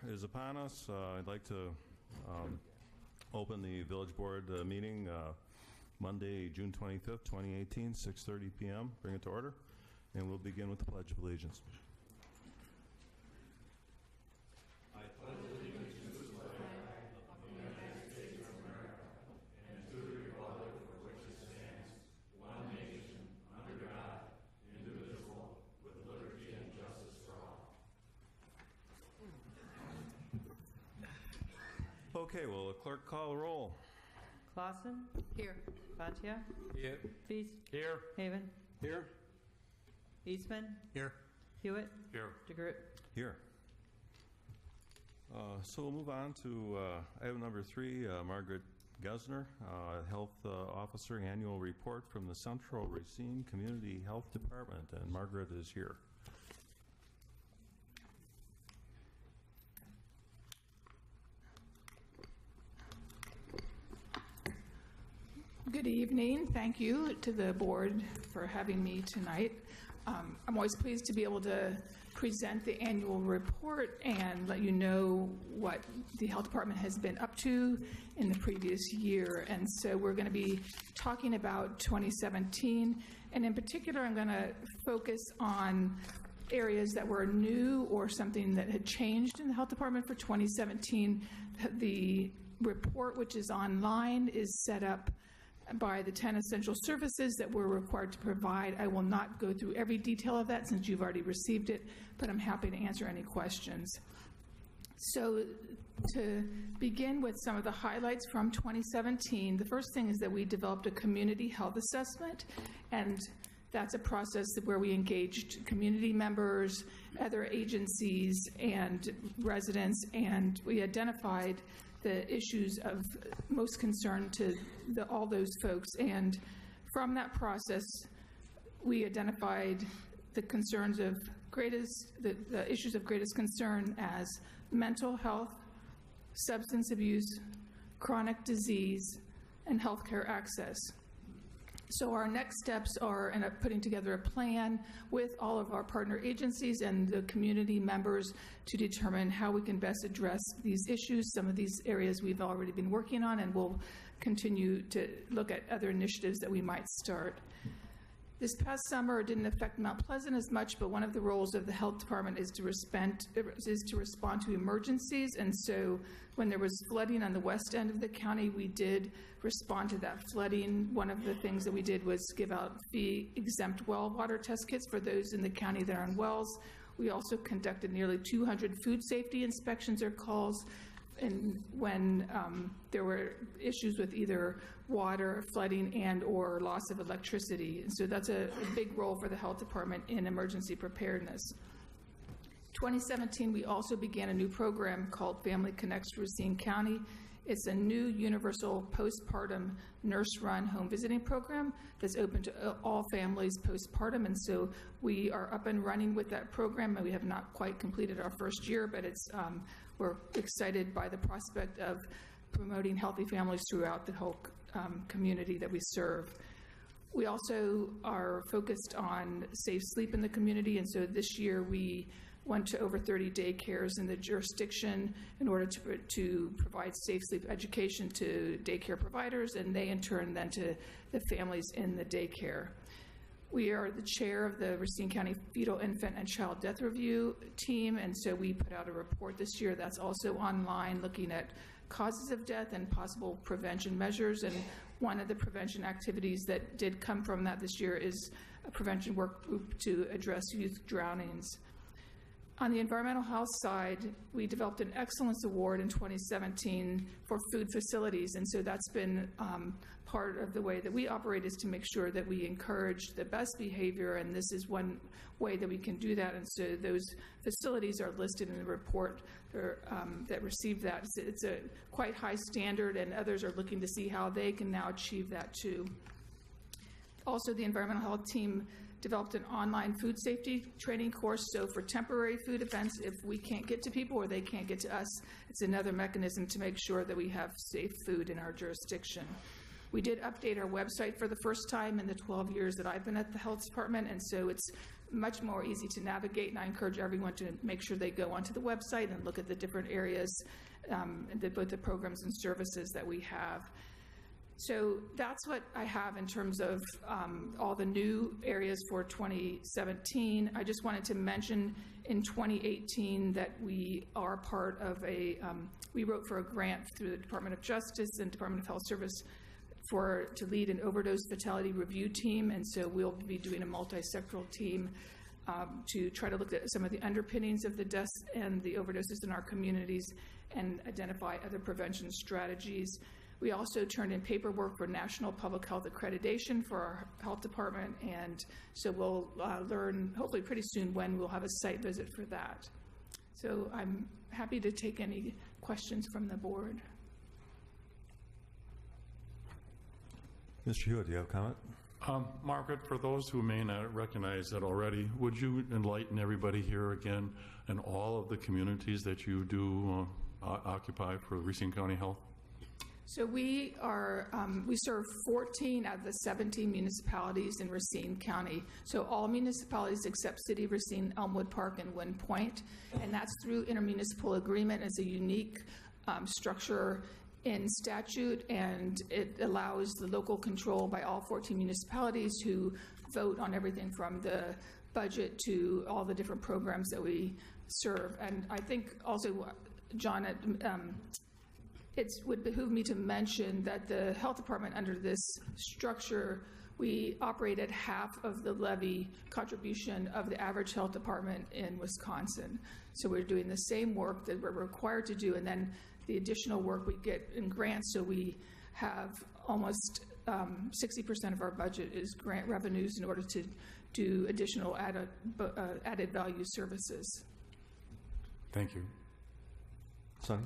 is upon us. I'd like to open the Village Board meeting Monday, June 25th, 2018, 6:30 p.m. Bring it to order, and we'll begin with the Pledge of Allegiance. I pledge allegiance to the flag of the United States of America and to the republic for which it stands, one nation, under God, indivisible, with liberty and justice for all. Okay, will the clerk call the roll? Clausen? Here. Batia? Here. Feast? Here. Haven? Here. Eastman? Here. Hewitt? Here. DeGroot? Here. So we'll move on to item number 3, Margaret Gesner, Health Officer, Annual Report from the Central Racine Community Health Department, and Margaret is here. Good evening. Thank you to the board for having me tonight. I'm always pleased to be able to present the annual report and let you know what the health department has been up to in the previous year. And so we're going to be talking about 2017. And in particular, I'm going to focus on areas that were new or something that had changed in the health department for 2017. The report, which is online, is set up by the 10 essential services that we're required to provide. I will not go through every detail of that since you've already received it, but I'm happy to answer any questions. So to begin with some of the highlights from 2017, the first thing is that we developed a community health assessment, and that's a process where we engaged community members, other agencies, and residents, and we identified the issues of most concern to all those folks. And from that process, we identified the concerns of the issues of greatest concern as mental health, substance abuse, chronic disease, and healthcare access. So our next steps are in putting together a plan with all of our partner agencies and the community members to determine how we can best address these issues. Some of these areas we've already been working on, and we'll continue to look at other initiatives that we might start. This past summer, it didn't affect Mount Pleasant as much, but one of the roles of the health department is to respond to emergencies. And so when there was flooding on the west end of the county, we did respond to that flooding. One of the things that we did was give out fee-exempt well water test kits for those in the county that are on wells. We also conducted nearly 200 food safety inspections or calls, and when there were issues with either water, flooding, and or loss of electricity. And so that's a big role for the health department in emergency preparedness. 2017, we also began a new program called Family Connects Racine County. It's a new universal postpartum nurse-run home visiting program that's open to all families postpartum. And so we are up and running with that program, and we have not quite completed our first year, but we're excited by the prospect of promoting healthy families throughout the whole community that we serve. We also are focused on safe sleep in the community, and so this year we went to over 30 daycares in the jurisdiction in order to provide safe sleep education to daycare providers, and they in turn then to the families in the daycare. We are the chair of the Racine County Fetal, Infant, and Child Death Review team, and so we put out a report this year that's also online looking at causes of death and possible prevention measures. And one of the prevention activities that did come from that this year is a prevention work group to address youth drownings. On the environmental health side, we developed an Excellence Award in 2017 for food facilities, and so that's been part of the way that we operate, is to make sure that we encourage the best behavior, and this is one way that we can do that. And so those facilities are listed in the report that received that. It's a quite high standard, and others are looking to see how they can now achieve that too. Also, the environmental health team developed an online food safety training course. So for temporary food events, if we can't get to people or they can't get to us, it's another mechanism to make sure that we have safe food in our jurisdiction. We did update our website for the first time in the 12 years that I've been at the health department, and so it's much more easy to navigate, and I encourage everyone to make sure they go onto the website and look at the different areas, both the programs and services that we have. So that's what I have in terms of all the new areas for 2017. I just wanted to mention in 2018 that we are part of we wrote for a grant through the Department of Justice and Department of Health Service to lead an overdose fatality review team, and so we'll be doing a multi-sectoral team to try to look at some of the underpinnings of the deaths and the overdoses in our communities and identify other prevention strategies. We also turned in paperwork for National Public Health Accreditation for our health department, and so we'll learn hopefully pretty soon when we'll have a site visit for that. So I'm happy to take any questions from the board. Mr. Hewitt, do you have a comment? Margaret, for those who may not recognize it already, would you enlighten everybody here again and all of the communities that you do occupy for Racine County Health? So we serve 14 out of the 17 municipalities in Racine County. So all municipalities except City of Racine, Elmwood Park, and Wind Point. And that's through intermunicipal agreement. It's a unique structure in statute, and it allows the local control by all 14 municipalities who vote on everything from the budget to all the different programs that we serve. And I think also, John, it would behoove me to mention that the health department under this structure, we operate at half of the levy contribution of the average health department in Wisconsin. So we're doing the same work that we're required to do, and then the additional work we get in grants. So we have almost 60% of our budget is grant revenues in order to do additional added value services. Thank you. Sonny?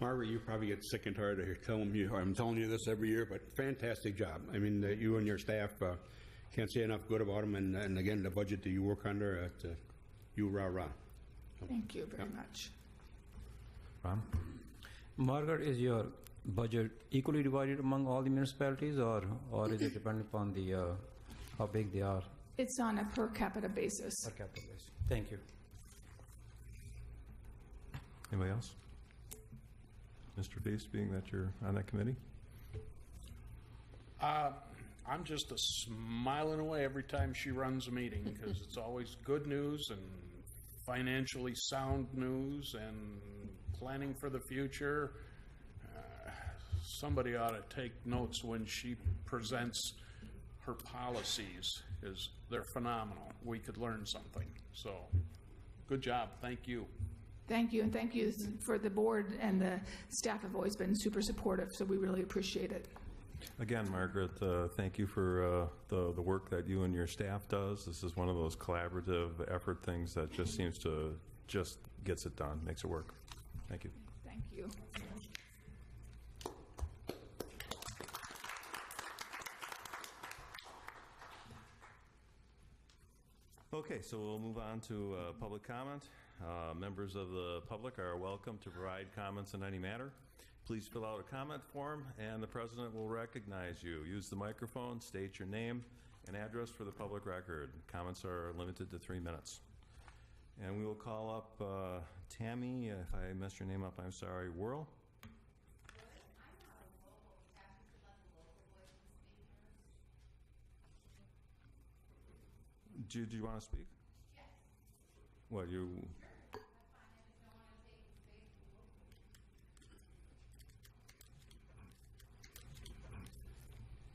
Margaret, you probably get sick and tired of I'm telling you this every year, but fantastic job. I mean, you and your staff can't say enough good about them, and again, the budget that you work under, you rah-rah. Thank you very much. Ron? Margaret, is your budget equally divided among all the municipalities, or is it dependent upon the how big they are? It's on a per capita basis. Per capita basis. Thank you. Anybody else? Mr. Feast, being that you're on that committee? I'm just smiling away every time she runs a meeting because it's always good news and financially sound news and planning for the future. Somebody ought to take notes when she presents her policies, because they're phenomenal. We could learn something. So, good job. Thank you. Thank you, and thank you for the board, and the staff have always been super supportive, so we really appreciate it. Again, Margaret, thank you for the work that you and your staff does. This is one of those collaborative effort things that just seems to just gets it done, makes it work. Thank you. Thank you. Okay, so we'll move on to public comment. Members of the public are welcome to provide comments on any matter. Please fill out a comment form, and the president will recognize you. Use the microphone, state your name and address for the public record. Comments are limited to 3 minutes. And we will call up Tammy, if I messed your name up, I'm sorry, Whirl. Do you want to speak? Yes. What, you...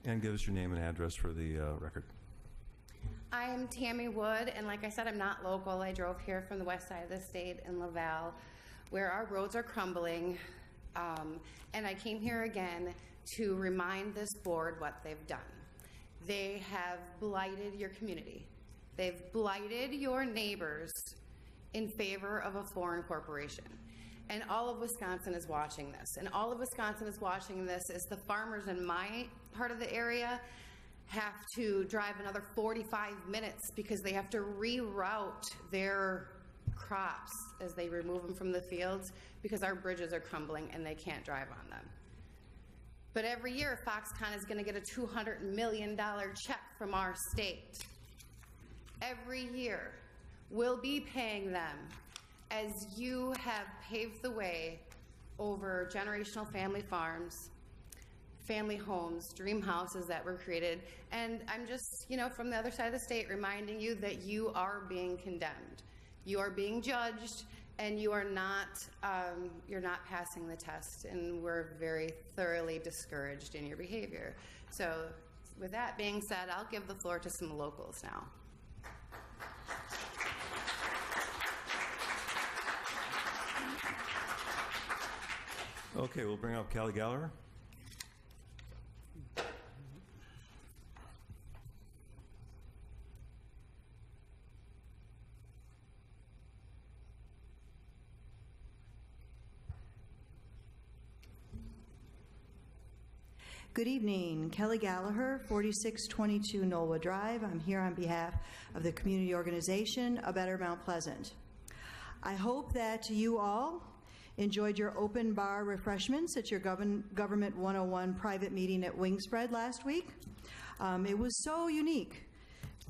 And give us your name and address for the record. I'm Tammy Wood, and like I said, I'm not local. I drove here from the west side of the state in Laval, where our roads are crumbling, and I came here again to remind this board what they've done. They have blighted your community. They've blighted your neighbors in favor of a foreign corporation. And all of Wisconsin is watching this. And all of Wisconsin is watching this as the farmers in my part of the area have to drive another 45 minutes because they have to reroute their crops as they remove them from the fields because our bridges are crumbling and they can't drive on them. But every year, Foxconn is going to get a $200 million check from our state. every year will be paying them as you have paved the way over generational family farms, family homes, dream houses that were created. And I'm just, from the other side of the state, reminding you that you are being condemned. You are being judged, and you're not passing the test, and we're very thoroughly discouraged in your behavior. So with that being said, I'll give the floor to some locals now. Okay, we'll bring up Kelly Gallagher. Good evening. Kelly Gallagher, 4622 Knollwood Drive. I'm here on behalf of the community organization A Better Mount Pleasant. I hope that you all enjoyed your open bar refreshments at your Government 101 private meeting at Wingspread last week. It was so unique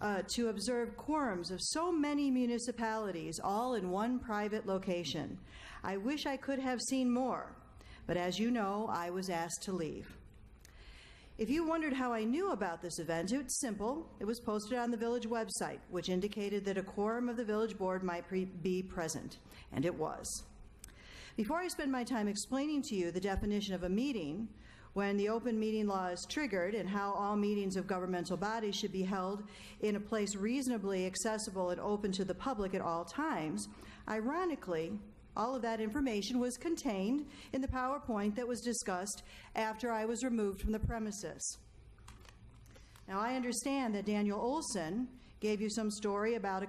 to observe quorums of so many municipalities all in one private location. I wish I could have seen more, but as you know, I was asked to leave. If you wondered how I knew about this event, it's simple. It was posted on the village website, which indicated that a quorum of the village board might be present, and it was. Before I spend my time explaining to you the definition of a meeting, when the open meeting law is triggered, and how all meetings of governmental bodies should be held in a place reasonably accessible and open to the public at all times, ironically, all of that information was contained in the PowerPoint that was discussed after I was removed from the premises. Now, I understand that Daniel Olson gave you some story about a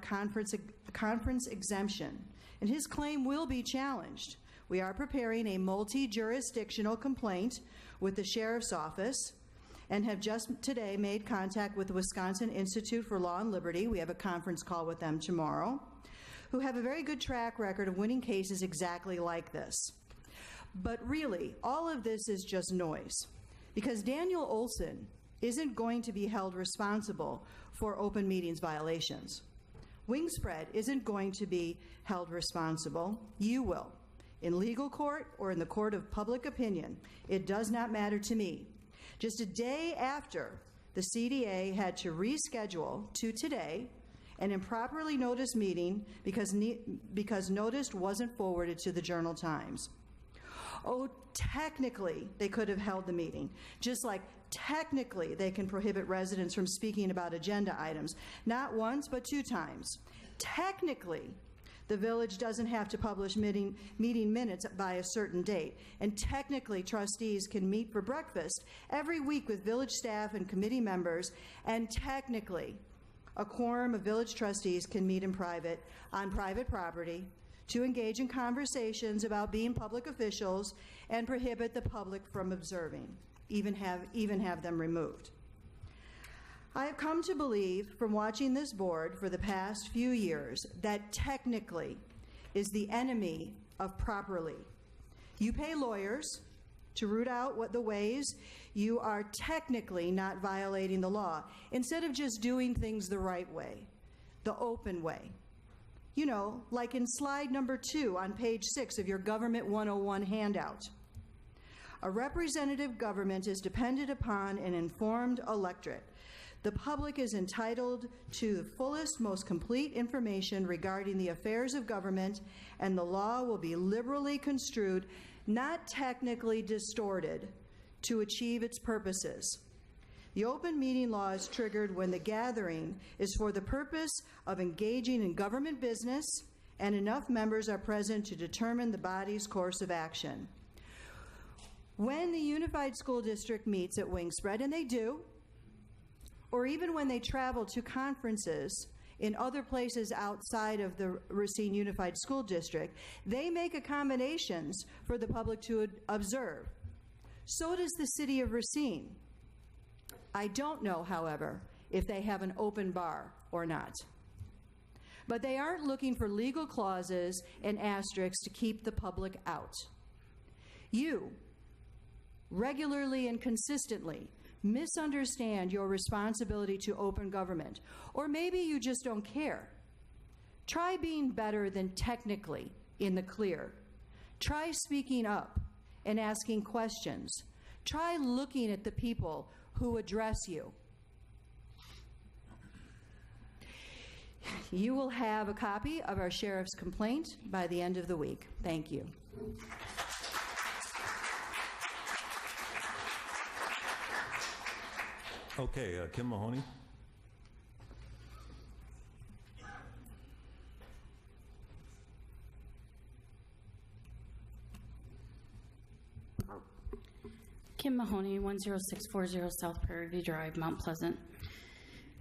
conference exemption, and his claim will be challenged. We are preparing a multi-jurisdictional complaint with the Sheriff's Office and have just today made contact with the Wisconsin Institute for Law and Liberty. We have a conference call with them tomorrow, who have a very good track record of winning cases exactly like this. But really, all of this is just noise, because Daniel Olson isn't going to be held responsible for open meetings violations. Wingspread isn't going to be held responsible. You will. In legal court or in the court of public opinion, it does not matter to me. Just a day after the CDA had to reschedule to today an improperly noticed meeting because notice wasn't forwarded to the Journal-Times. Oh, technically, they could have held the meeting, just like technically they can prohibit residents from speaking about agenda items, not once, but 2 times. Technically, the village doesn't have to publish meeting minutes by a certain date, and technically trustees can meet for breakfast every week with village staff and committee members, and technically, a quorum of village trustees can meet in private, on private property, to engage in conversations about being public officials and prohibit the public from observing, even have them removed. I have come to believe from watching this board for the past few years that technically is the enemy of properly. You pay lawyers to root out what the ways you are technically not violating the law, instead of just doing things the right way, the open way. You know, like in slide number 2 on page 6 of your Government 101 handout. A representative government is dependent upon an informed electorate. The public is entitled to the fullest, most complete information regarding the affairs of government, and the law will be liberally construed, not technically distorted, to achieve its purposes. The open meeting law is triggered when the gathering is for the purpose of engaging in government business and enough members are present to determine the body's course of action. When the Unified School District meets at Wingspread, and they do, or even when they travel to conferences in other places outside of the Racine Unified School District, they make accommodations for the public to observe. So does the city of Racine. I don't know, however, if they have an open bar or not. But they aren't looking for legal clauses and asterisks to keep the public out. You regularly and consistently misunderstand your responsibility to open government, or maybe you just don't care. Try being better than technically in the clear. Try speaking up and asking questions. Try looking at the people who address you. You will have a copy of our sheriff's complaint by the end of the week. Thank you. Okay, Kim Mahoney. Kim Mahoney, 10640 South Prairie View Drive, Mount Pleasant.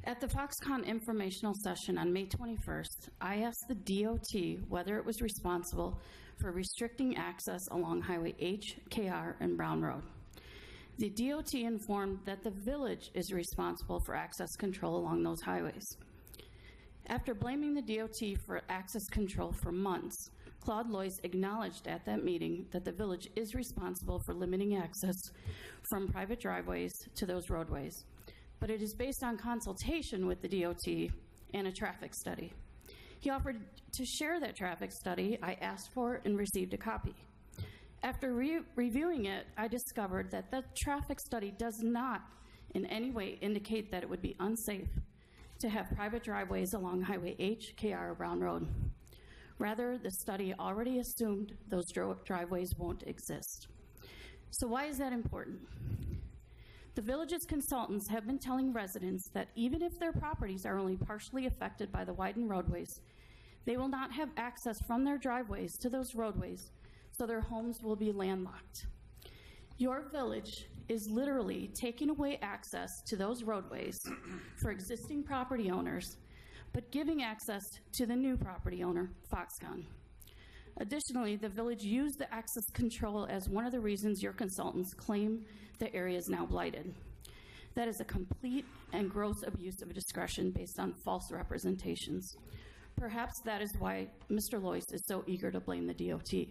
At the Foxconn informational session on May 21st, I asked the DOT whether it was responsible for restricting access along Highway H, KR, and Brown Road. The DOT informed that the village is responsible for access control along those highways. After blaming the DOT for access control for months, Claude Loyce acknowledged at that meeting that the village is responsible for limiting access from private driveways to those roadways, but it is based on consultation with the DOT and a traffic study. He offered to share that traffic study. I asked for and received a copy. After reviewing it, I discovered that the traffic study does not in any way indicate that it would be unsafe to have private driveways along Highway H, KR, or Brown Road. Rather, the study already assumed those driveways won't exist. So why is that important? The village's consultants have been telling residents that even if their properties are only partially affected by the widened roadways, they will not have access from their driveways to those roadways, so their homes will be landlocked. Your village is literally taking away access to those roadways for existing property owners, but giving access to the new property owner, Foxconn. Additionally, the village used the access control as one of the reasons your consultants claim the area is now blighted. That is a complete and gross abuse of discretion based on false representations. Perhaps that is why Mr. Loyce is so eager to blame the DOT.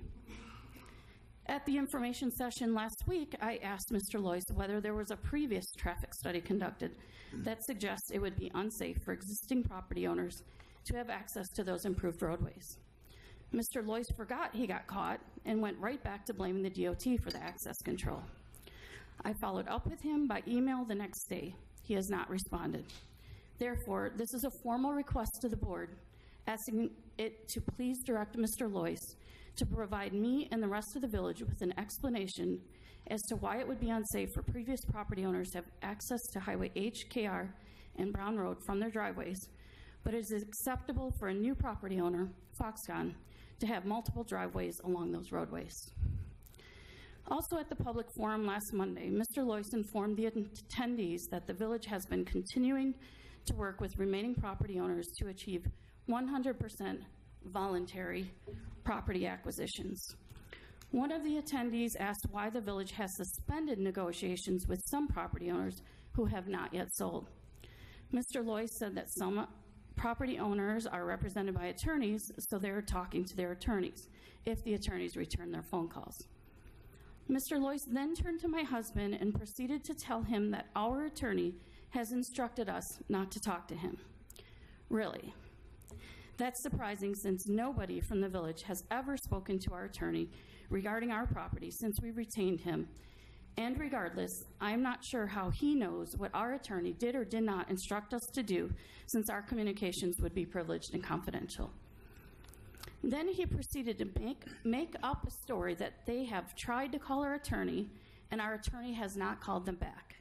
At the information session last week, I asked Mr. Loyce whether there was a previous traffic study conducted that suggests it would be unsafe for existing property owners to have access to those improved roadways. Mr. Loyce forgot he got caught and went right back to blaming the DOT for the access control. I followed up with him by email the next day. He has not responded. Therefore, this is a formal request to the board asking it to please direct Mr. Loyce to provide me and the rest of the village with an explanation as to why it would be unsafe for previous property owners to have access to Highway H, KR, and Brown Road from their driveways, but it is acceptable for a new property owner, Foxconn, to have multiple driveways along those roadways. Also at the public forum last Monday, Mr. Loyce informed the attendees that the village has been continuing to work with remaining property owners to achieve 100% voluntary property acquisitions. One of the attendees asked why the village has suspended negotiations with some property owners who have not yet sold. Mr. Loyce said that some property owners are represented by attorneys, so they're talking to their attorneys if the attorneys return their phone calls. Mr. Loyce then turned to my husband and proceeded to tell him that our attorney has instructed us not to talk to him. Really? That's surprising, since nobody from the village has ever spoken to our attorney regarding our property since we retained him. And regardless, I'm not sure how he knows what our attorney did or did not instruct us to do, since our communications would be privileged and confidential. Then he proceeded to make up a story that they have tried to call our attorney, and our attorney has not called them back.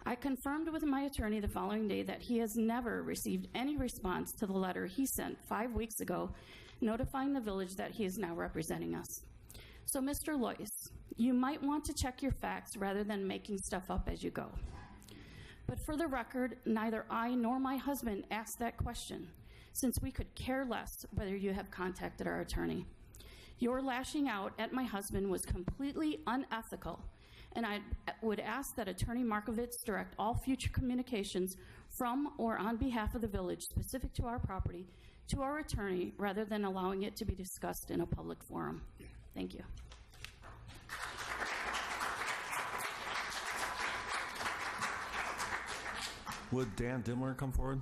I confirmed with my attorney the following day that he has never received any response to the letter he sent 5 weeks ago notifying the village that he is now representing us. So, Mr. Loyce, you might want to check your facts rather than making stuff up as you go. But for the record, neither I nor my husband asked that question, since we could care less whether you have contacted our attorney. Your lashing out at my husband was completely unethical, and I would ask that Attorney Markovitz direct all future communications from or on behalf of the village specific to our property to our attorney rather than allowing it to be discussed in a public forum. Thank you. Would Dan Dimmler come forward?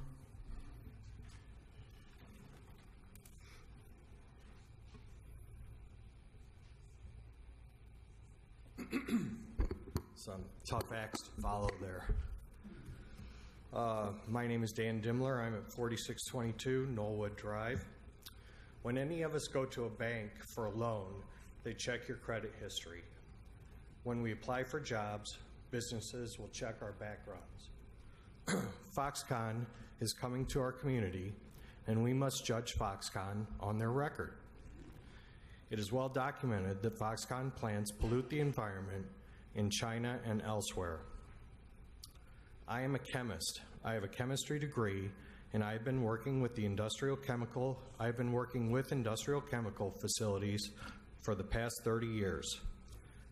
Some tough acts to follow there. My name is Dan Dimmler. I'm at 4622 Knollwood Drive. When any of us go to a bank for a loan, they check your credit history. When we apply for jobs, businesses will check our backgrounds. Foxconn is coming to our community, and we must judge Foxconn on their record. It is well documented that Foxconn plants pollute the environment in China and elsewhere. I am a chemist. I have a chemistry degree, and I've been working with industrial chemical facilities for the past 30 years.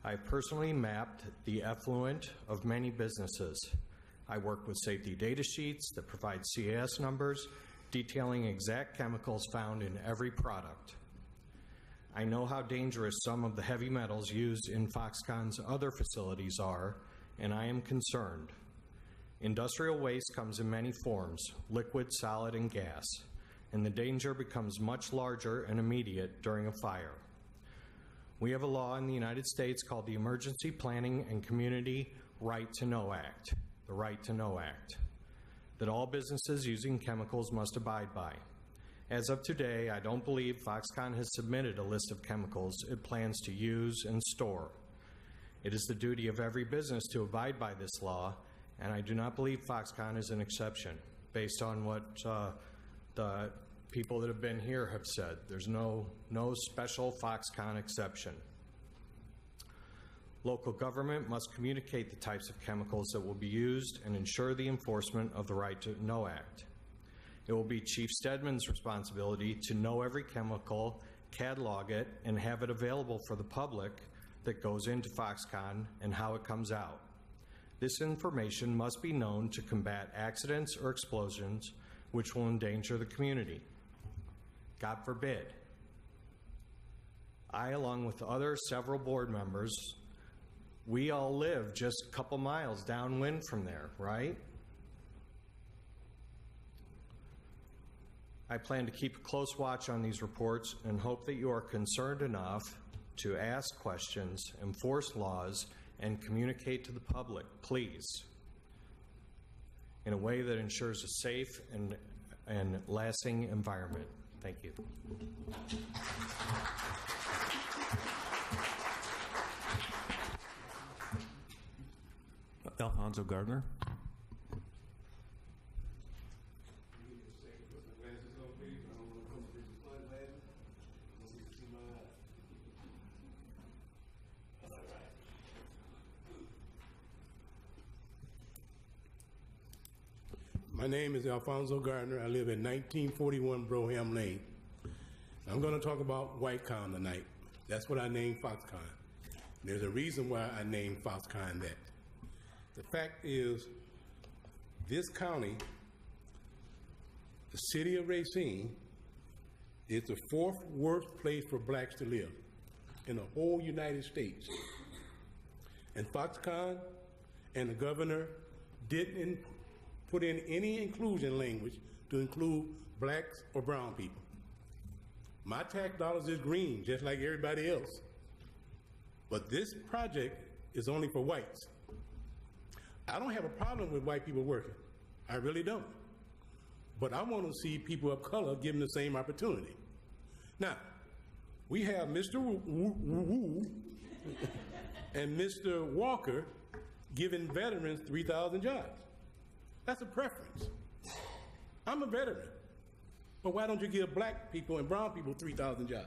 I personally mapped the effluent of many businesses. I work with safety data sheets that provide CAS numbers detailing exact chemicals found in every product. I know how dangerous some of the heavy metals used in Foxconn's other facilities are, and I am concerned. Industrial waste comes in many forms, liquid, solid, and gas, and the danger becomes much larger and immediate during a fire. We have a law in the United States called the Emergency Planning and Community Right to Know Act, the Right to Know Act, that all businesses using chemicals must abide by. As of today, I don't believe Foxconn has submitted a list of chemicals it plans to use and store. It is the duty of every business to abide by this law, and I do not believe Foxconn is an exception, based on what the people that have been here have said. There's no special Foxconn exception. Local government must communicate the types of chemicals that will be used and ensure the enforcement of the Right to Know Act. It will be Chief Stedman's responsibility to know every chemical, catalog it, and have it available for the public that goes into Foxconn and how it comes out. This information must be known to combat accidents or explosions which will endanger the community. God forbid. I, along with several board members, we all live just a couple miles downwind from there, right? I plan to keep a close watch on these reports and hope that you are concerned enough to ask questions, enforce laws, and communicate to the public, please, in a way that ensures a safe and lasting environment. Thank you. Alfonso Gardner. My name is Alfonso Gardner. I live at 1941 Broham Lane. I'm going to talk about Whitecon tonight. That's what I named Foxconn. There's a reason why I named Foxconn that. The fact is, this county, the city of Racine, is the 4th worst place for blacks to live in the whole United States. And Foxconn and the governor didn't put in any inclusion language to include blacks or brown people. My tax dollars is green, just like everybody else. But this project is only for whites. I don't have a problem with white people working. I really don't. But I want to see people of color given the same opportunity. Now, we have Mr. Wu and Mr. Walker giving veterans 3,000 jobs. That's a preference. I'm a veteran. But why don't you give black people and brown people 3,000 jobs?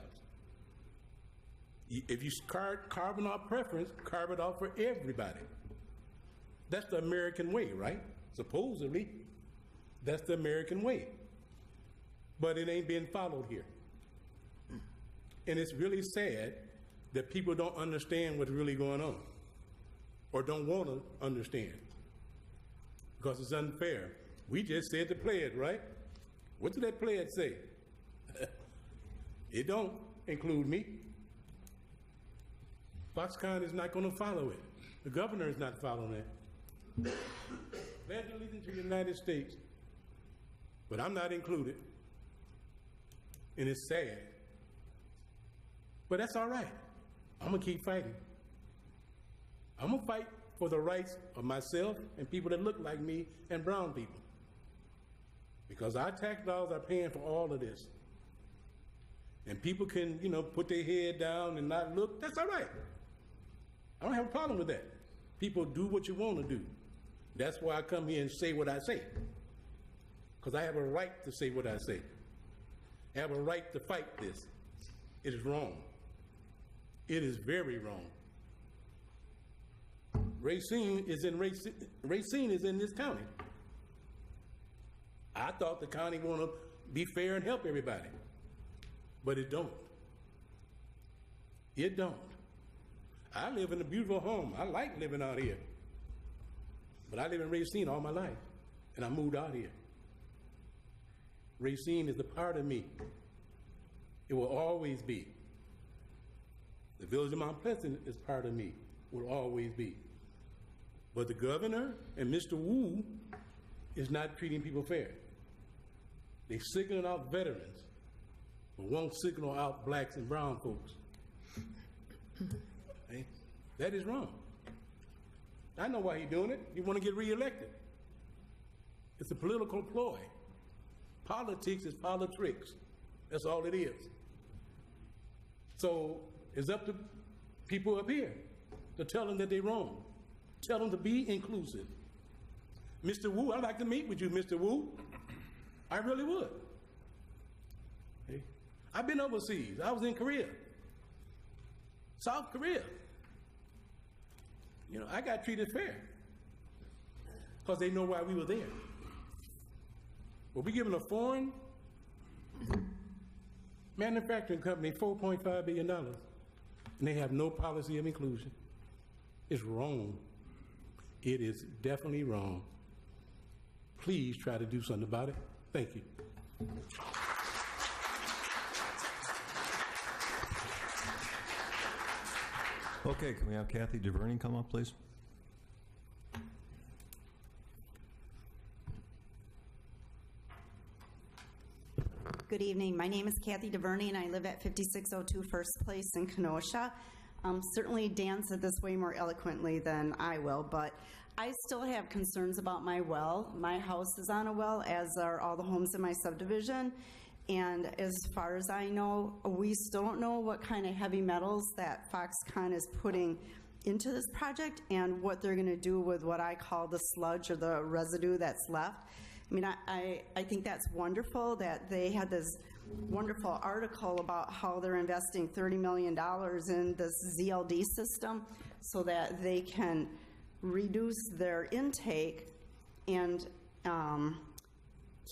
If you carve out preference, carve it out for everybody. That's the American way, right? Supposedly, that's the American way. But it ain't being followed here. And it's really sad that people don't understand what's really going on or don't want to understand because it's unfair. We just said the pledge, right? What did that pledge say? It don't include me. Foxconn is not going to follow it. The governor is not following it. pledge allegiance to the United States, but I'm not included. And it's sad. But that's all right. I'm going to keep fighting. I'm going to fight for the rights of myself and people that look like me and brown people. Because our tax dollars are paying for all of this. And people can, put their head down and not look. That's all right. I don't have a problem with that. People do what you want to do. That's why I come here and say what I say. Because I have a right to say what I say. I have a right to fight this. It is wrong. It is very wrong. Racine is in this county. I thought the county want to be fair and help everybody, but it don't. It don't. I live in a beautiful home. I like living out here, but I live in Racine all my life, and I moved out here. Racine is a part of me. It will always be. The village of Mount Pleasant is part of me, will always be. But the governor and Mr. Wu is not treating people fair. They signaling out veterans, but won't signal out blacks and brown folks. Hey, that is wrong. I know why he's doing it. He want to get reelected. It's a political ploy. Politics is politics. That's all it is. So it's up to people up here to tell them that they're wrong. Tell them to be inclusive. Mr. Wu, I'd like to meet with you, Mr. Wu. I really would. Hey, I've been overseas. I was in Korea, South Korea. I got treated fair because they know why we were there. But we're giving a foreign manufacturing company $4.5 billion, and they have no policy of inclusion. It's wrong. It is definitely wrong. Please try to do something about it. Thank you. Okay, can we have Kathy DuVernay come up, please? Good evening. My name is Kathy DuVernay, and I live at 5602 First Place in Kenosha. Certainly Dan said this way more eloquently than I will, but I still have concerns about my well. My house is on a well, as are all the homes in my subdivision. And as far as I know, we still don't know what kind of heavy metals that Foxconn is putting into this project and what they're going to do with what I call the sludge or the residue that's left. I mean, I think that's wonderful that they had this wonderful article about how they're investing $30 million in this ZLD system so that they can reduce their intake and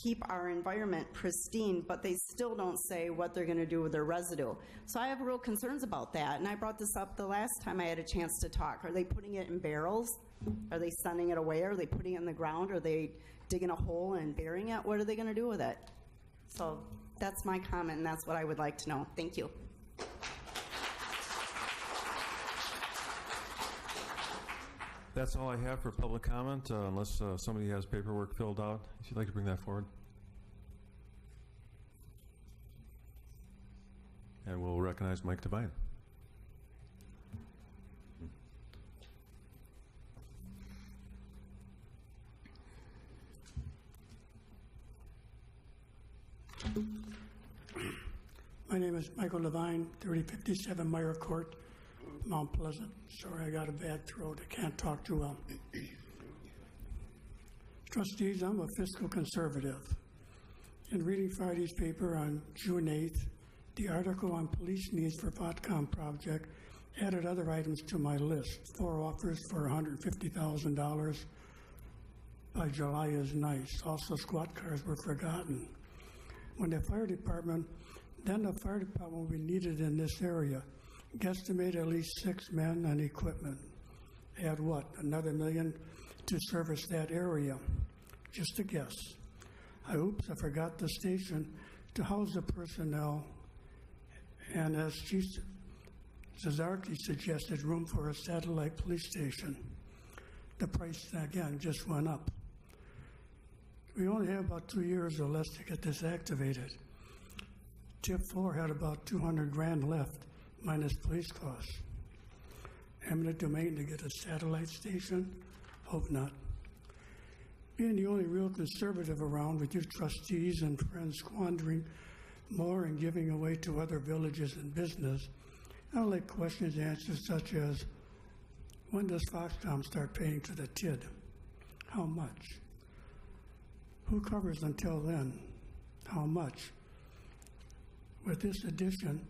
keep our environment pristine, but they still don't say what they're going to do with their residue. So I have real concerns about that, and I brought this up the last time I had a chance to talk. Are they putting it in barrels? Are they sending it away? Are they putting it in the ground? Are they digging a hole and burying it? What are they going to do with it? So that's my comment, and that's what I would like to know. Thank you. That's all I have for public comment, unless somebody has paperwork filled out. If you'd like to bring that forward. And we'll recognize Mike Devine. My name is Michael Levine, 3057 Meyer Court, Mount Pleasant. Sorry, I got a bad throat. I can't talk too well. Trustees, I'm a fiscal conservative. In reading Friday's paper on June 8th, the article on police needs for Foxconn project added other items to my list. 4 offers for $150,000 by July is nice. Also, squad cars were forgotten. When the fire department will be needed in this area. Guesstimate at least 6 men and equipment. Add what? Another $1 million to service that area. Just a guess. Oops, I forgot the station to house the personnel. And as Chief Zazarki suggested, room for a satellite police station. The price, again, just went up. We only have about 2 years or less to get this activated. TIP 4 had about 200 grand left, minus police costs. Eminent domain to get a satellite station? Hope not. Being the only real conservative around, with you trustees and friends squandering more and giving away to other villages and business, I would like questions and answers such as, when does Foxcom start paying to the TID? How much? Who covers until then? How much? With this addition,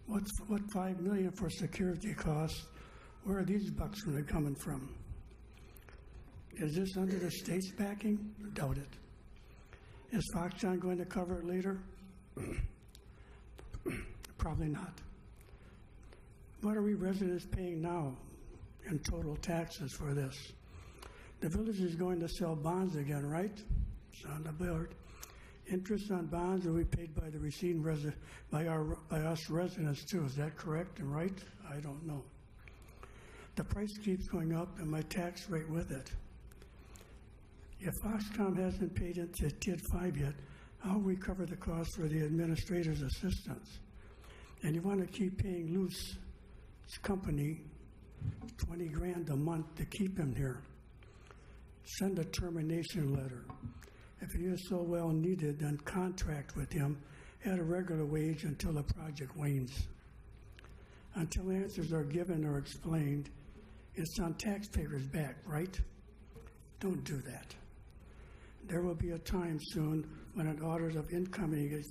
what $5 million for security costs? Where are these bucks really coming from? Is this under the state's backing? Doubt it. Is Foxconn going to cover it later? Probably not. What are we residents paying now in total taxes for this? The village is going to sell bonds again, right? It's on the board. Interest on bonds will be paid by the receiving by us residents too. Is that correct and right? I don't know. The price keeps going up and my tax rate with it. If Foxcom hasn't paid into TID 5 yet, how will we cover the cost for the administrator's assistants? And you want to keep paying Luce's company 20 grand a month to keep him here. Send a termination letter. If he is so well needed, then contract with him at a regular wage until the project wanes. Until answers are given or explained, it's on taxpayers' back, right? Don't do that. There will be a time soon when an audit of incoming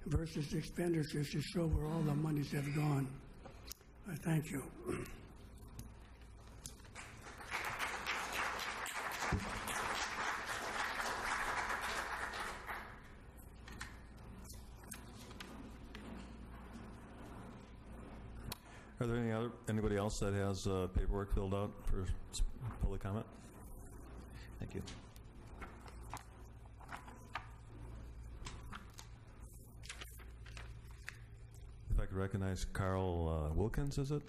versus expenditures to show where all the monies have gone. I thank you. Are there anybody else that has paperwork filled out for public comment? Thank you. If I could recognize Carl Wilkins, is it?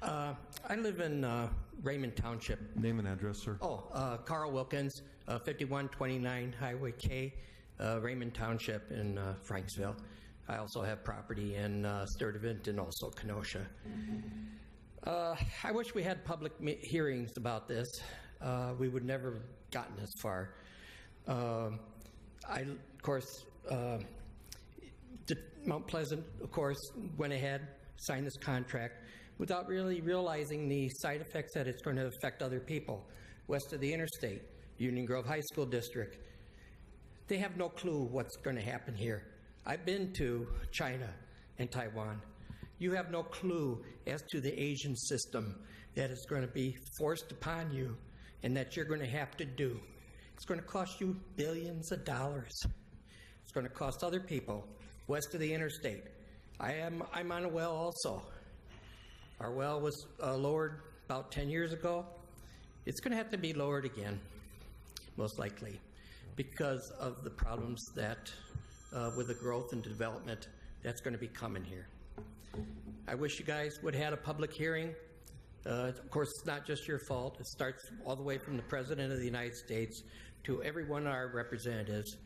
I live in Raymond Township. Name and address, sir. Carl Wilkins, 5129 Highway K, Raymond Township in Franksville. I also have property in Sturtevant and also Kenosha. I wish we had public hearings about this. We would never have gotten this far. Mount Pleasant, of course, went ahead, signed this contract without really realizing the side effects that it's going to affect other people. West of the interstate, Union Grove High School District, they have no clue what's going to happen here. I've been to China and Taiwan. You have no clue as to the Asian system that is going to be forced upon you and that you're going to have to do. It's going to cost you billions of dollars. It's going to cost other people west of the interstate. I'm on a well also. Our well was lowered about 10 years ago. It's going to have to be lowered again, most likely, because of the problems that with the growth and development that's going to be coming here. I wish you guys would have had a public hearing. Of course, it's not just your fault. It starts all the way from the President of the United States to every one of our representatives,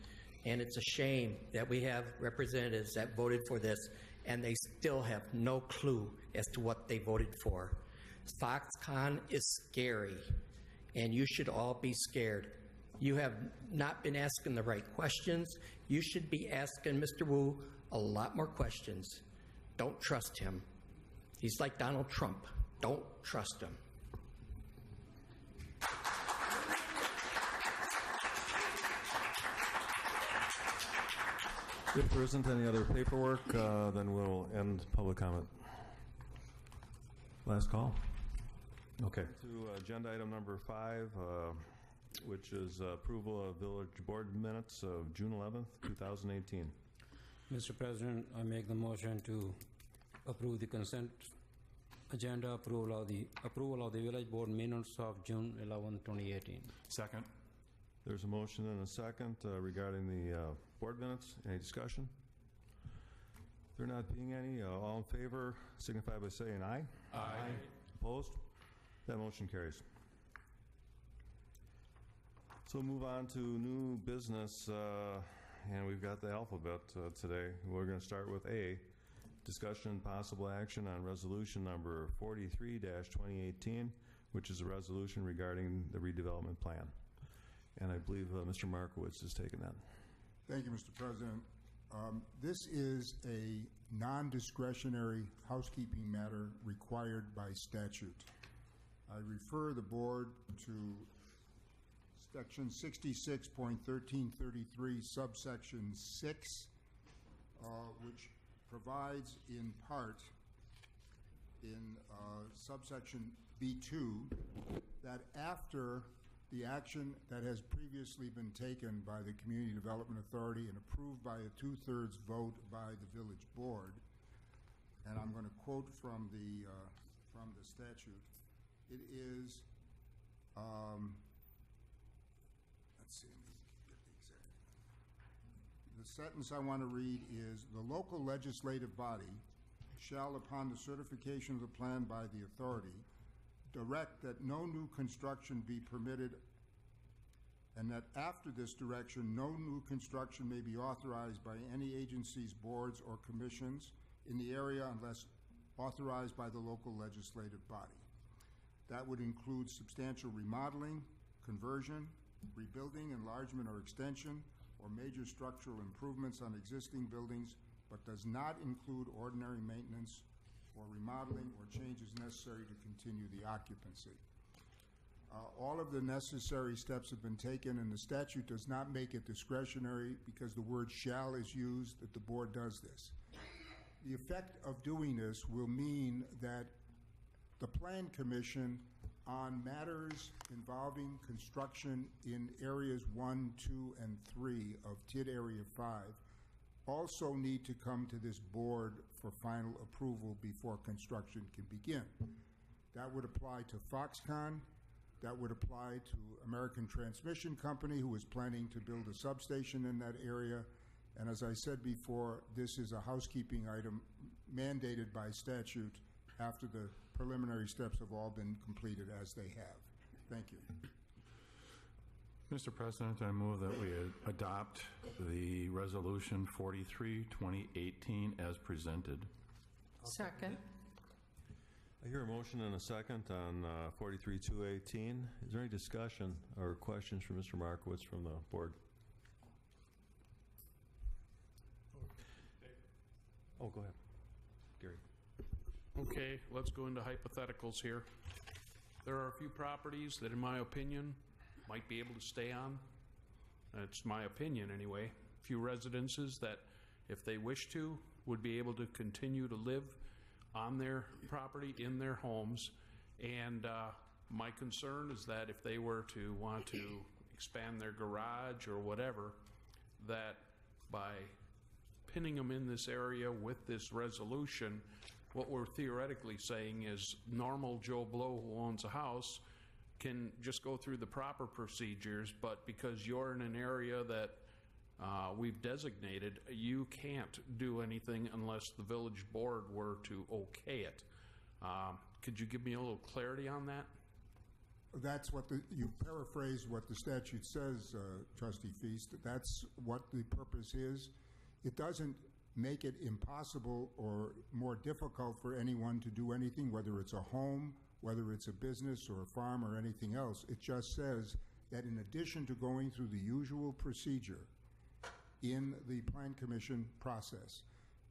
and it's a shame that we have representatives that voted for this and they still have no clue as to what they voted for. Foxconn is scary, and you should all be scared. You have not been asking the right questions. You should be asking Mr. Wu a lot more questions. Don't trust him. He's like Donald Trump. Don't trust him. If there isn't any other paperwork, then we'll end public comment. Last call. Okay. To agenda item number 5, which is approval of village board minutes of June 11th, 2018. Mr. President, I make the motion to approve the consent agenda approval of the village board minutes of June 11, 2018. Second. There's a motion and a second regarding the board minutes. Any discussion? There not being any, all in favor signify by saying aye. Aye. Opposed? That motion carries. So we'll move on to new business, and we've got the alphabet today. We're going to start with A, discussion and possible action on resolution number 43-2018, which is a resolution regarding the redevelopment plan. And I believe Mr. Markowitz has taken that. Thank you, Mr. President. This is a non-discretionary housekeeping matter required by statute. I refer the board to Section 66.1333, subsection 6, which provides in part in subsection B2 that after the action that has previously been taken by the Community Development Authority and approved by a 2/3 vote by the village board, and I'm going to quote from the statute. It is, let's see, let me get the exact. The sentence I want to read is, the local legislative body shall, upon the certification of the plan by the authority, direct that no new construction be permitted, and that after this direction, no new construction may be authorized by any agencies, boards, or commissions in the area unless authorized by the local legislative body. That would include substantial remodeling, conversion, rebuilding, enlargement, or extension, or major structural improvements on existing buildings, but does not include ordinary maintenance or remodeling or changes necessary to continue the occupancy. All of the necessary steps have been taken, and the statute does not make it discretionary because the word shall is used, that the board does this. The effect of doing this will mean that the Plan Commission on matters involving construction in areas 1, 2, and 3 of TID Area 5 also need to come to this board for final approval before construction can begin. That would apply to Foxconn. That would apply to American Transmission Company, who is planning to build a substation in that area. And as I said before, this is a housekeeping item mandated by statute after the preliminary steps have all been completed, as they have. Thank you. Mr. President, I move that we adopt the resolution 43-2018 as presented. Second. I hear a motion and a second on 43-218. Is there any discussion or questions for Mr. Markowitz from the board? Oh, go ahead, Gary. Okay, let's go into hypotheticals here. There are a few properties that, in my opinion, might be able to stay on. That's my opinion anyway. A few residences that, if they wish to, would be able to continue to live on their property, in their homes. And my concern is that if they were to want to expand their garage or whatever, that by pinning them in this area with this resolution, what we're theoretically saying is normal Joe Blow who owns a house can just go through the proper procedures, but because you're in an area that we've designated, you can't do anything unless the village board were to okay it. Could you give me a little clarity on that? That's what you paraphrased what the statute says, Trustee Feast. That's what the purpose is. It doesn't make it impossible or more difficult for anyone to do anything, whether it's a home, whether it's a business or a farm or anything else. It just says that in addition to going through the usual procedure in the Plan Commission process,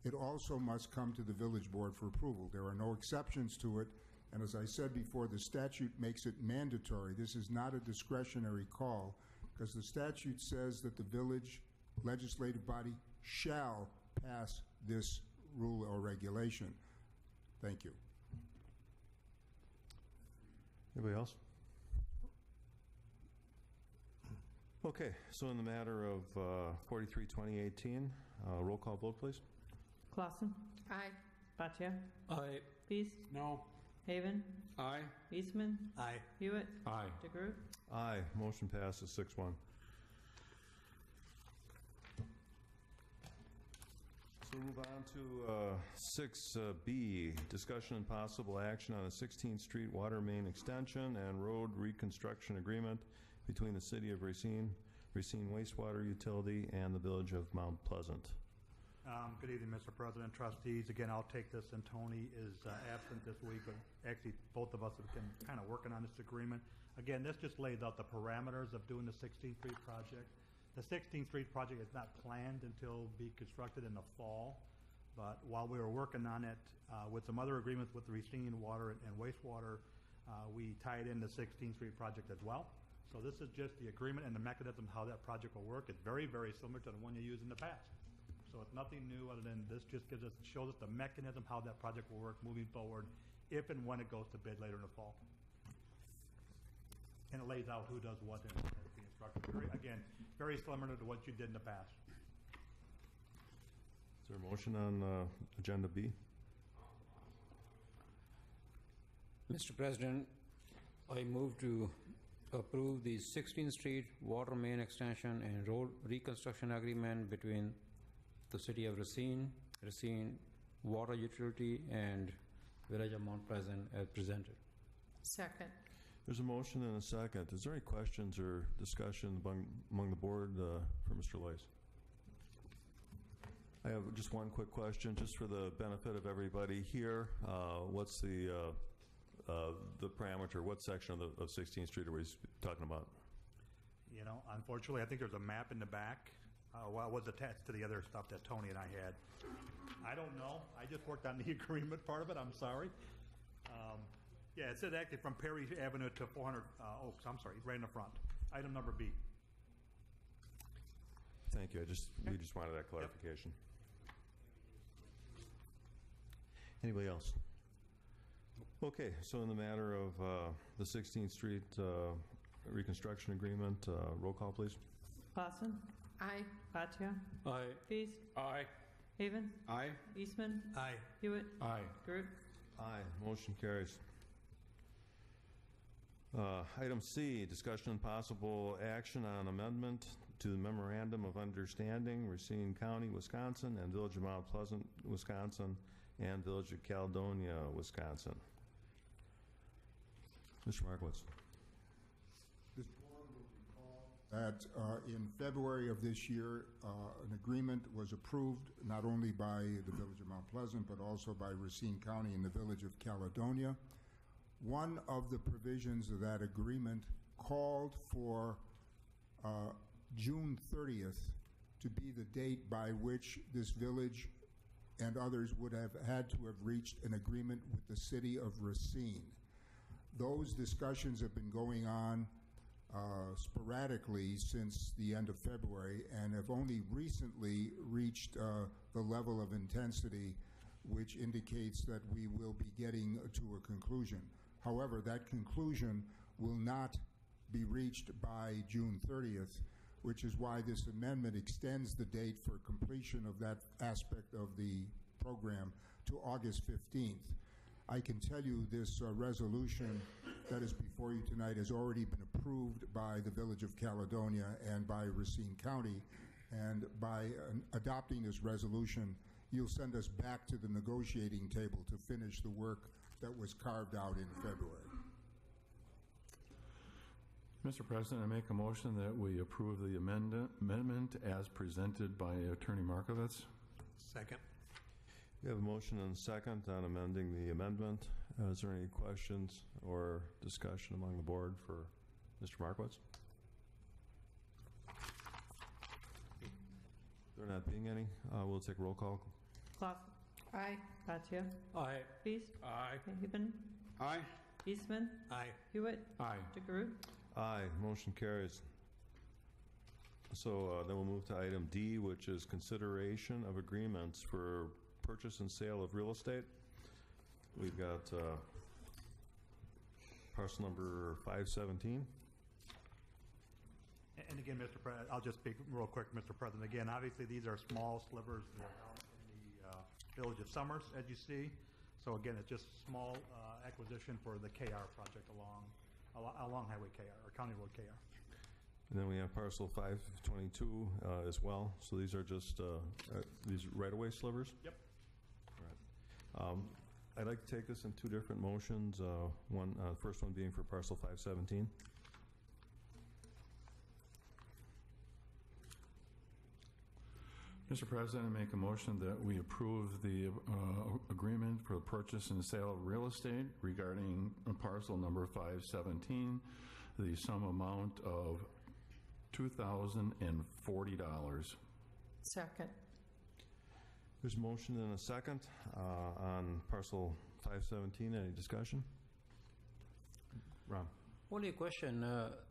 it also must come to the village board for approval. There are no exceptions to it, and as I said before, the statute makes it mandatory. This is not a discretionary call, because the statute says that the village legislative body shall pass this rule or regulation. Thank you. Anybody else? Okay, so in the matter of 43-2018, roll call vote, please. Clausen? Aye. Bhatia? Aye. Feast? No. Haven? Aye. Eastman? Aye. Hewitt? Aye. DeGroot? Aye. Motion passes 6-1. So we'll move on to 6B, discussion and possible action on a 16th Street water main extension and road reconstruction agreement between the City of Racine, Racine Wastewater Utility, and the Village of Mount Pleasant. Good evening, Mr. President, trustees. Again, I'll take this, and Tony is absent this week, but actually both of us have been kind of working on this agreement. Again, this just lays out the parameters of doing the 16th Street project. The 16th Street project is not planned until be constructed in the fall, but while we were working on it with some other agreements with the Racine Water and Wastewater, we tied in the 16th Street project as well. So this is just the agreement and the mechanism how that project will work. It's very, very similar to the one you used in the past. So it's nothing new other than this just shows us the mechanism how that project will work moving forward if and when it goes to bid later in the fall. And it lays out who does what and it's being structured. Again, very similar to what you did in the past. Is there a motion on Agenda B? Mr. President, I move to approve the 16th Street Water Main Extension and Road Reconstruction Agreement between the City of Racine, Racine Water Utility, and Village of Mount Pleasant as presented. Second. There's a motion and a second. Is there any questions or discussion among the board for Mr. Lace? I have just one quick question, just for the benefit of everybody here. What's the parameter? What section of 16th Street are we talking about? You know, unfortunately, I think there's a map in the back. Well, it was attached to the other stuff that Tony and I had. I don't know. I just worked on the agreement part of it. I'm sorry. Yeah, it said actually from Perry Avenue to 400 Oaks. I'm sorry, right in the front. Item number B. Thank you. We just wanted that clarification. Anybody else? Okay, so in the matter of the 16th Street reconstruction agreement, roll call, please. Clausen. Aye. Patya. Aye. Feast. Aye. Haven. Aye. Eastman. Aye. Hewitt. Aye. Groot. Aye. Motion carries. Item C, discussion and possible action on amendment to the Memorandum of Understanding, Racine County, Wisconsin, and Village of Mount Pleasant, Wisconsin, and Village of Caledonia, Wisconsin. Mr. Markowitz. This board will recall that in February of this year, an agreement was approved not only by the Village of Mount Pleasant, but also by Racine County and the Village of Caledonia. One of the provisions of that agreement called for June 30th to be the date by which this village and others would have had to have reached an agreement with the city of Racine. Those discussions have been going on sporadically since the end of February and have only recently reached the level of intensity which indicates that we will be getting to a conclusion. However, that conclusion will not be reached by June 30th, which is why this amendment extends the date for completion of that aspect of the program to August 15th. I can tell you this resolution that is before you tonight has already been approved by the Village of Caledonia and by Racine County, and by adopting this resolution, you'll send us back to the negotiating table to finish the work that was carved out in February. Mr. President, I make a motion that we approve the amendment as presented by Attorney Markovitz. Second. We have a motion and a second on amending the amendment. Is there any questions or discussion among the board for Mr. Markowitz? There not being any, we'll take roll call. Clausen. Aye. Patya. Aye. Feast. Aye. Haven. Aye. Eastman. Aye. Hewitt. Aye. DeGroot. Aye. Motion carries. So then we'll move to item D, which is consideration of agreements for purchase and sale of real estate. We've got parcel number 517. And again, Mr. President, I'll just speak real quick, Mr. President. Again, obviously, these are small slivers that are out in the Village of Summers, as you see. So again, it's just small acquisition for the KR project along Highway KR, or County Road KR. And then we have parcel 522 as well. So these are just these right-of-way slivers? Yep. All right. I'd like to take this in two different motions. First one being for parcel 517. Mr. President, I make a motion that we approve the agreement for the purchase and sale of real estate regarding parcel number 517, the sum amount of $2,040. Second. There's a motion and a second on parcel 517. Any discussion? Ron? Only a question.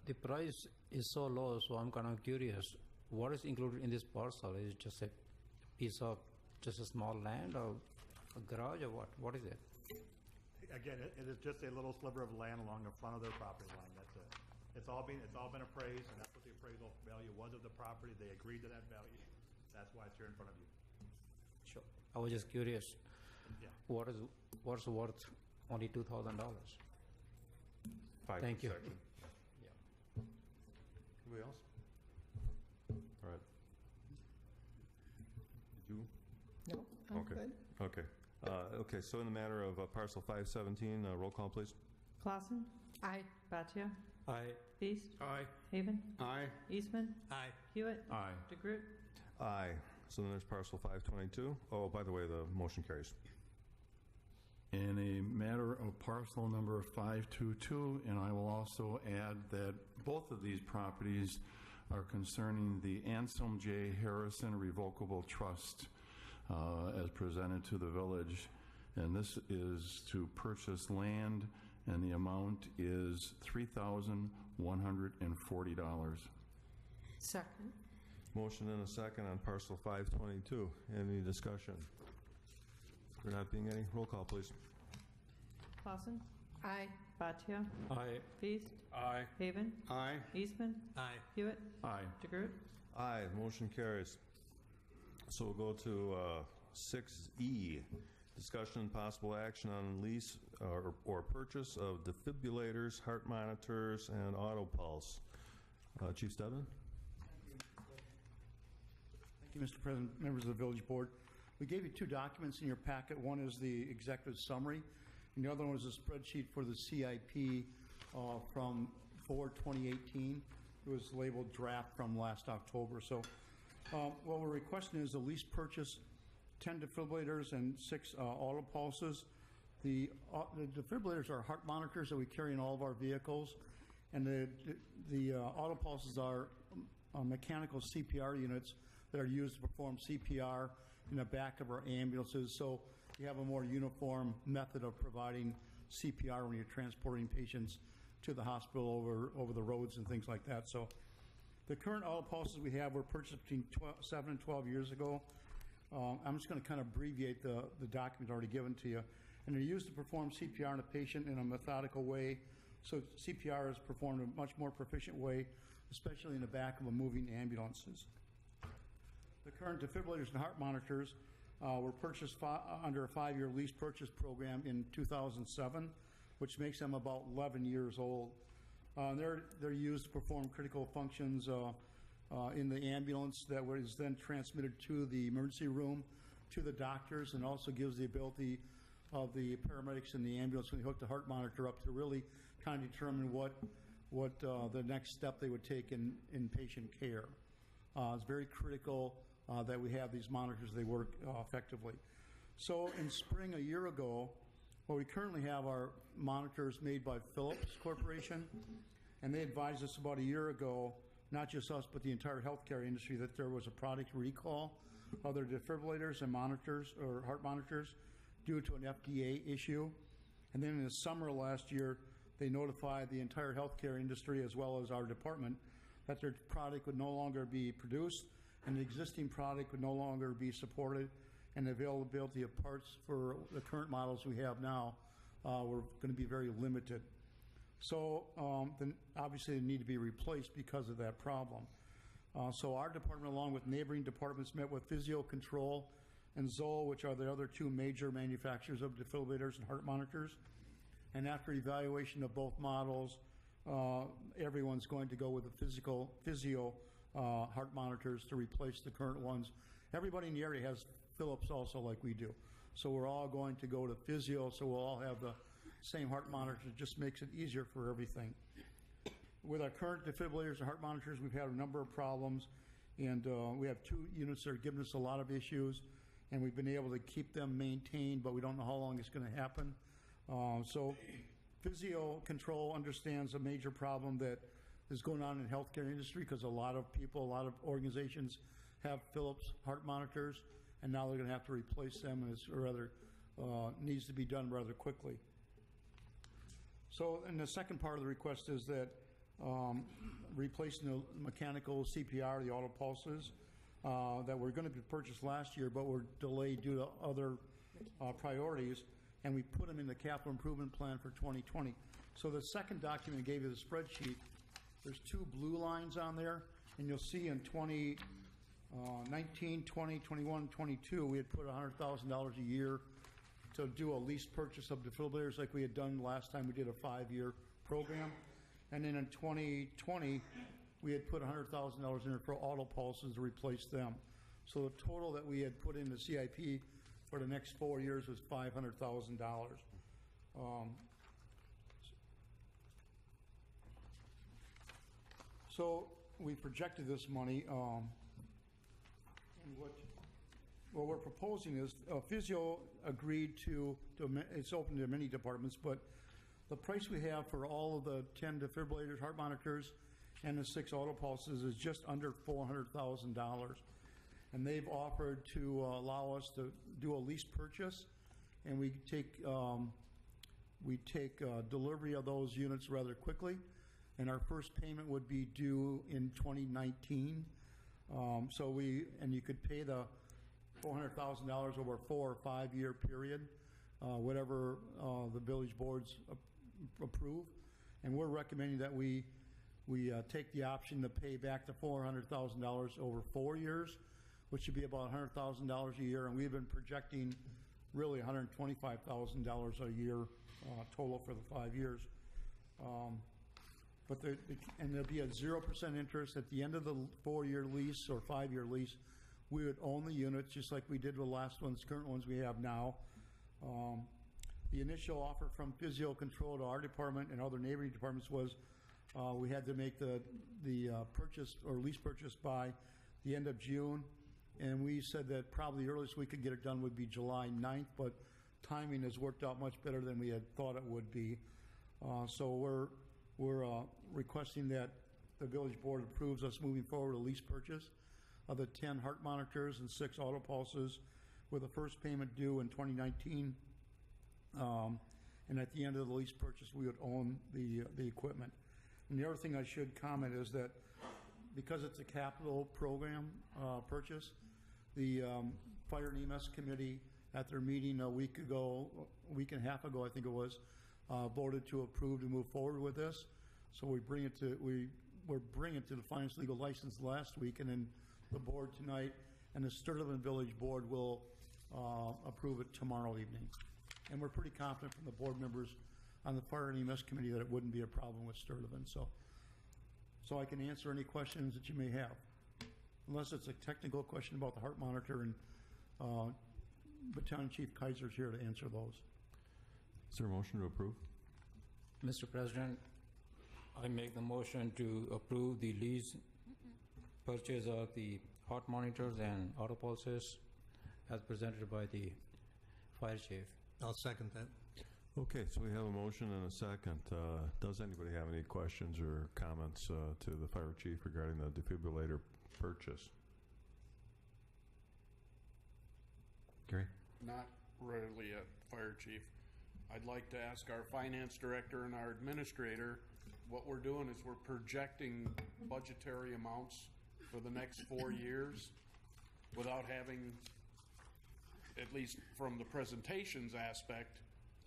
The price is so low, so I'm kind of curious. What is included in this parcel? Is it just a piece of, just a small land or a garage or what? What is it? Again, it is just a little sliver of land along the front of their property line. That's it. It's all been appraised, and that's what the appraisal value was of the property. They agreed to that value. That's why it's here in front of you. Sure. I was just curious. Yeah. What's worth only $2,000? Thank you. Anybody else? All right. Did you? No, I'm Okay. good. Okay. Okay, so in the matter of parcel 517, roll call, please. Clausen. Aye. Batia. Aye. Feast. Aye. Haven. Aye. Eastman. Aye. Hewitt. Aye. DeGroot. Aye. So then there's parcel 522. Oh, by the way, the motion carries. In a matter of parcel number 522, and I will also add that both of these properties are concerning the Anselm J. Harrison Revocable Trust as presented to the village, and this is to purchase land, and the amount is $3,140. Second. Motion and a second on parcel 522. Any discussion? There not being any, roll call, please. Clausen. Aye. Batia. Aye. Feast. Aye. Haven. Aye. Eastman. Aye. Hewitt. Aye. DeGroot. Aye, motion carries. So we'll go to 6E, discussion and possible action on lease or purchase of defibrillators, heart monitors, and auto pulse. Chief Stebbin? Thank you, Mr. President, members of the Village Board. We gave you two documents in your packet. One is the executive summary, and the other one is a spreadsheet for the CIP from 4/2018. It was labeled draft from last October. So what we're requesting is the lease purchase 10 defibrillators and 6 auto pulses. The defibrillators are heart monitors that we carry in all of our vehicles, and the auto pulses are mechanical CPR units that are used to perform CPR in the back of our ambulances. So you have a more uniform method of providing CPR when you're transporting patients to the hospital over the roads and things like that. So the current auto pulses we have were purchased between 7 and 12 years ago. I'm just going to kind of abbreviate the document already given to you. And they're used to perform CPR on a patient in a methodical way. So CPR is performed in a much more proficient way, especially in the back of a moving ambulances. The current defibrillators and heart monitors were purchased under a 5-year lease purchase program in 2007, which makes them about 11 years old. They're used to perform critical functions in the ambulance that is then transmitted to the emergency room, to the doctors, and also gives the ability of the paramedics in the ambulance when they hook the heart monitor up to really kind of determine what the next step they would take in patient care. It's very critical that we have these monitors, they work effectively. So in spring a year ago, well, we currently have our monitors made by Philips Corporation, and they advised us about a year ago, not just us, but the entire healthcare industry, that there was a product recall of their defibrillators and monitors, or heart monitors, due to an FDA issue. And then in the summer of last year, they notified the entire healthcare industry, as well as our department, that their product would no longer be produced, and the existing product would no longer be supported, and the availability of parts for the current models we have now were going to be very limited. So then obviously they need to be replaced because of that problem. So our department, along with neighboring departments, met with Physio Control and Zoll, which are the other two major manufacturers of defibrillators and heart monitors. And after evaluation of both models, everyone's going to go with the Physio heart monitors to replace the current ones. Everybody in the area has Philips also, like we do. So we're all going to go to Physio, so we'll all have the same heart monitor. It just makes it easier for everything. With our current defibrillators and heart monitors, we've had a number of problems And we have 2 units that are giving us a lot of issues, and we've been able to keep them maintained, but we don't know how long it's going to happen. So Physio Control understands a major problem that is going on in the healthcare industry, because a lot of people, a lot of organizations have Philips heart monitors, and now they're going to have to replace them, and it's rather needs to be done rather quickly. So, and the second part of the request is that replacing the mechanical CPR, the auto pulses, that were going to be purchased last year, but were delayed due to other priorities, and we put them in the capital improvement plan for 2020. So the second document I gave you, the spreadsheet, there's 2 blue lines on there, and you'll see in 2019, 20, 21, 22, we had put $100,000 a year to do a lease purchase of defibrillators like we had done last time we did a 5-year program. And then in 2020, we had put $100,000 in there for auto pulses to replace them. So the total that we had put in the CIP for the next 4 years was $500,000. So we projected this money, and what we're proposing is, Physio agreed to it's open to many departments, but the price we have for all of the 10 defibrillators, heart monitors, and the 6 auto pulses is just under $400,000. And they've offered to allow us to do a lease purchase, and we take delivery of those units rather quickly, and our first payment would be due in 2019. And you could pay the $400,000 over a 4 or 5 year period, whatever the village boards approve. And we're recommending that we take the option to pay back the $400,000 over 4 years, which should be about $100,000 a year. And we've been projecting really $125,000 a year total for the 5 years. And there'll be a 0% interest at the end of the 4-year lease or 5-year lease. We would own the units just like we did with the last ones, current ones we have now. The initial offer from Physio Control to our department and other neighboring departments was we had to make the purchase or lease purchase by the end of June. And we said that probably the earliest we could get it done would be July 9th, but timing has worked out much better than we had thought it would be. So we're requesting that the village board approves us moving forward a lease purchase of the 10 heart monitors and 6 auto pulses, with the first payment due in 2019. And at the end of the lease purchase, we would own the equipment. And the other thing I should comment is that because it's a capital program purchase, the Fire and EMS Committee at their meeting a week and a half ago, I think it was, voted to approve to move forward with this. So we're bringing it to the Finance Legal License last week, and then the board tonight, and the Sturtevant Village Board will approve it tomorrow evening. And we're pretty confident from the board members on the Fire and EMS Committee that it wouldn't be a problem with Sturtevant. So I can answer any questions that you may have, unless it's a technical question about the heart monitor, and Battalion Chief Kaiser's here to answer those. Is there a motion to approve? Mr. President, I make the motion to approve the lease purchase of the heart monitors and auto pulses as presented by the fire chief. I'll second that. Okay, so we have a motion and a second. Does anybody have any questions or comments to the fire chief regarding the defibrillator purchase? Gary? Not really yet, Fire Chief. I'd like to ask our finance director and our administrator, what we're doing is we're projecting budgetary amounts for the next 4 years without having, at least from the presentations aspect,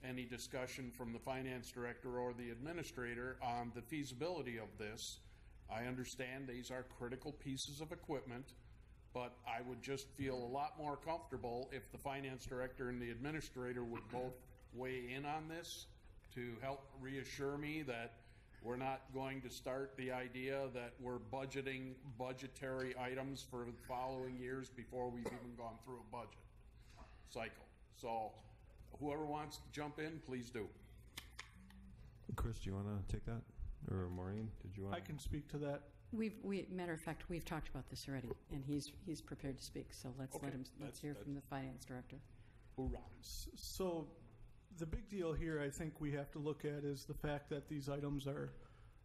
any discussion from the finance director or the administrator on the feasibility of this. I understand these are critical pieces of equipment, but I would just feel a lot more comfortable if the finance director and the administrator would both weigh in on this to help reassure me that we're not going to start the idea that we're budgeting budgetary items for the following years before we've even gone through a budget cycle. So whoever wants to jump in, please do. Chris, do you want to take that? Or Maureen, did you want I can speak to that. Matter of fact, we've talked about this already, and he's prepared to speak, so let's hear from the finance director. So the big deal here I think we have to look at is the fact that these items are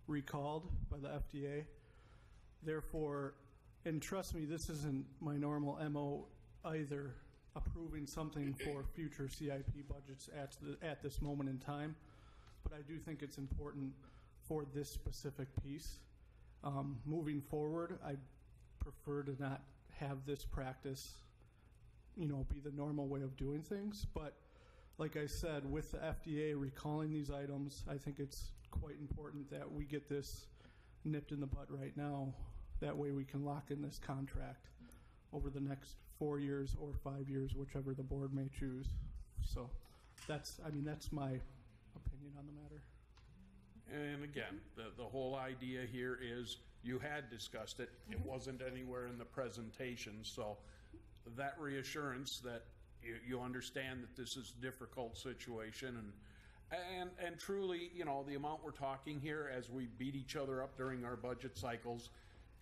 recalled by the FDA. Therefore, and trust me, this isn't my normal MO either, approving something for future CIP budgets at this moment in time, but I do think it's important for this specific piece. Moving forward, I prefer to not have this practice, be the normal way of doing things. But like I said, with the FDA recalling these items, I think it's quite important that we get this nipped in the bud right now. That way we can lock in this contract over the next 4 years or 5 years, whichever the board may choose. So that's my opinion on the matter. And again, the whole idea here is you had discussed it. It wasn't anywhere in the presentation. So that reassurance that you understand that this is a difficult situation and truly, the amount we're talking here as we beat each other up during our budget cycles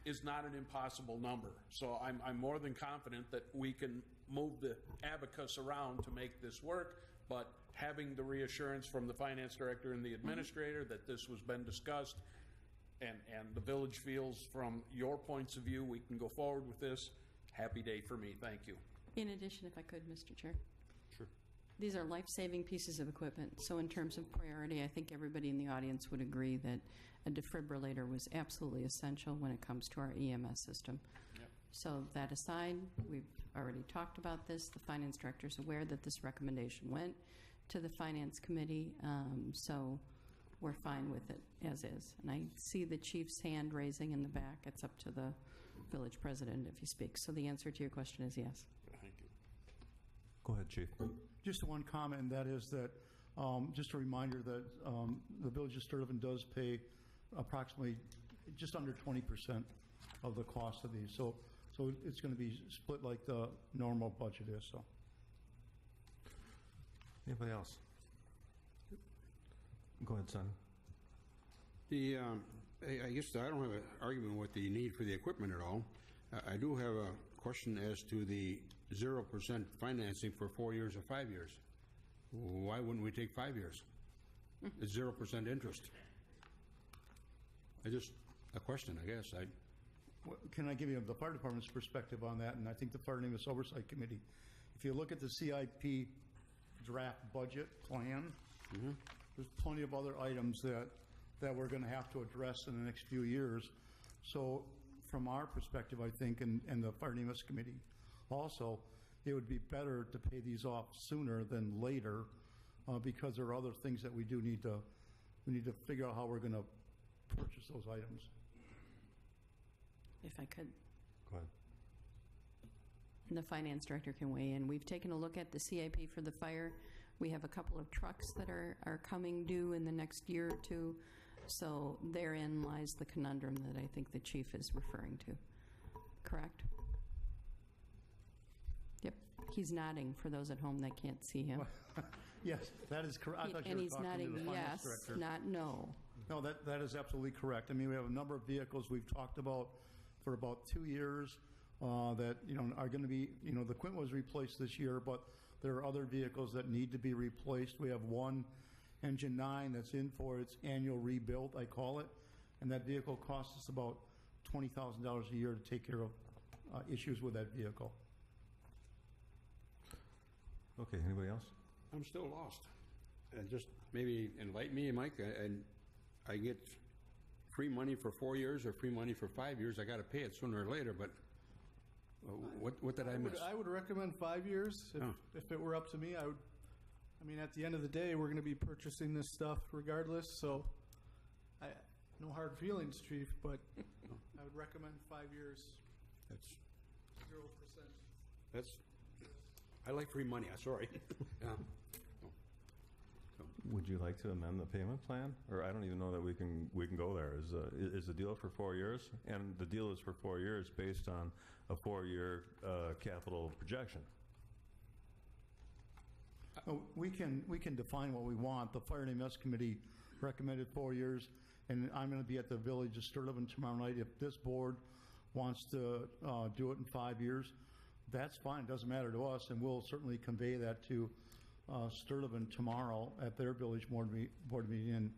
is not an impossible number. So I'm more than confident that we can move the abacus around to make this work, but having the reassurance from the finance director and the administrator that this was been discussed and the village feels from your points of view we can go forward with this, happy day for me. Thank you. In addition, if I could, Mr. Chair. Sure. These are life-saving pieces of equipment, so in terms of priority, I think everybody in the audience would agree that a defibrillator was absolutely essential when it comes to our EMS system. Yep. So that aside, we've already talked about this. The finance director is aware that this recommendation went to the finance committee, so we're fine with it as is. And I see the chief's hand raising in the back. It's up to the village president if he speaks. So the answer to your question is yes. Thank you. Go ahead, Chief. Just one comment, and that is that just a reminder that the village of Sturtevant does pay approximately just under 20% of the cost of these. So it's going to be split like the normal budget is. So. Anybody else? Go ahead, son. I guess I don't have an argument with the need for the equipment at all. I do have a question as to the 0% financing for 4 years or 5 years. Why wouldn't we take 5 years? It's 0% interest. A question, I guess. Can I give you the fire department's perspective on that? And I think the Fire and EMS Oversight Committee, if you look at the CIP draft budget plan, there's plenty of other items that we're going to have to address in the next few years. So from our perspective, I think, and the Fire and EMS Committee also, it would be better to pay these off sooner than later because there are other things that we need to figure out how we're going to purchase those items. If I could. Go ahead. And the finance director can weigh in. We've taken a look at the CIP for the fire. We have a couple of trucks that are coming due in the next year or two. So therein lies the conundrum that I think the chief is referring to. Correct? Yep. He's nodding for those at home that can't see him. Yes, that is correct. And he's nodding yes, not no. No, that is absolutely correct. I mean, we have a number of vehicles we've talked about for about 2 years that are going to be, the equipment was replaced this year, but there are other vehicles that need to be replaced. We have one Engine 9 that's in for its annual rebuild, I call it, and that vehicle costs us about $20,000 a year to take care of issues with that vehicle. Okay, anybody else? I'm still lost. And just maybe enlighten me, Mike, and I get free money for 4 years or free money for 5 years. I got to pay it sooner or later, but what did I miss? I would recommend 5 years. If it were up to me, at the end of the day, we're going to be purchasing this stuff regardless, so no hard feelings, Chief, but I would recommend 5 years. That's 0%. I like free money. I'm sorry. Would you like to amend the payment plan? Or I don't even know that we can go there. Is the deal for 4 years? And the deal is for 4 years based on a 4-year capital projection. We can define what we want. The Fire and EMS Committee recommended 4 years. and I'm going to be at the Village of Sturtevant tomorrow night. If this board wants to do it in 5 years, that's fine. It doesn't matter to us, and we'll certainly convey that to Sturtevant tomorrow at their village board meeting, and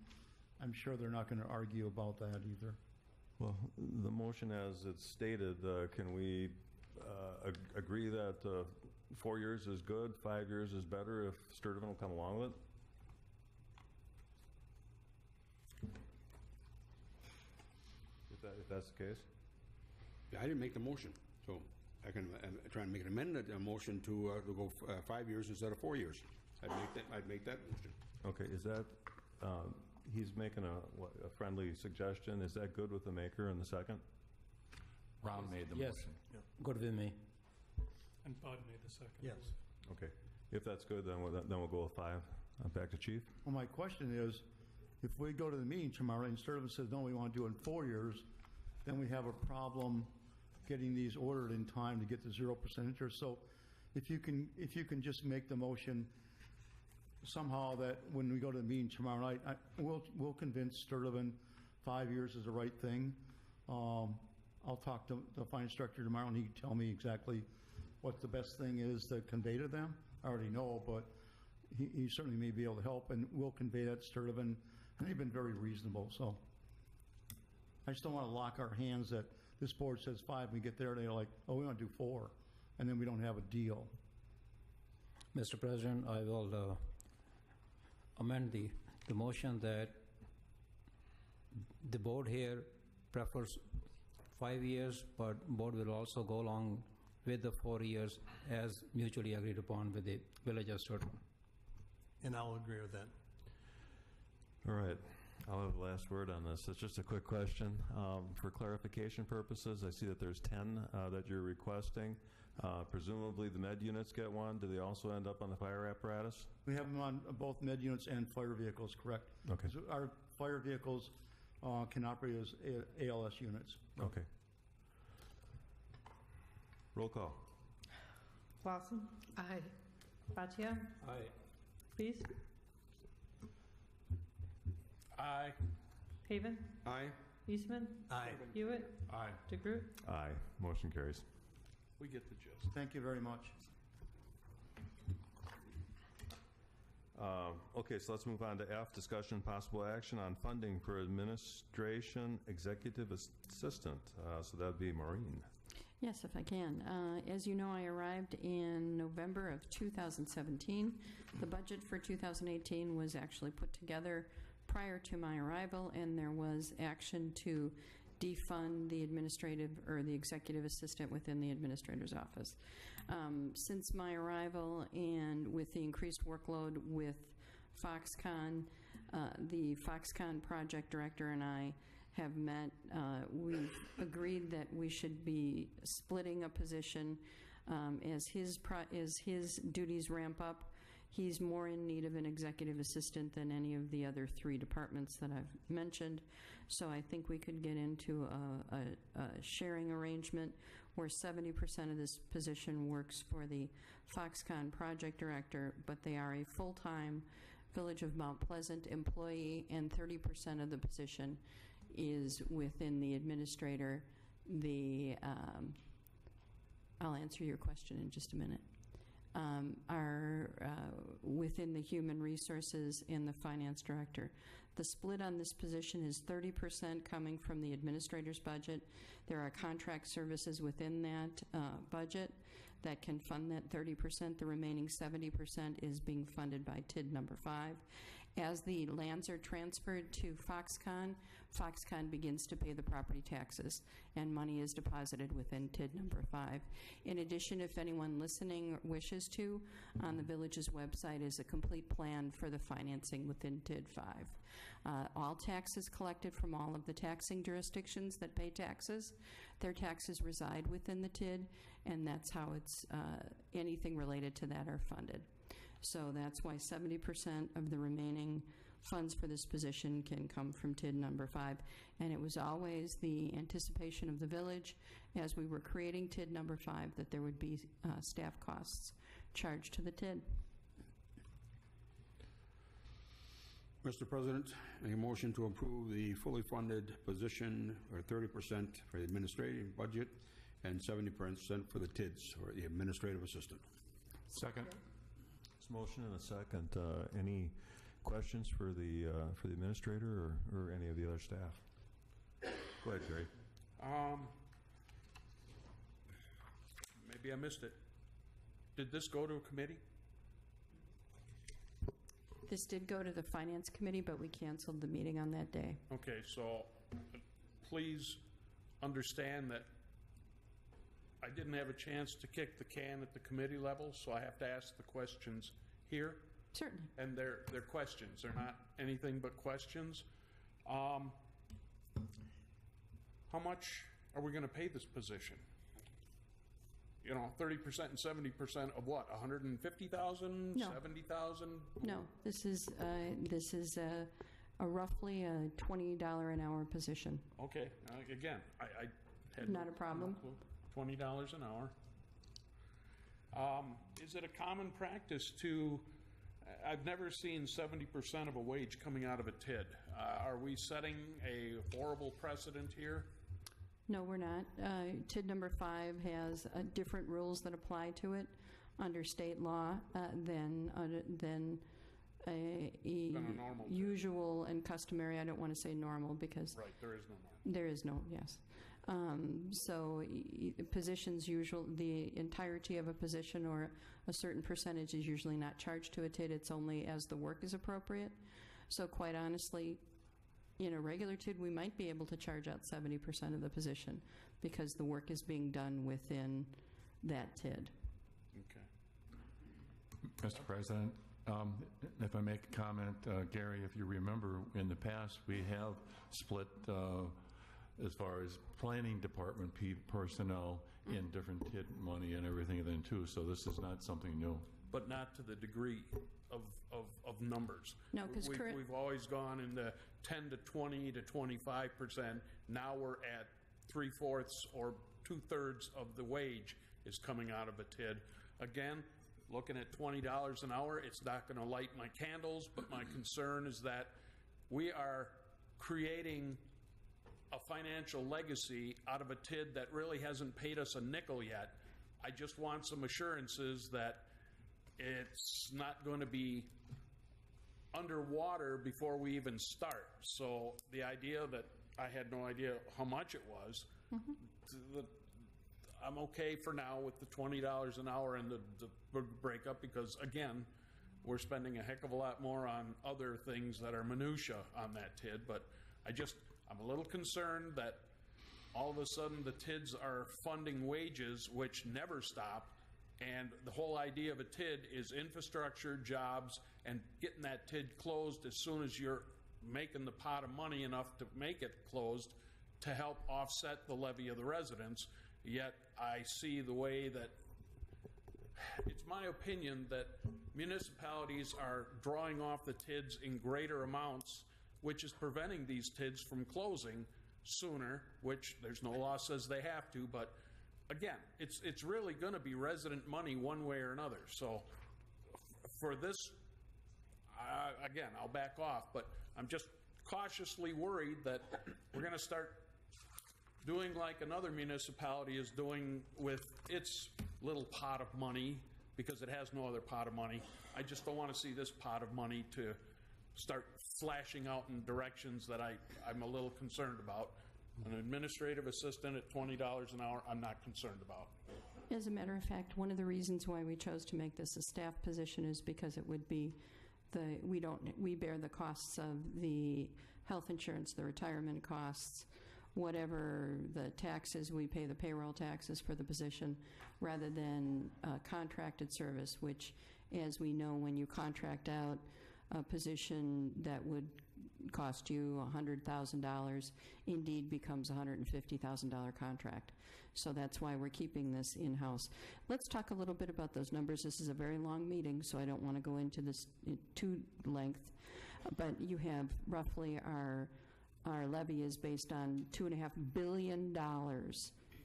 I'm sure they're not going to argue about that either. Well, the motion as it's stated, can we agree that 4 years is good, 5 years is better if Sturtevant will come along with it? If that's the case? Yeah, I didn't make the motion, so I can try and make an amendment, a motion to go 5 years instead of 4 years. I'd make that motion. Okay, is that, he's making a friendly suggestion. Is that good with the maker and the second? Ron made the Yes. motion. Good with me. And Bud made the second. Yes. Okay. If that's good, then we'll go with 5. Back to Chief. Well, my question is, if we go to the meeting tomorrow and Sturtevant says, no, we want to do it in 4 years, then we have a problem getting these ordered in time to get the 0% interest. So if you can just make the motion somehow that when we go to the meeting tomorrow night, we'll convince Sturtevant 5 years is the right thing. I'll talk to the finance director tomorrow, and he can tell me exactly what the best thing is to convey to them. I already know, but he certainly may be able to help, and we'll convey that to Sturtevant. And they've been very reasonable, so I just don't want to lock our hands that this board says 5, we get there, and they're like, oh, we want to do 4, and then we don't have a deal. Mr. President, I will amend the motion that the board here prefers 5 years, but board will also go along with the 4 years as mutually agreed upon with the Village of Sturtevant. And I'll agree with that. All right. I'll have the last word on this. It's just a quick question. For clarification purposes, I see that there's 10 that you're requesting. Presumably the med units get one. Do they also end up on the fire apparatus? We have them on both med units and fire vehicles, correct? Okay. So our fire vehicles can operate as ALS units. Okay. Roll call. Clausen. Aye. Bhatia. Aye. Please. Aye. Haven. Aye. Eastman. Aye. Hewitt. Aye. DeGroot. Aye. Motion carries. We get the gist. Thank you very much. Okay, so let's move on to F, discussion possible action on funding for administration executive assistant. So that'd be Maureen. Yes, if I can. As you know, I arrived in November of 2017. The budget for 2018 was actually put together prior to my arrival, and there was action to defund the administrative or the executive assistant within the administrator's office. Since my arrival and with the increased workload with Foxconn, the Foxconn project director and I have met. We've agreed that we should be splitting a position as his duties ramp up. He's more in need of an executive assistant than any of the other 3 departments that I've mentioned. So I think we could get into a sharing arrangement where 70% of this position works for the Foxconn project director, but they are a full-time Village of Mount Pleasant employee, and 30% of the position is within the administrator. I'll answer your question in just a minute. Are within the human resources and the finance director. The split on this position is 30% coming from the administrator's budget. There are contract services within that budget that can fund that 30%. The remaining 70% is being funded by TID number 5. As the lands are transferred to Foxconn, Foxconn begins to pay the property taxes, and money is deposited within TID number 5. In addition, if anyone listening wishes to, on the village's website is a complete plan for the financing within TID 5. All taxes collected from all of the taxing jurisdictions that pay taxes, their taxes reside within the TID, and that's how it's anything related to that are funded. So that's why 70% of the remaining funds for this position can come from TID number 5. And it was always the anticipation of the village as we were creating TID number 5 that there would be staff costs charged to the TID. Mr. President, make a motion to approve the fully funded position, or 30% for the administrative budget and 70% for the TIDS, or the administrative assistant. Second. There's a motion and a second. Any questions for the administrator or any of the other staff? Go ahead, Gary. Maybe I missed it. Did this go to a committee? This did go to the Finance Committee, but we canceled the meeting on that day. Okay, so please understand that I didn't have a chance to kick the can at the committee level, so I have to ask the questions here. Certainly. And they're questions. They're not anything but questions. How much are we going to pay this position? You know, 30% and 70% of what? 150,000? No. 70,000? No, this is a roughly a $20 an hour position. Okay. Again, I had Not a problem. $20 an hour. Is it a common practice to? I've never seen 70% of a wage coming out of a TID. Are we setting a horrible precedent here? No, we're not. TID number 5 has different rules that apply to it under state law than a normal usual and customary. I don't want to say normal because right, there is no normal. There is no, yes. So positions the entirety of a position or a certain percentage is usually not charged to a TID. It's only as the work is appropriate. So quite honestly, in a regular TID, we might be able to charge out 70% of the position because the work is being done within that TID. Okay. Mr. President, if I make a comment, Gary, if you remember, in the past, we have split as far as planning department personnel in different TID money and everything then too, so this is not something new. But not to the degree of numbers. No, because we've always gone in the 10 to 20 to 25%. Now we're at 3/4 or 2/3 of the wage is coming out of a TID. Again, looking at $20 an hour, it's not going to light my candles, but my concern is that we are creating a financial legacy out of a TID that really hasn't paid us a nickel yet. I just want some assurances that it's not going to be underwater before we even start. So the idea that I had no idea how much it was, I'm okay for now with the $20 an hour and the breakup because, again, we're spending a heck of a lot more on other things that are minutia on that TID. But I'm a little concerned that all of a sudden the TIDs are funding wages which never stop. And the whole idea of a TID is infrastructure, jobs, and getting that TID closed as soon as you're making the pot of money enough to make it closed to help offset the levy of the residents. Yet I see the way that it's my opinion that municipalities are drawing off the TIDs in greater amounts, which is preventing these TIDs from closing sooner, which there's no law says they have to, but again, it's really going to be resident money one way or another. So for this, again, I'll back off, but I'm just cautiously worried that we're going to start doing like another municipality is doing with its little pot of money because it has no other pot of money. I just don't want to see this pot of money to start flashing out in directions that I'm a little concerned about. An administrative assistant at $20 an hour, I'm not concerned about. As a matter of fact, one of the reasons why we chose to make this a staff position is because it would be we bear the costs of the health insurance, the retirement costs, whatever the taxes, we pay the payroll taxes for the position rather than contracted service, which, as we know, when you contract out a position that would cost you $100,000 indeed becomes a $150,000 contract. So that's why we're keeping this in-house. Let's talk a little bit about those numbers. This is a very long meeting, so I don't want to go into this too length. But you have roughly our levy is based on $2.5 billion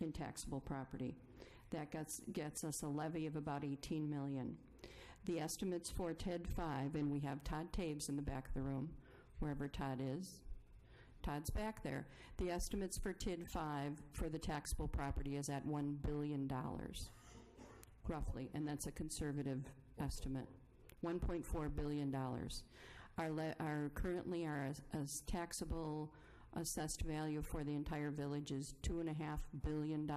in taxable property. That gets us a levy of about $18 million. The estimates for TED 5, and we have Todd Taves in the back of the room, wherever Todd is. Todd's back there. The estimates for TID 5 for the taxable property is at $1 billion, roughly, and that's a conservative estimate. $1.4 billion. Currently our taxable assessed value for the entire village is $2.5 billion.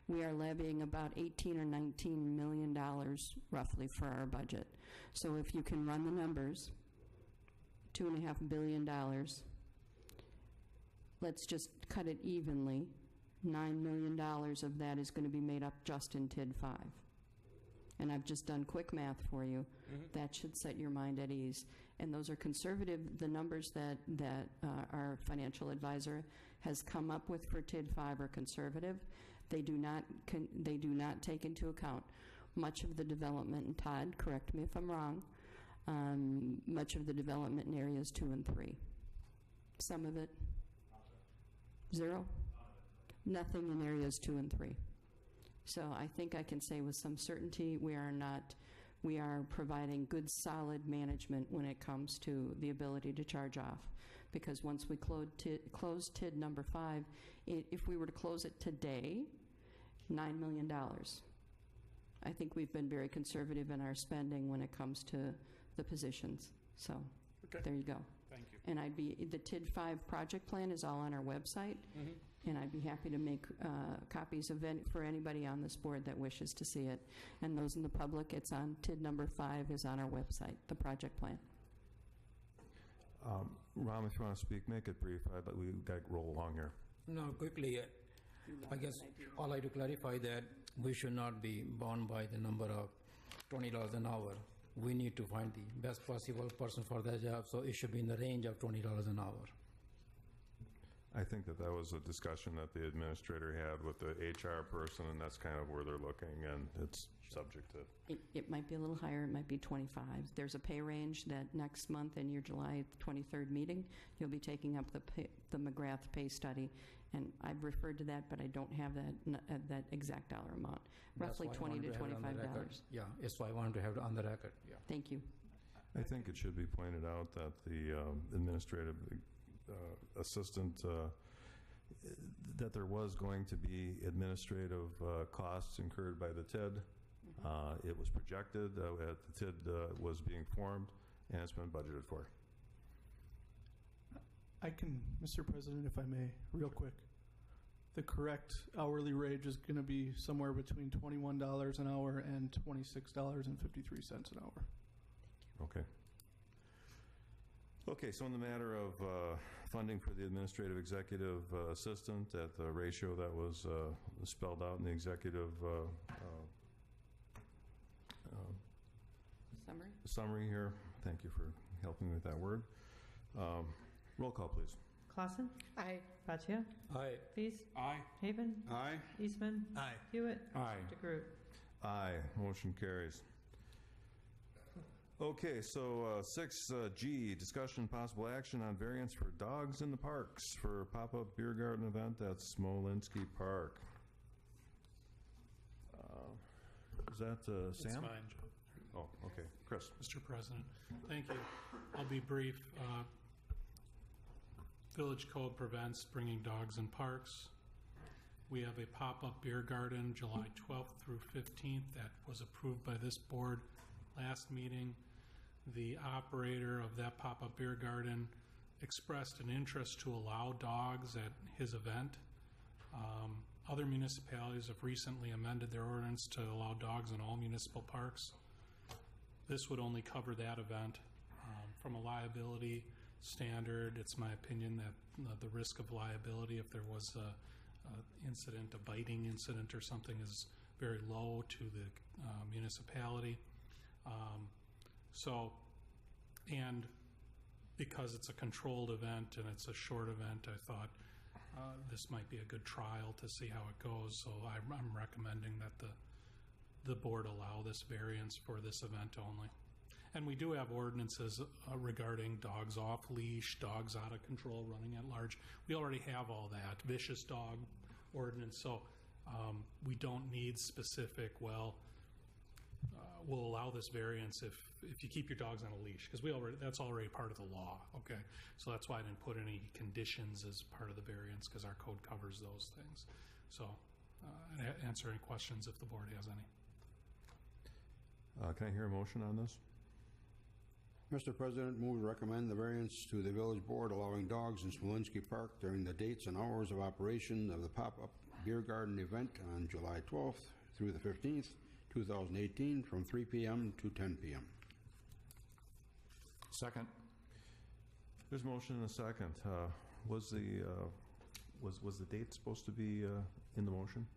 We are levying about $18 or $19 million roughly for our budget. So if you can run the numbers, $2.5 billion, let's just cut it evenly. $9 million of that is going to be made up just in TID 5. And I've just done quick math for you. That should set your mind at ease. And those are conservative. The numbers that our financial advisor has come up with for TID 5 are conservative. They do not take into account much of the development, and Todd, correct me if I'm wrong, much of the development in areas 2 and 3. Some of it? 0? Nothing in areas 2 and 3. So I think I can say with some certainty we are providing good, solid management when it comes to the ability to charge off. Because once we close TID number 5, if we were to close it today, $9 million. I think we've been very conservative in our spending when it comes to the positions. So there you go. Thank you. And the TID 5 project plan is all on our website. And I'd be happy to make copies of it for anybody on this board that wishes to see it. And those in the public, it's on TID number 5 is on our website, the project plan. Ram, if you want to speak, make it brief. We've got to roll along here. No, quickly, I guess I'd like to clarify that we should not be bound by the number of $20 an hour. We need to find the best possible person for that job, so it should be in the range of $20 an hour. I think that was a discussion that the administrator had with the HR person, and that's kind of where they're looking, and it's subject to... It might be a little higher, it might be 25. There's a pay range that next month in your July 23rd meeting, you'll be taking up the McGrath pay study, and I've referred to that, but I don't have that exact dollar amount. Roughly $20 to $25. Yeah, that's why I wanted to have it on the record. Yeah. Thank you. I think it should be pointed out that the administrative assistant, that there was going to be administrative costs incurred by the TID. It was projected, the TID was being formed, and it's been budgeted for. I can, Mr. President, if I may, real quick. The correct hourly wage is going to be somewhere between $21 an hour and $26.53 an hour. Okay. Okay, so in the matter of funding for the administrative executive assistant at the ratio that was spelled out in the executive summary here, thank you for helping me with that word. Roll call, please. Clausen? Aye. Bhatia? Aye. Feast? Aye. Haven? Aye. Eastman? Aye. Hewitt? Aye. DeGroot? Aye. Motion carries. Okay, so 6G, discussion and possible action on variance for dogs in the parks for a pop-up beer garden event at Smolinski Park. Is that Sam? It's fine, Joe. Oh, okay. Chris. Mr. President, thank you. I'll be brief. Village Code prevents bringing dogs in parks. We have a pop-up beer garden July 12th through 15th that was approved by this board last meeting. The operator of that pop-up beer garden expressed an interest to allow dogs at his event. Other municipalities have recently amended their ordinance to allow dogs in all municipal parks. This would only cover that event. From a liability standard, it's my opinion that the risk of liability, if there was a incident, a biting incident or something, is very low to the municipality. And because it's a controlled event and it's a short event, I thought this might be a good trial to see how it goes. So I'm recommending that the board allow this variance for this event only. And we do have ordinances regarding dogs off leash, dogs out of control, running at large. We already have all that, vicious dog ordinance. So we don't need specific, will allow this variance if you keep your dogs on a leash, because that's already part of the law, okay? So that's why I didn't put any conditions as part of the variance, because our code covers those things. So answer any questions if the board has any. Can I hear a motion on this? Mr. President, move to recommend the variance to the village board allowing dogs in Smolinski Park during the dates and hours of operation of the pop-up beer garden event on July 12th through the 15th, 2018, from 3 p.m. to 10 p.m. Second. There's a motion and a second. Was the date supposed to be in the motion?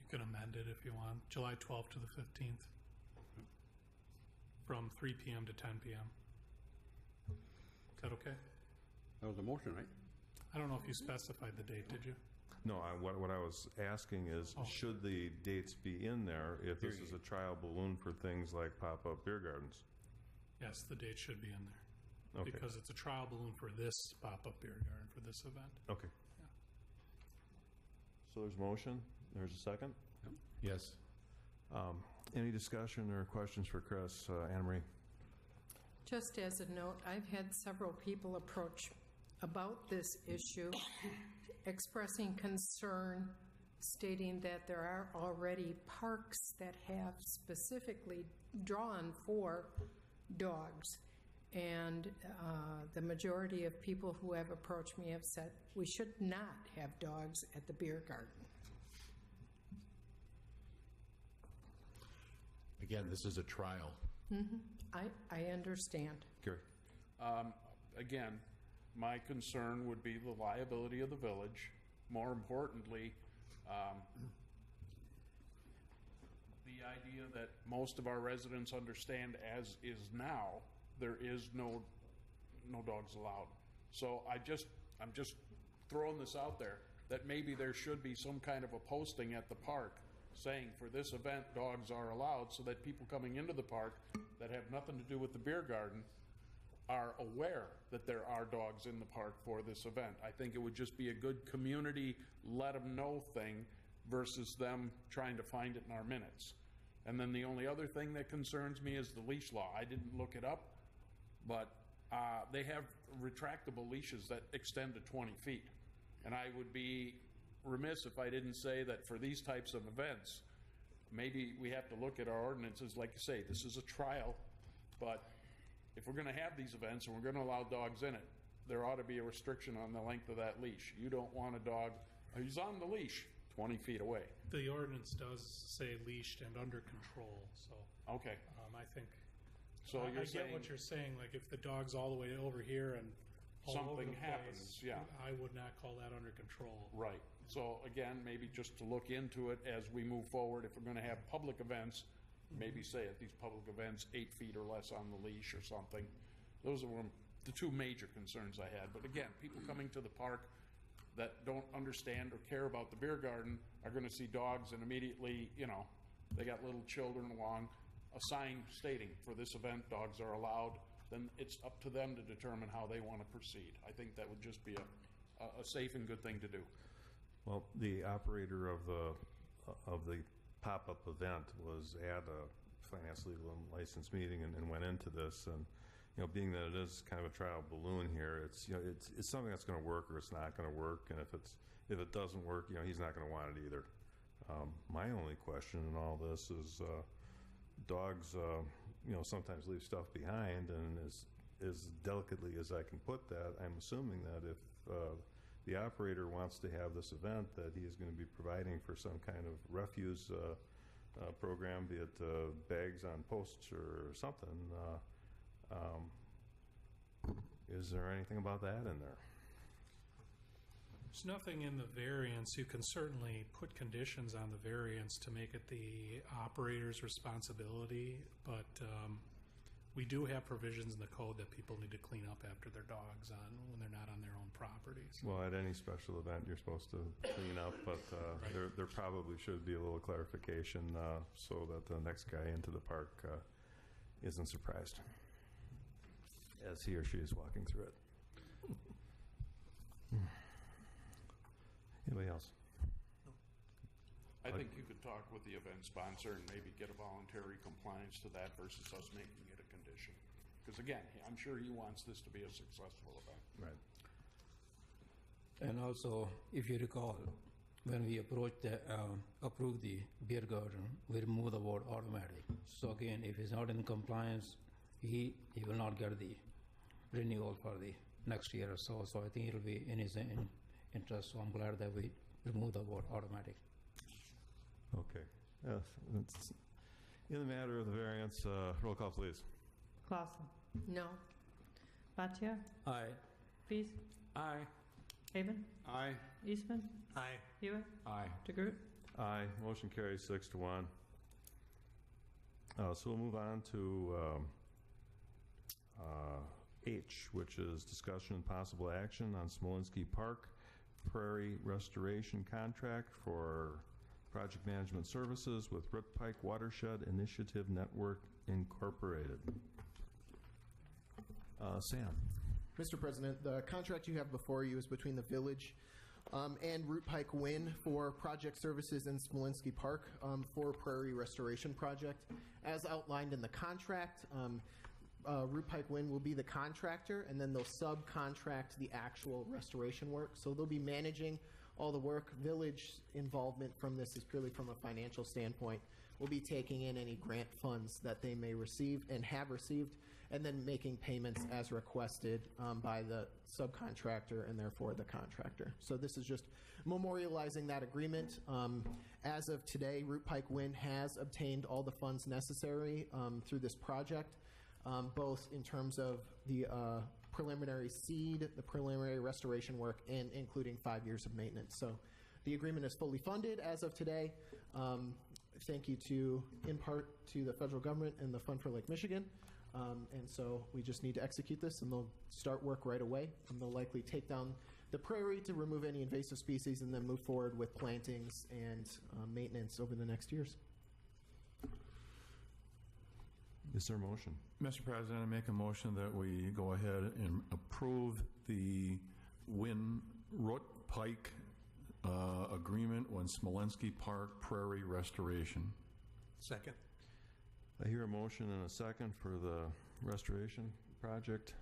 You can amend it if you want. July 12th to the 15th. From 3 p.m. to 10 p.m. Is that okay? That was the motion, right? I don't know if you specified the date, did you? No, what I was asking is, should the dates be in there if this is a trial balloon for things like pop-up beer gardens? Yes, the date should be in there. Okay. Because it's a trial balloon for this pop-up beer garden, for this event. Okay. So there's a motion. There's a second? Yes. Any discussion or questions for Chris? Anna Marie? Just as a note, I've had several people approach about this issue, expressing concern, stating that there are already parks that have specifically drawn for dogs. And the majority of people who have approached me have said we should not have dogs at the beer garden. Again, this is a trial. Mm-hmm. I understand. Gary? Again, my concern would be the liability of the village. More importantly, the idea that most of our residents understand as is now, there is no dogs allowed. So I'm just throwing this out there, that maybe there should be some kind of a posting at the park saying for this event dogs are allowed, so that people coming into the park that have nothing to do with the beer garden are aware that there are dogs in the park for this event. I think it would just be a good community let them know thing versus them trying to find it in our minutes. And then the only other thing that concerns me is the leash law. I didn't look it up, but they have retractable leashes that extend to 20 feet. And I would be remiss if I didn't say that for these types of events, maybe we have to look at our ordinances. Like you say, this is a trial, but if we're going to have these events and we're going to allow dogs in it, there ought to be a restriction on the length of that leash. You don't want a dog who's on the leash 20 feet away. The ordinance does say leashed and under control, so. Okay. I think. So I get what you're saying, like if the dog's all the way over here and all over something the happens, place, yeah. I would not call that under control. Right. So again, maybe just to look into it as we move forward, if we're going to have public events, maybe say at these public events 8 feet or less on the leash or something. Those are the two major concerns I had. But again, people coming to the park that don't understand or care about the beer garden are going to see dogs and immediately, they got little children along, a sign stating for this event dogs are allowed, then it's up to them to determine how they want to proceed. I think that would just be a safe and good thing to do. Well, the operator of the pop-up event was at a finance, legal, and license meeting and went into this, and being that it is kind of a trial balloon here, it's something that's going to work or it's not going to work, and if it doesn't work, he's not going to want it either. My only question in all this is dogs, sometimes leave stuff behind, and as delicately as I can put that, I'm assuming that if the operator wants to have this event, that he is going to be providing for some kind of refuse program, be it bags on posts or something. Is there anything about that in there? There's nothing in the variance. You can certainly put conditions on the variance to make it the operator's responsibility, but we do have provisions in the code that people need to clean up after their dogs when they're not on their own properties. Well, at any special event, you're supposed to clean up, but right. there probably should be a little clarification so that the next guy into the park isn't surprised as he or she is walking through it. Anybody else? I think you could talk with the event sponsor and maybe get a voluntary compliance to that versus us making it a condition. Because again, I'm sure he wants this to be a successful event. Right. And also, if you recall, when we approved the beer garden, we removed the word automatic. So again, if he's not in compliance, he will not get the renewal for the next year or so. So I think it'll be in his interest. So I'm glad that we removed the word automatic. Okay. Yes. In the matter of the variance, roll call, please. Clausen. No. Bhatia. Aye. Feast. Aye. Haven. Aye. Eastman. Aye. Hewitt. Aye. DeGroot. Aye. Motion carries 6-1. So we'll move on to H, which is discussion and possible action on Smolinski Park Prairie Restoration Contract for Project Management Services with Rip Pike Watershed Initiative Network Incorporated. Sam. Mr. President, the contract you have before you is between the village and Root Pike Wind for project services in Smolinski Park for Prairie Restoration Project. As outlined in the contract, Root Pike Wind will be the contractor, and then they'll subcontract the actual restoration work. So they'll be managing all the work. Village involvement from this is purely from a financial standpoint. We'll be taking in any grant funds that they may receive and have received, and then making payments as requested by the subcontractor and therefore the contractor. So this is just memorializing that agreement. As of today, Root Pike Wind has obtained all the funds necessary through this project, both in terms of the preliminary seed, the preliminary restoration work, and including 5 years of maintenance. So the agreement is fully funded as of today. Thank you in part to the federal government and the Fund for Lake Michigan. And so we just need to execute this, and they'll start work right away. And they'll likely take down the prairie to remove any invasive species and then move forward with plantings and maintenance over the next years. Is there a motion? Mr. President, I make a motion that we go ahead and approve the Root Pike agreement on Smolinski Park Prairie Restoration. Second. I hear a motion and a second for the restoration project.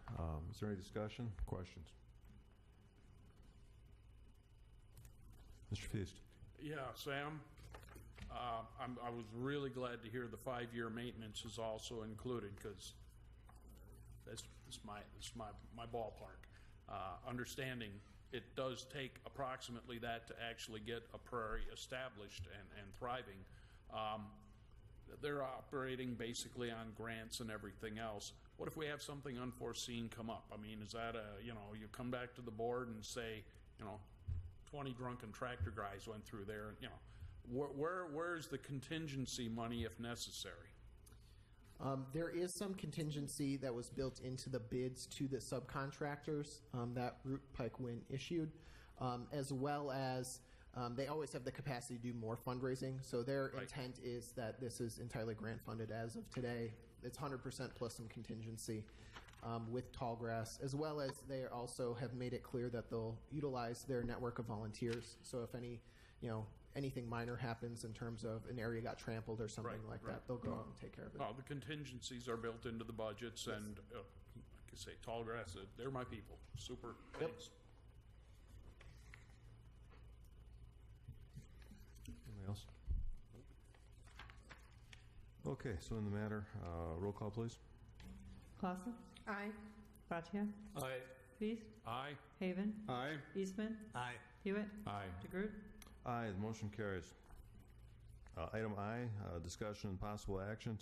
Is there any discussion? Questions? Mr. Feast. Yeah, Sam, I was really glad to hear the 5-year maintenance is also included, because that's my ballpark. Understanding it does take approximately that to actually get a prairie established and thriving. They're operating basically on grants and everything else. What if we have something unforeseen come up? I mean, is that you come back to the board and say, 20 drunken tractor guys went through there, where's the contingency money if necessary? There is some contingency that was built into the bids to the subcontractors that Root Pike Wind issued, as well as they always have the capacity to do more fundraising. So their intent is that this is entirely grant funded as of today. It's 100% plus some contingency with Tallgrass, as well as they also have made it clear that they'll utilize their network of volunteers. So if anything minor happens in terms of an area got trampled or something that, they'll go out and take care of it. The contingencies are built into the budgets, and like I say, Tallgrass, they're my people. Super. Thanks. Anybody else? Okay, so in the matter, roll call, please. Clausen. Aye. Bhatia. Aye. Feast. Aye. Haven. Aye. Eastman. Aye. Hewitt. Aye. DeGroot. Aye, the motion carries. Item I, discussion and possible action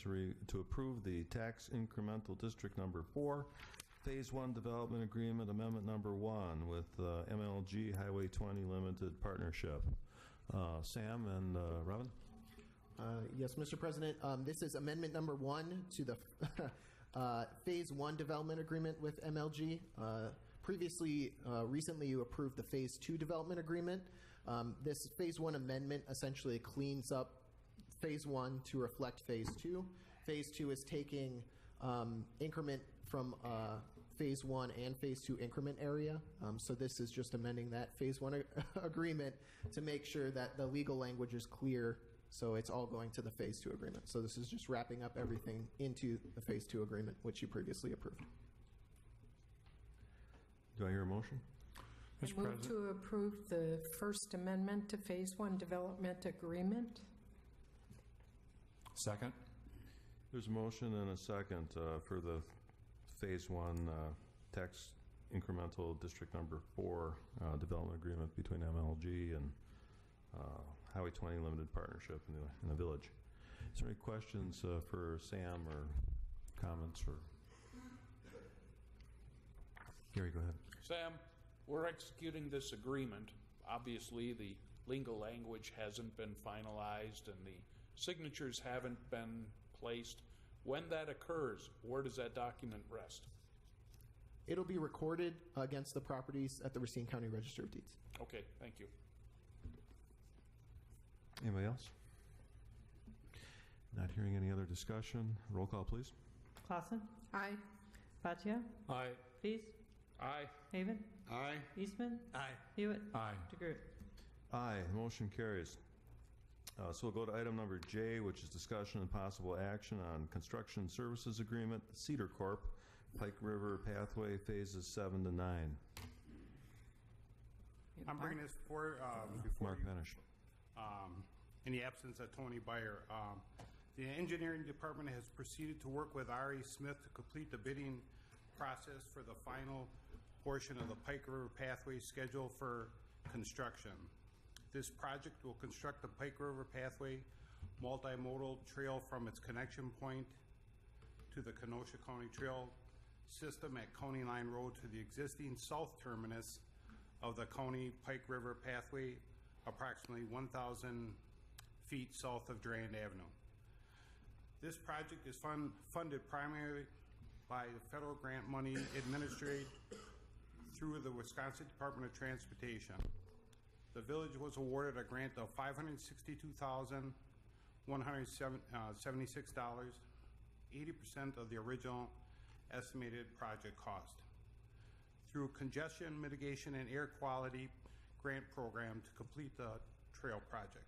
to approve the tax incremental district number 4, Phase 1 Development Agreement Amendment number 1 with MLG Highway 20 Limited Partnership. Sam and Robin? Yes, Mr. President. This is amendment number 1 to the Phase 1 Development Agreement with MLG. Recently you approved the Phase 2 Development Agreement. This Phase 1 amendment essentially cleans up Phase 1 to reflect Phase 2. Phase 2 is taking increment from Phase 1 and Phase 2 increment area. So this is just amending that Phase 1 agreement to make sure that the legal language is clear. So it's all going to the Phase 2 agreement. So this is just wrapping up everything into the Phase 2 agreement, which you previously approved. Do I hear a motion? I move to approve the First Amendment to Phase 1 Development Agreement. Second. There's a motion and a second for the Phase 1 tax incremental District Number 4 development agreement between MLG and Highway 20 Limited Partnership in the village. Is there any questions for Sam or comments? Or Gary, go ahead. Sam, we're executing this agreement. Obviously, the legal language hasn't been finalized and the signatures haven't been placed. When that occurs, where does that document rest? It'll be recorded against the properties at the Racine County Register of Deeds. Okay, thank you. Anybody else? Not hearing any other discussion. Roll call, please. Clausen? Aye. Bhatia? Aye. Fees? Aye. Haven? Aye. Eastman? Aye. Hewitt? Aye. DeGroot? Aye. Motion carries. So we'll go to item number J, which is discussion and possible action on construction services agreement, Cedar Corp., Pike River Pathway Phases 7 to 9. I'm bringing this before Mark you. Benish. In the absence of Tony Byer, the engineering department has proceeded to work with R.E. Smith to complete the bidding process for the final portion of the Pike River Pathway schedule for construction. This project will construct the Pike River Pathway multimodal trail from its connection point to the Kenosha County Trail system at County Line Road to the existing south terminus of the County Pike River Pathway, approximately 1,000 feet south of Durand Avenue. This project is funded primarily by federal grant money administered through the Wisconsin Department of Transportation. The village was awarded a grant of $562,176, 80% of the original estimated project cost, through congestion mitigation and air quality grant program to complete the trail project.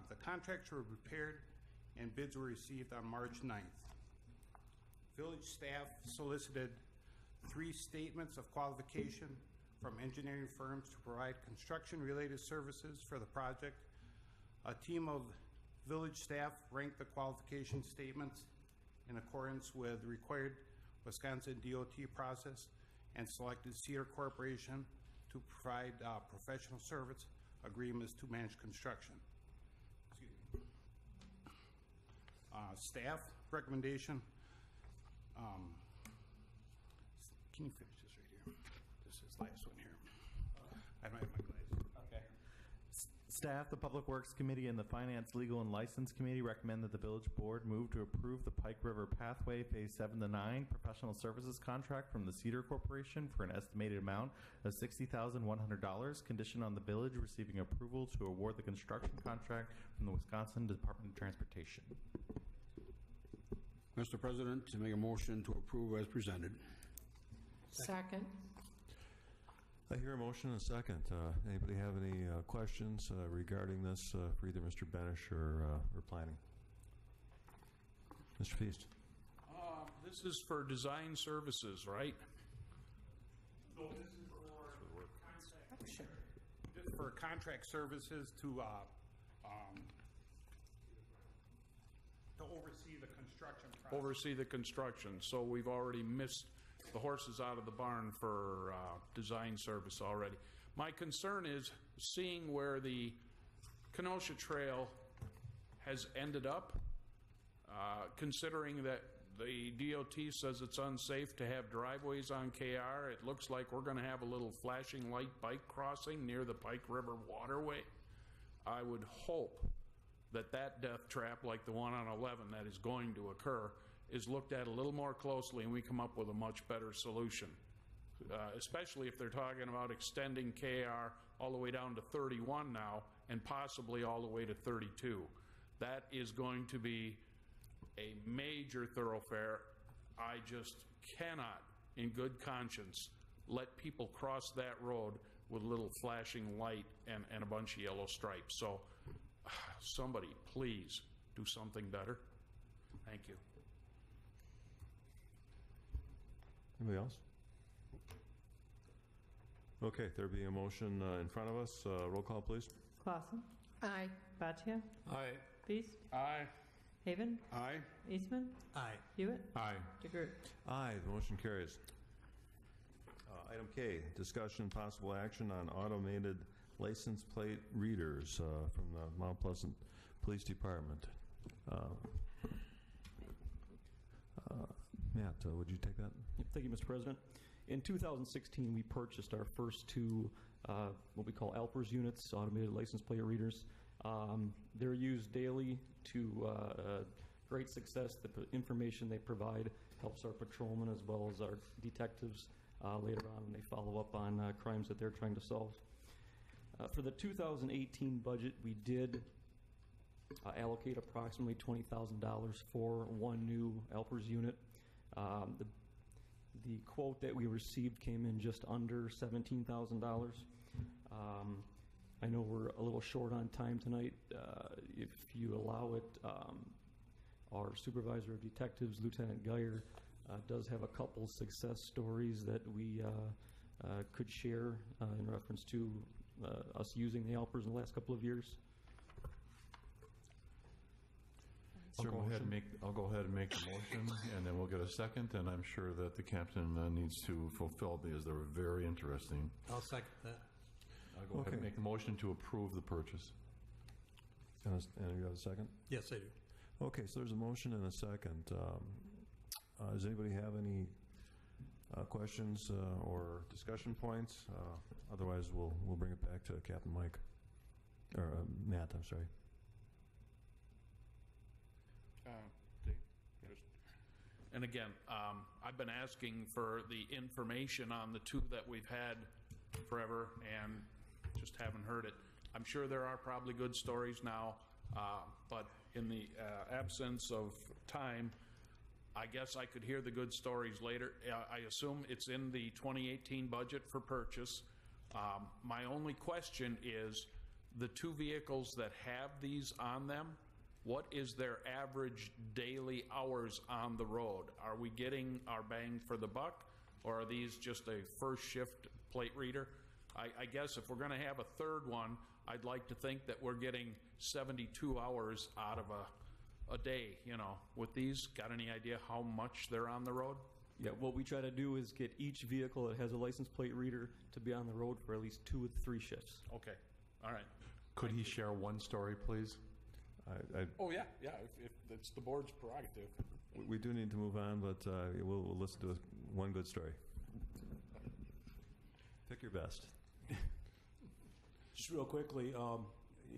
The contracts were prepared and bids were received on March 9th. Village staff solicited 3 statements of qualification from engineering firms to provide construction-related services for the project. A team of village staff ranked the qualification statements in accordance with the required Wisconsin DOT process and selected Cedar Corporation to provide professional service agreements to manage construction. Excuse me. Staff recommendation. Can you finish this right here? This is the last one here. I don't have my glasses. Okay. Staff, the Public Works Committee, and the Finance, Legal, and License Committee recommend that the Village Board move to approve the Pike River Pathway Phase 7 to 9 professional services contract from the Cedar Corporation for an estimated amount of $60,100, conditioned on the Village receiving approval to award the construction contract from the Wisconsin Department of Transportation. Mr. President, to make a motion to approve as presented. Second. I hear a motion and a second. Anybody have any questions regarding this for either Mr. Benish or planning? Mr. Feast. This is for design services, right? No, this is for contract services to oversee the construction process. Oversee the construction. So we've already missed the horses out of the barn for design service already. My concern is seeing where the Kenosha Trail has ended up, considering that the DOT says it's unsafe to have driveways on KR. It looks like we're going to have a little flashing light bike crossing near the Pike River waterway. I would hope that that death trap, like the one on 11 that is going to occur, is looked at a little more closely and we come up with a much better solution, especially if they're talking about extending KR all the way down to 31 now and possibly all the way to 32. That is going to be a major thoroughfare. I just cannot in good conscience, let people cross that road with a little flashing light and a bunch of yellow stripes. So somebody, please do something better. Thank you. Anybody else? Okay, there being a motion in front of us, roll call, please. Clausen. Aye. Bhatia. Aye. Feast. Aye. Haven. Aye. Eastman. Aye. Hewitt. Aye. DeGroot. Aye, the motion carries. Item K, discussion and possible action on automated license plate readers from the Mount Pleasant Police Department. Matt, would you take that? Thank you, Mr. President. In 2016, we purchased our first two what we call ALPERS units, automated license plate readers. They're used daily to great success. The information they provide helps our patrolmen as well as our detectives later on when they follow up on crimes that they're trying to solve. For the 2018 budget, we did allocate approximately $20,000 for one new ALPERS unit. The quote that we received came in just under $17,000. I know we're a little short on time tonight. If you allow it, our supervisor of detectives, Lieutenant Geyer, does have a couple success stories that we could share in reference to us using the ALPERS in the last couple of years. I'll go ahead and make the motion, and then we'll get a second, and I'm sure that the captain needs to fulfill these. They were very interesting. I'll second that. I'll go ahead and make the motion to approve the purchase. And you have a second? Yes, I do. Okay, so there's a motion and a second. Does anybody have any questions or discussion points? Otherwise, we'll bring it back to Captain Mike, or Matt, I'm sorry. And again, I've been asking for the information on the two that we've had forever and just haven't heard it. I'm sure there are probably good stories now, but in the absence of time, I guess I could hear the good stories later. I assume it's in the 2018 budget for purchase. My only question is, the two vehicles that have these on them, what is their average daily hours on the road? Are we getting our bang for the buck, or are these just a first shift plate reader? I guess if we're going to have a third one, I'd like to think that we're getting 72 hours out of a day, you know. With these, got any idea how much they're on the road? Yeah, what we try to do is get each vehicle that has a license plate reader to be on the road for at least 2 or 3 shifts. Okay, all right. Could he share one story, please? Oh, yeah, if it's the board's prerogative. We do need to move on, but we'll listen to one good story. Pick your best. Just real quickly,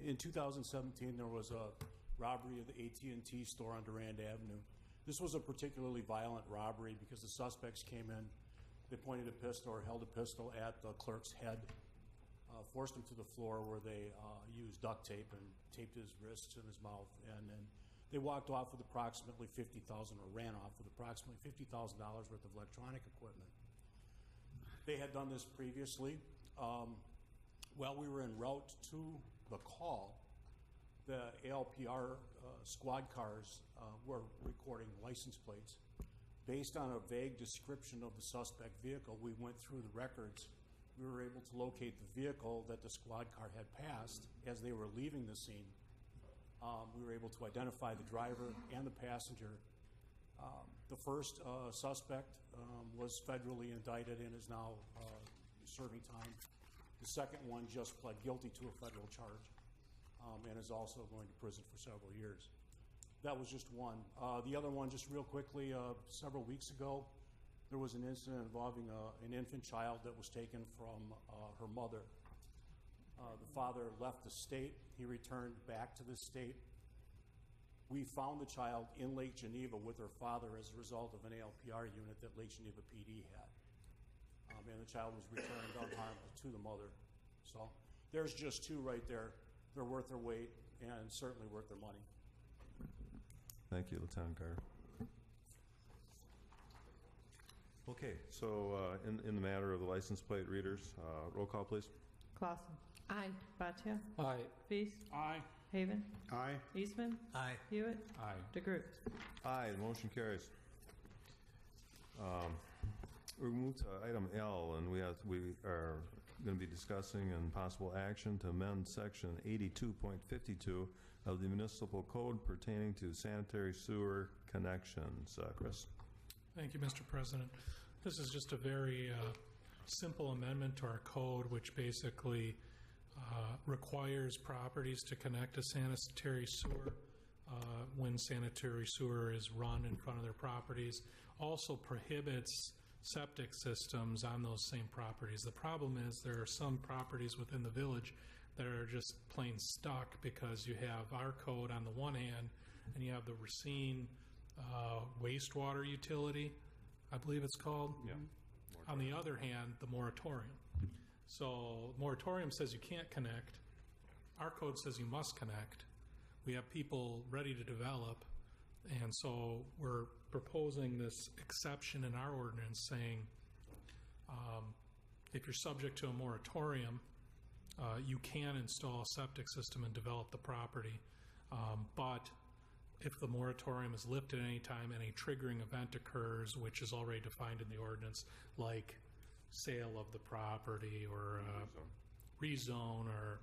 in 2017, there was a robbery of the AT&T store on Durand Avenue. This was a particularly violent robbery because the suspects came in, they pointed a pistol or held a pistol at the clerk's head, forced him to the floor where they used duct tape and taped his wrists and his mouth, and then they walked off with approximately $50,000, or ran off with approximately $50,000 worth of electronic equipment. They had done this previously. While we were en route to the call, the ALPR squad cars were recording license plates. Based on a vague description of the suspect vehicle, we went through the records. We were able to locate the vehicle that the squad car had passed as they were leaving the scene. We were able to identify the driver and the passenger. The first suspect was federally indicted and is now serving time. The second one just pled guilty to a federal charge and is also going to prison for several years. That was just one. The other one, just real quickly, several weeks ago, there was an incident involving an infant child that was taken from her mother. The father left the state. He returned back to the state. We found the child in Lake Geneva with her father as a result of an ALPR unit that Lake Geneva PD had. And the child was returned unharmed to the mother. So there's just two right there. They're worth their weight and certainly worth their money. Thank you, Lieutenant Carter. Okay, so in the matter of the license plate readers, roll call, please. Clausen. Aye. Bhatia. Aye. Feast. Aye. Haven. Aye. Eastman. Aye. Hewitt. Aye. DeGroot. Aye, the motion carries. We move to item L, and we are going to be discussing and possible action to amend section 82.52 of the municipal code pertaining to sanitary sewer connections. Chris? Thank you, Mr. President. This is just a very simple amendment to our code, which basically requires properties to connect a sanitary sewer when sanitary sewer is run in front of their properties. Also prohibits septic systems on those same properties. The problem is there are some properties within the village that are just plain stuck because you have our code on the one hand and you have the Racine wastewater utility, I believe it's called. Yeah. On the other hand, the moratorium. So moratorium says you can't connect. Our code says you must connect. We have people ready to develop, and so we're proposing this exception in our ordinance saying if you're subject to a moratorium, you can install a septic system and develop the property. But if the moratorium is lifted at any time and a triggering event occurs, which is already defined in the ordinance, like sale of the property or rezone or,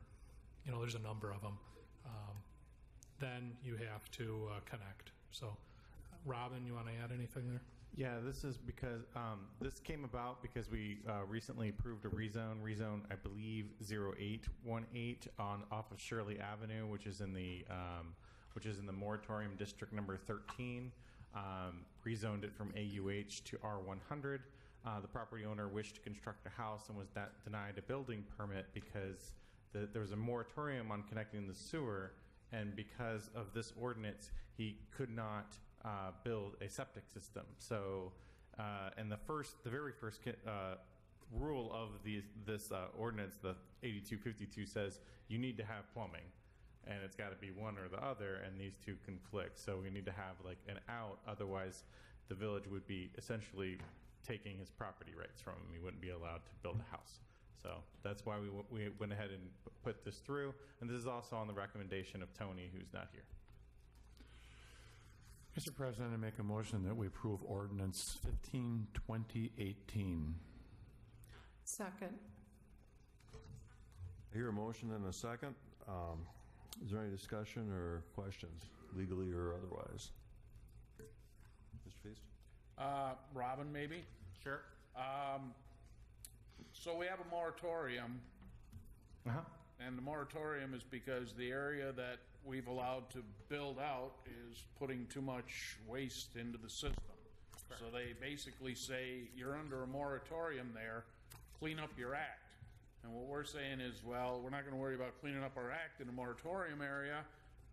there's a number of them, then you have to connect. So, Robin, you want to add anything there? Yeah, this is because this came about because we recently approved a rezone, I believe 0818 off of Shirley Avenue, which is in the moratorium district number 13. Rezoned it from AUH to R100. The property owner wished to construct a house and was denied a building permit because there was a moratorium on connecting the sewer, and because of this ordinance, he could not build a septic system. So, and the very first rule of this ordinance, the 8252, says you need to have plumbing, and it's got to be one or the other, and these two conflict. So we need to have like an out, otherwise the village would be essentially taking his property rights from him. He wouldn't be allowed to build a house. So that's why we went ahead and put this through, and this is also on the recommendation of Tony, who's not here. Mr. President, I make a motion that we approve ordinance 15, 2018. Second. I hear a motion and a second. Is there any discussion or questions, legally or otherwise? Mr. Feast? Robin, maybe? Sure. So we have a moratorium, and the moratorium is because the area that we've allowed to build out is putting too much waste into the system. So they basically say, you're under a moratorium there, clean up your act. And what we're saying is, well, we're not going to worry about cleaning up our act in the moratorium area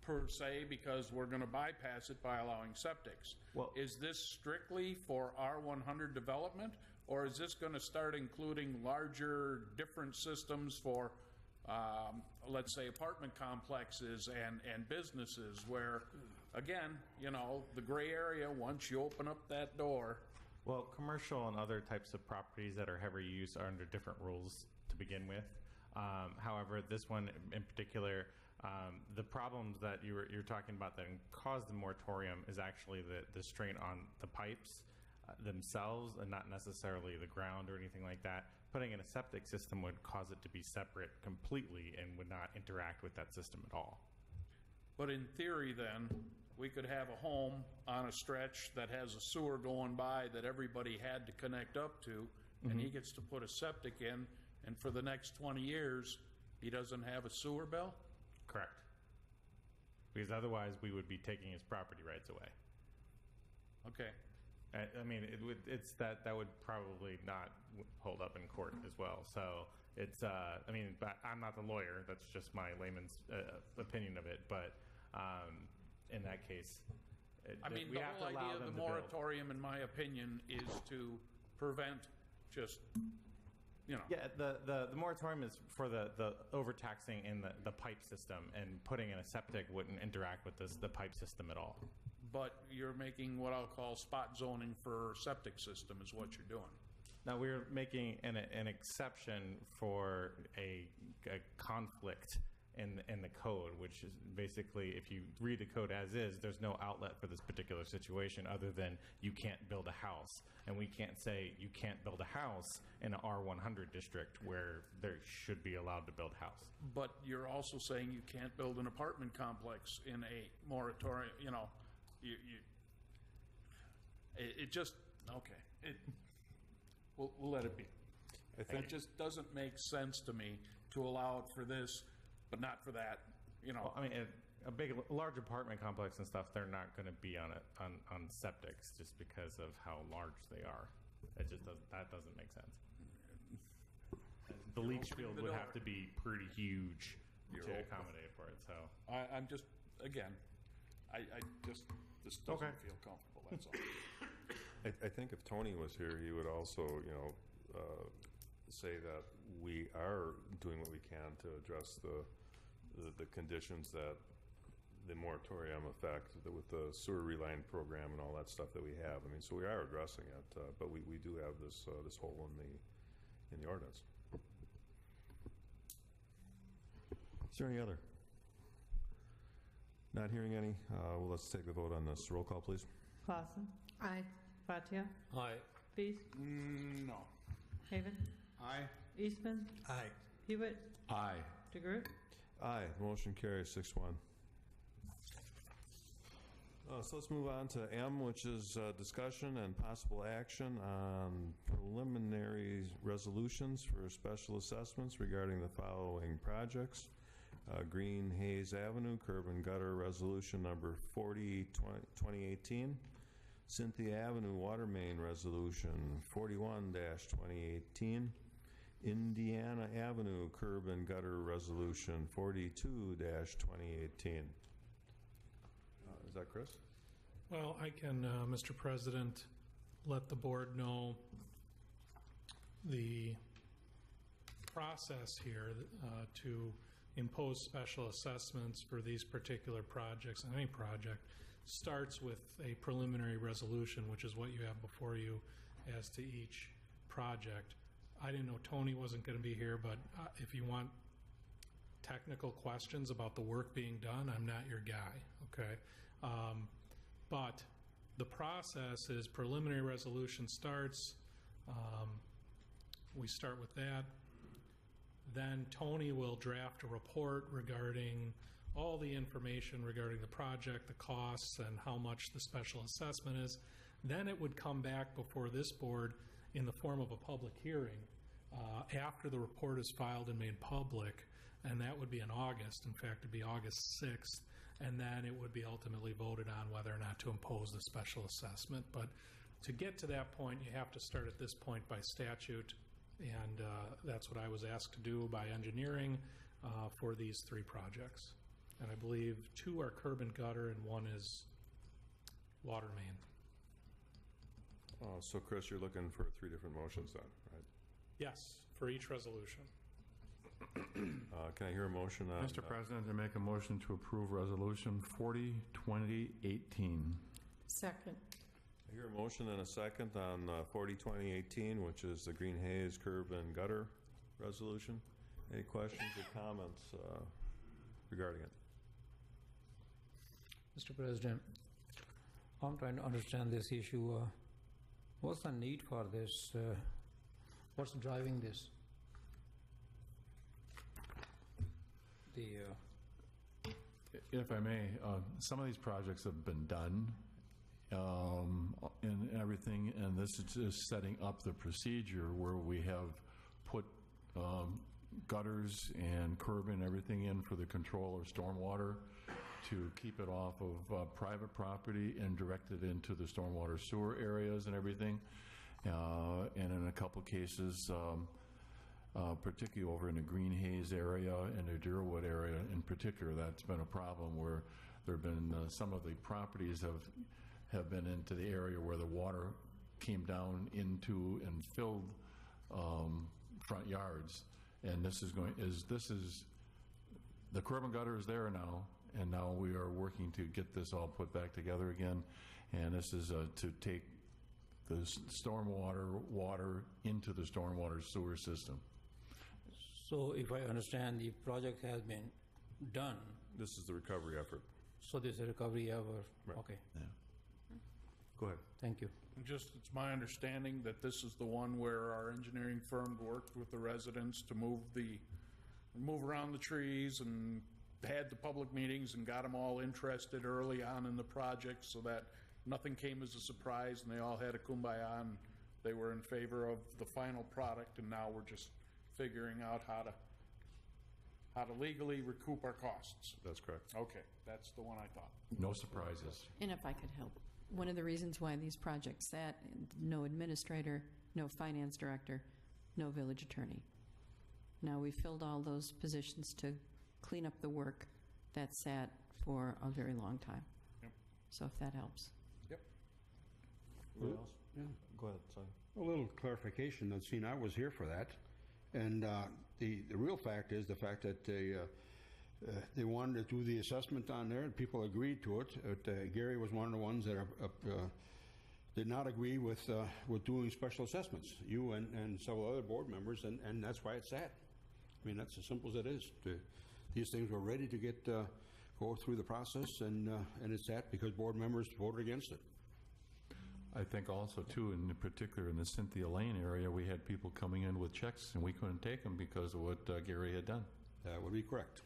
per se, because we're going to bypass it by allowing septics. Well, is this strictly for R100 development, or is this going to start including larger, different systems for, let's say, apartment complexes and businesses where, again, the gray area, once you open up that door. Well, commercial and other types of properties that are heavy use are under different rules to begin with. However, this one in particular, the problems that you're talking about that caused the moratorium is actually the strain on the pipes themselves and not necessarily the ground or anything like that. Putting in a septic system would cause it to be separate completely and would not interact with that system at all. But in theory then, we could have a home on a stretch that has a sewer going by that everybody had to connect up to, and he gets to put a septic in, and for the next 20 years, he doesn't have a sewer bill? Correct. Because otherwise we would be taking his property rights away. Okay. I mean, that would probably not hold up in court as well. So it's, but I'm not the lawyer. That's just my layman's opinion of it. But in that case, the whole idea of the moratorium, in my opinion, is to prevent just, Yeah, the moratorium is for the overtaxing in the pipe system, and putting in a septic wouldn't interact with the pipe system at all. but you're making what I'll call spot zoning for septic system is what you're doing. Now, we're making an exception for a conflict in the code, which is basically, if you read the code as is, there's no outlet for this particular situation other than you can't build a house. And we can't say you can't build a house in an R100 district where there should be allowed to build a house. But you're also saying you can't build an apartment complex in a moratorium, you know, it just, okay. We'll let it be. I think It just doesn't make sense to me to allow it for this, but not for that, you know. Well, I mean, a large apartment complex and stuff, they're not going to be on septics just because of how large they are. It just doesn't make sense. The leach field would have to be pretty huge to accommodate for it. So I'm just, again, this doesn't feel comfortable, that's all. I think if Tony was here, he would also, say that we are doing what we can to address the conditions that the moratorium effect with the sewer reline program and all that stuff that we have. I mean, so we are addressing it, but we do have this hole in the ordinance. Is there any other? Not hearing any. Well, let's take the vote on this. Roll call, please. Clausen. Aye. Bhatia. Aye. Feast. No. Haven. Aye. Eastman. Aye. Hewitt. Aye. DeGroot. Aye. Motion carries 6-1. So let's move on to M, which is discussion and possible action on preliminary resolutions for special assessments regarding the following projects. Green Hayes Avenue, curb and gutter resolution number 40/2018. Cynthia Avenue Water Main resolution 41/2018. Indiana Avenue curb and gutter resolution 42/2018. Is that Chris? Well, I can, Mr. President, let the board know the process here to impose special assessments for these particular projects, and any project, starts with a preliminary resolution, which is what you have before you as to each project. I didn't know Tony wasn't going to be here, but if you want technical questions about the work being done, I'm not your guy, okay? But the process is preliminary resolution starts, we start with that. Then Tony will draft a report regarding all the information regarding the project, the costs, and how much the special assessment is. Then it would come back before this board in the form of a public hearing after the report is filed and made public, and that would be in August. In fact, it'd be August 6th, and then it would be ultimately voted on whether or not to impose the special assessment. But to get to that point, you have to start at this point by statute, and that's what I was asked to do by engineering for these three projects. And I believe 2 are curb and gutter and 1 is water main. So Chris, you're looking for 3 different motions then, right? Yes, for each resolution. Can I hear a motion on... Mr. President, I make a motion to approve Resolution 40/2018. Second. I hear a motion and a second on 40/2018, which is the Green Hayes curb and gutter resolution. Any questions or comments regarding it? Mr. President, I'm trying to understand this issue. What's the need for this? What's driving this? If I may, some of these projects have been done and everything, and this is just setting up the procedure where we have put gutters and curb and everything in for the control of stormwater to keep it off of private property and direct it into the stormwater sewer areas and everything. And in a couple cases, particularly over in the Green Hayes area and the Deerwood area in particular, that's been a problem where there have been some of the properties have been into the area where the water came down into and filled front yards. And this is the curb and gutter is there now, and now we are working to get this all put back together again. And this is to take the stormwater water into the stormwater sewer system. So if I understand, the project has been done. This is the recovery effort. So this is a recovery effort. Right. Okay. Yeah. Go ahead. Thank you. Just, it's my understanding that this is the one where our engineering firm worked with the residents to move around the trees and had the public meetings and got them all interested early on in the project so that nothing came as a surprise and they all had a kumbaya and they were in favor of the final product, and now we're just figuring out how to legally recoup our costs. That's correct. Okay, that's the one I thought. No surprises. And if I could help, one of the reasons why these projects sat, no administrator, no finance director, no village attorney. Now we filled all those positions to clean up the work that sat for a very long time. Yep. So if that helps. Yep. What else? Yeah. Go ahead, sorry. A little clarification, and see, I was here for that. And the real fact is the fact that they wanted to do the assessment on there, and people agreed to it. Gary was one of the ones that did not agree with doing special assessments. You and several other board members, and that's why it's sat. I mean, that's as simple as it is. These things were ready to go through the process, and it's sat because board members voted against it. I think also, too, in particular in the Cynthia Lane area, we had people coming in with checks, and we couldn't take them because of what Gary had done. That would be correct.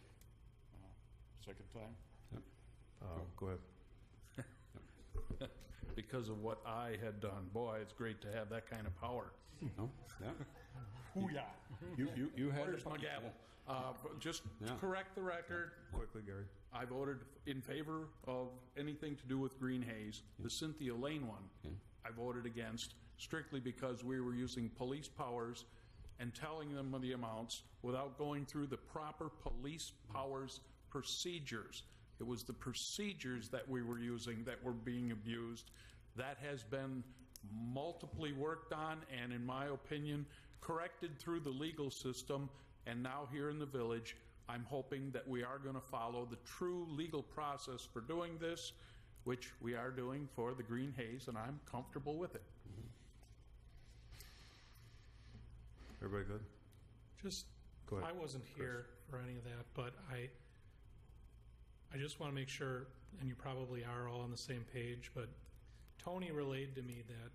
Second time? Yep. Go ahead. Because of what I had done. Boy, it's great to have that kind of power. No? Yeah. Hoo-yah. You had Where's my gavel? But just to correct the record, Quickly, Gary. I voted in favor of anything to do with green haze. The Cynthia Lane one, I voted against strictly because we were using police powers and telling them the amounts without going through the proper police powers procedures. It was the procedures that we were using that were being abused. That has been multiply worked on and, in my opinion, corrected through the legal system. And now here in the village, I'm hoping that we are going to follow the true legal process for doing this, which we are doing for the green haze, and I'm comfortable with it. Everybody good? Just, Go ahead, I wasn't here for any of that, but I just want to make sure, and you probably are all on the same page, but Tony relayed to me that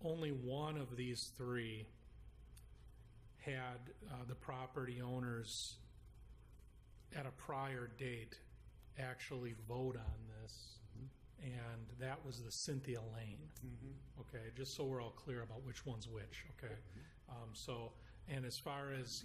only one of these three had the property owners at a prior date actually vote on this, and that was the Cynthia Lane. Okay, just so we're all clear about which one's which, okay? And as far as,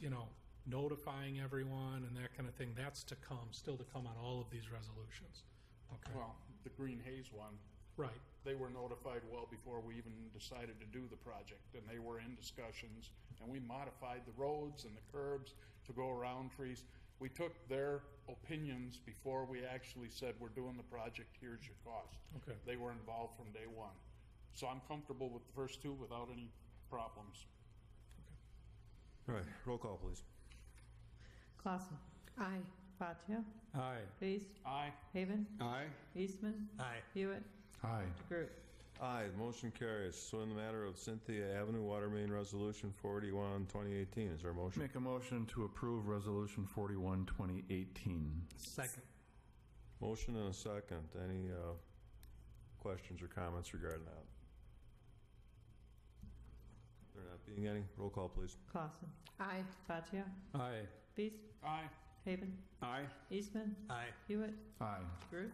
notifying everyone and that kind of thing, that's to come, still to come on all of these resolutions. Okay. Well, the green haze one, right. They were notified well before we even decided to do the project, and they were in discussions, and we modified the roads and the curbs to go around trees. We took their opinions before we actually said, we're doing the project, here's your cost. Okay. They were involved from day one. So I'm comfortable with the first two without any problems. All right, roll call, please. Clausen. Aye. Batya. Aye. Feast. Aye. Haven. Aye. Eastman. Aye. Hewitt. Aye. DeGroot. Aye, the motion carries. So in the matter of Cynthia Avenue Water Main Resolution 41, 2018, is there a motion? Make a motion to approve Resolution 41, 2018. Second. Motion and a second. Any questions or comments regarding that? There not being any, roll call, please. Clausen. Aye. Batya. Aye. Feast. Aye. Haven. Aye. Eastman. Aye. Hewitt. Aye. DeGroot.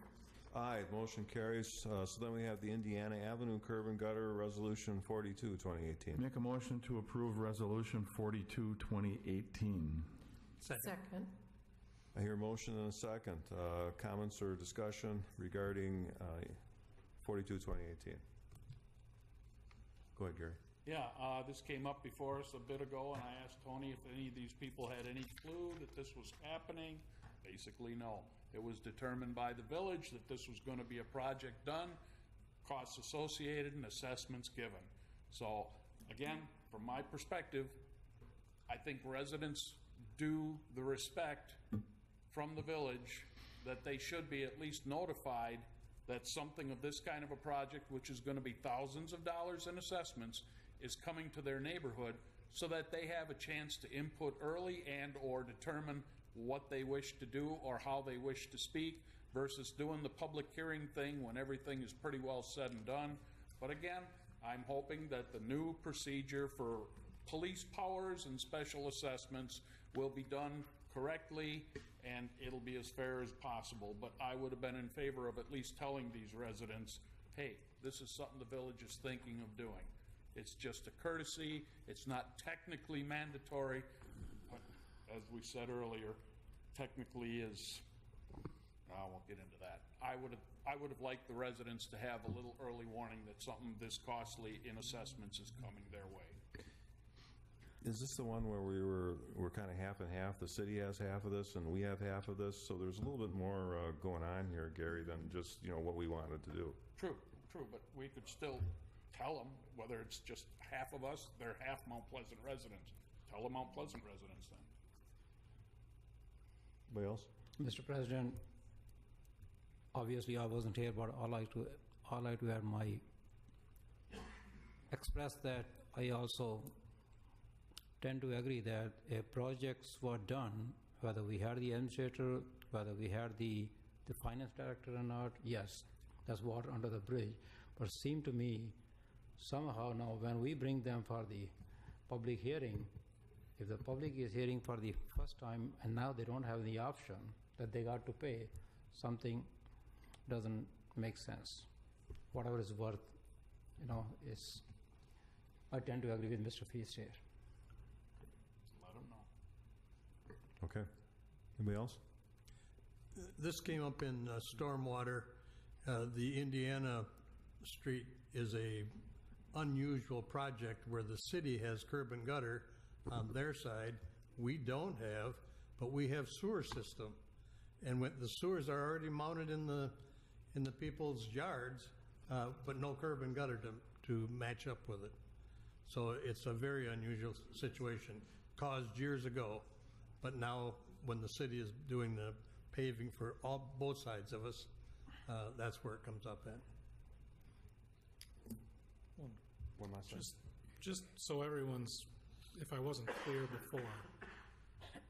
Aye, the motion carries. So then we have the Indiana Avenue Curb and Gutter Resolution 42, 2018. Make a motion to approve Resolution 42, 2018. Second. I hear a motion and a second. Comments or discussion regarding 42, 2018? Go ahead, Gary. Yeah, this came up before us a bit ago, and I asked Tony if any of these people had any clue that this was happening. Basically, no. It was determined by the village that this was going to be a project done, costs associated, and assessments given. So, again, from my perspective, I think residents due the respect from the village that they should be at least notified that something of this kind of a project, which is going to be thousands of dollars in assessments, is coming to their neighborhood, so that they have a chance to input early and or determine what they wish to do or how they wish to speak, versus doing the public hearing thing when everything is pretty well said and done. But again, I'm hoping that the new procedure for police powers and special assessments will be done correctly, and it'll be as fair as possible. But I would have been in favor of at least telling these residents, hey, this is something the village is thinking of doing. It's just a courtesy. It's not technically mandatory, but as we said earlier, technically is, I won't get into that. I would have liked the residents to have a little early warning that something this costly in assessments is coming their way. Is this the one where we're kind of half and half? The city has half of this and we have half of this, so there's a little bit more going on here, Gary, than just, you know, what we wanted to do. True, but we could still tell them, whether it's just half of us, they're half Mount Pleasant residents. Tell the Mount Pleasant residents then. Anybody else? Mr. President, obviously I wasn't here, but I like to add my express that I also tend to agree that if projects were done, whether we had the administrator, whether we had the finance director or not, yes, that's water under the bridge. But it seemed to me somehow now when we bring them for the public hearing, if the public is hearing for the first time and now they don't have the option that they got to pay, something doesn't make sense. Whatever is worth, you know, is, I tend to agree with Mr. Feast here. Let them know. Okay. Anybody else? This came up in stormwater. The Indiana Street is a unusual project where the city has curb and gutter on their side. We don't have, but we have sewer system. And when the sewers are already mounted in the people's yards, but no curb and gutter to match up with it. So it's a very unusual situation, caused years ago, but now when the city is doing the paving for both sides of us, that's where it comes up at. One last thing. Just so everyone's, if I wasn't clear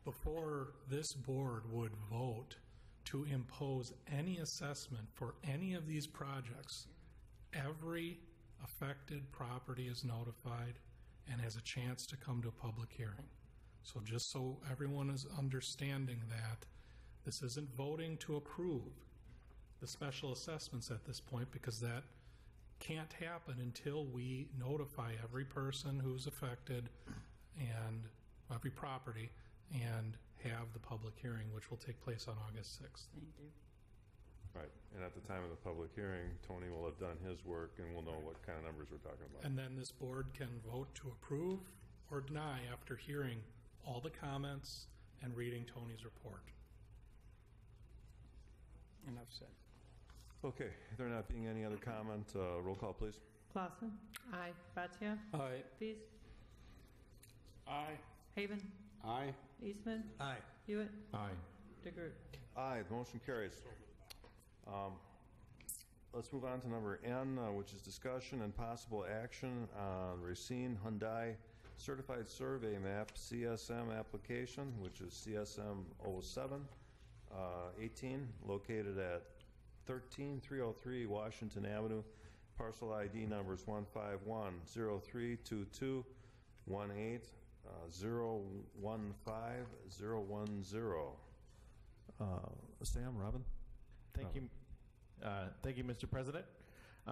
before this board would vote to impose any assessment for any of these projects, every affected property is notified and has a chance to come to a public hearing. So just so everyone is understanding that this isn't voting to approve the special assessments at this point, because that can't happen until we notify every person who's affected and every property and have the public hearing, which will take place on August 6th. Thank you. Right, and at the time of the public hearing, Tony will have done his work and we'll know what kind of numbers we're talking about. And then this board can vote to approve or deny after hearing all the comments and reading Tony's report. Enough said. Okay, there not being any other comment, roll call, please. Clausen. Aye. Gratia. Aye. Feast. Aye. Haven. Aye. Eastman. Aye. Hewitt. Aye. DeGroot. Aye, the motion carries. Let's move on to number N, which is discussion and possible action on Racine Hyundai Certified Survey Map CSM application, which is CSM 07-18, located at 13303 Washington Avenue. Parcel ID numbers 151032218 015010. Sam, Robin? Thank you. Thank you, Mr. President.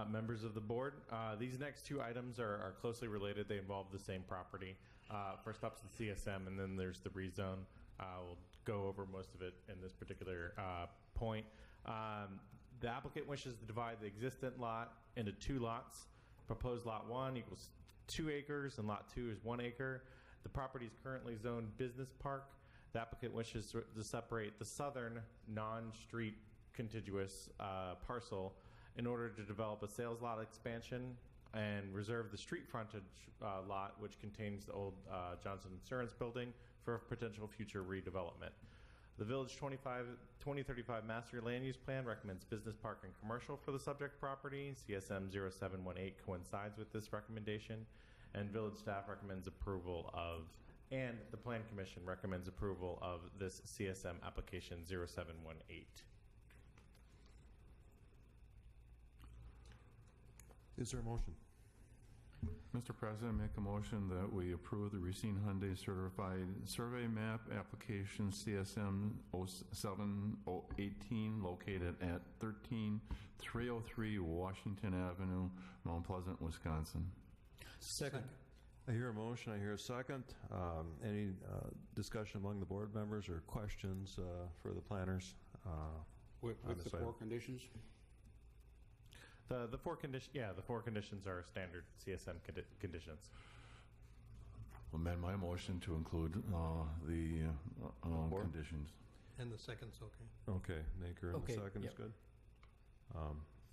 Members of the board, these next two items are closely related. They involve the same property. First up's the CSM, and then there's the rezone. We'll go over most of it in this particular point. The applicant wishes to divide the existing lot into two lots. Proposed lot 1 equals 2 acres, and lot 2 is 1 acre. The property is currently zoned business park. The applicant wishes to separate the southern non-street contiguous parcel in order to develop a sales lot expansion and reserve the street frontage lot, which contains the old Johnson Insurance building, for potential future redevelopment. The Village 2035 Master Land Use Plan recommends business park and commercial for the subject property. CSM 0718 coincides with this recommendation, and Village staff recommends approval of, and the Plan Commission recommends approval of this CSM application 0718. Is there a motion? Mr. President, make a motion that we approve the Racine Hyundai Certified Survey Map Application CSM 07018 located at 13303 Washington Avenue, Mount Pleasant, Wisconsin. Second. I hear a motion, I hear a second. Any discussion among the board members or questions for the planners? With the four conditions? The four conditions are standard CSM conditions. Amend my motion to include the conditions. And the second's okay. Okay, Maker and the second is good.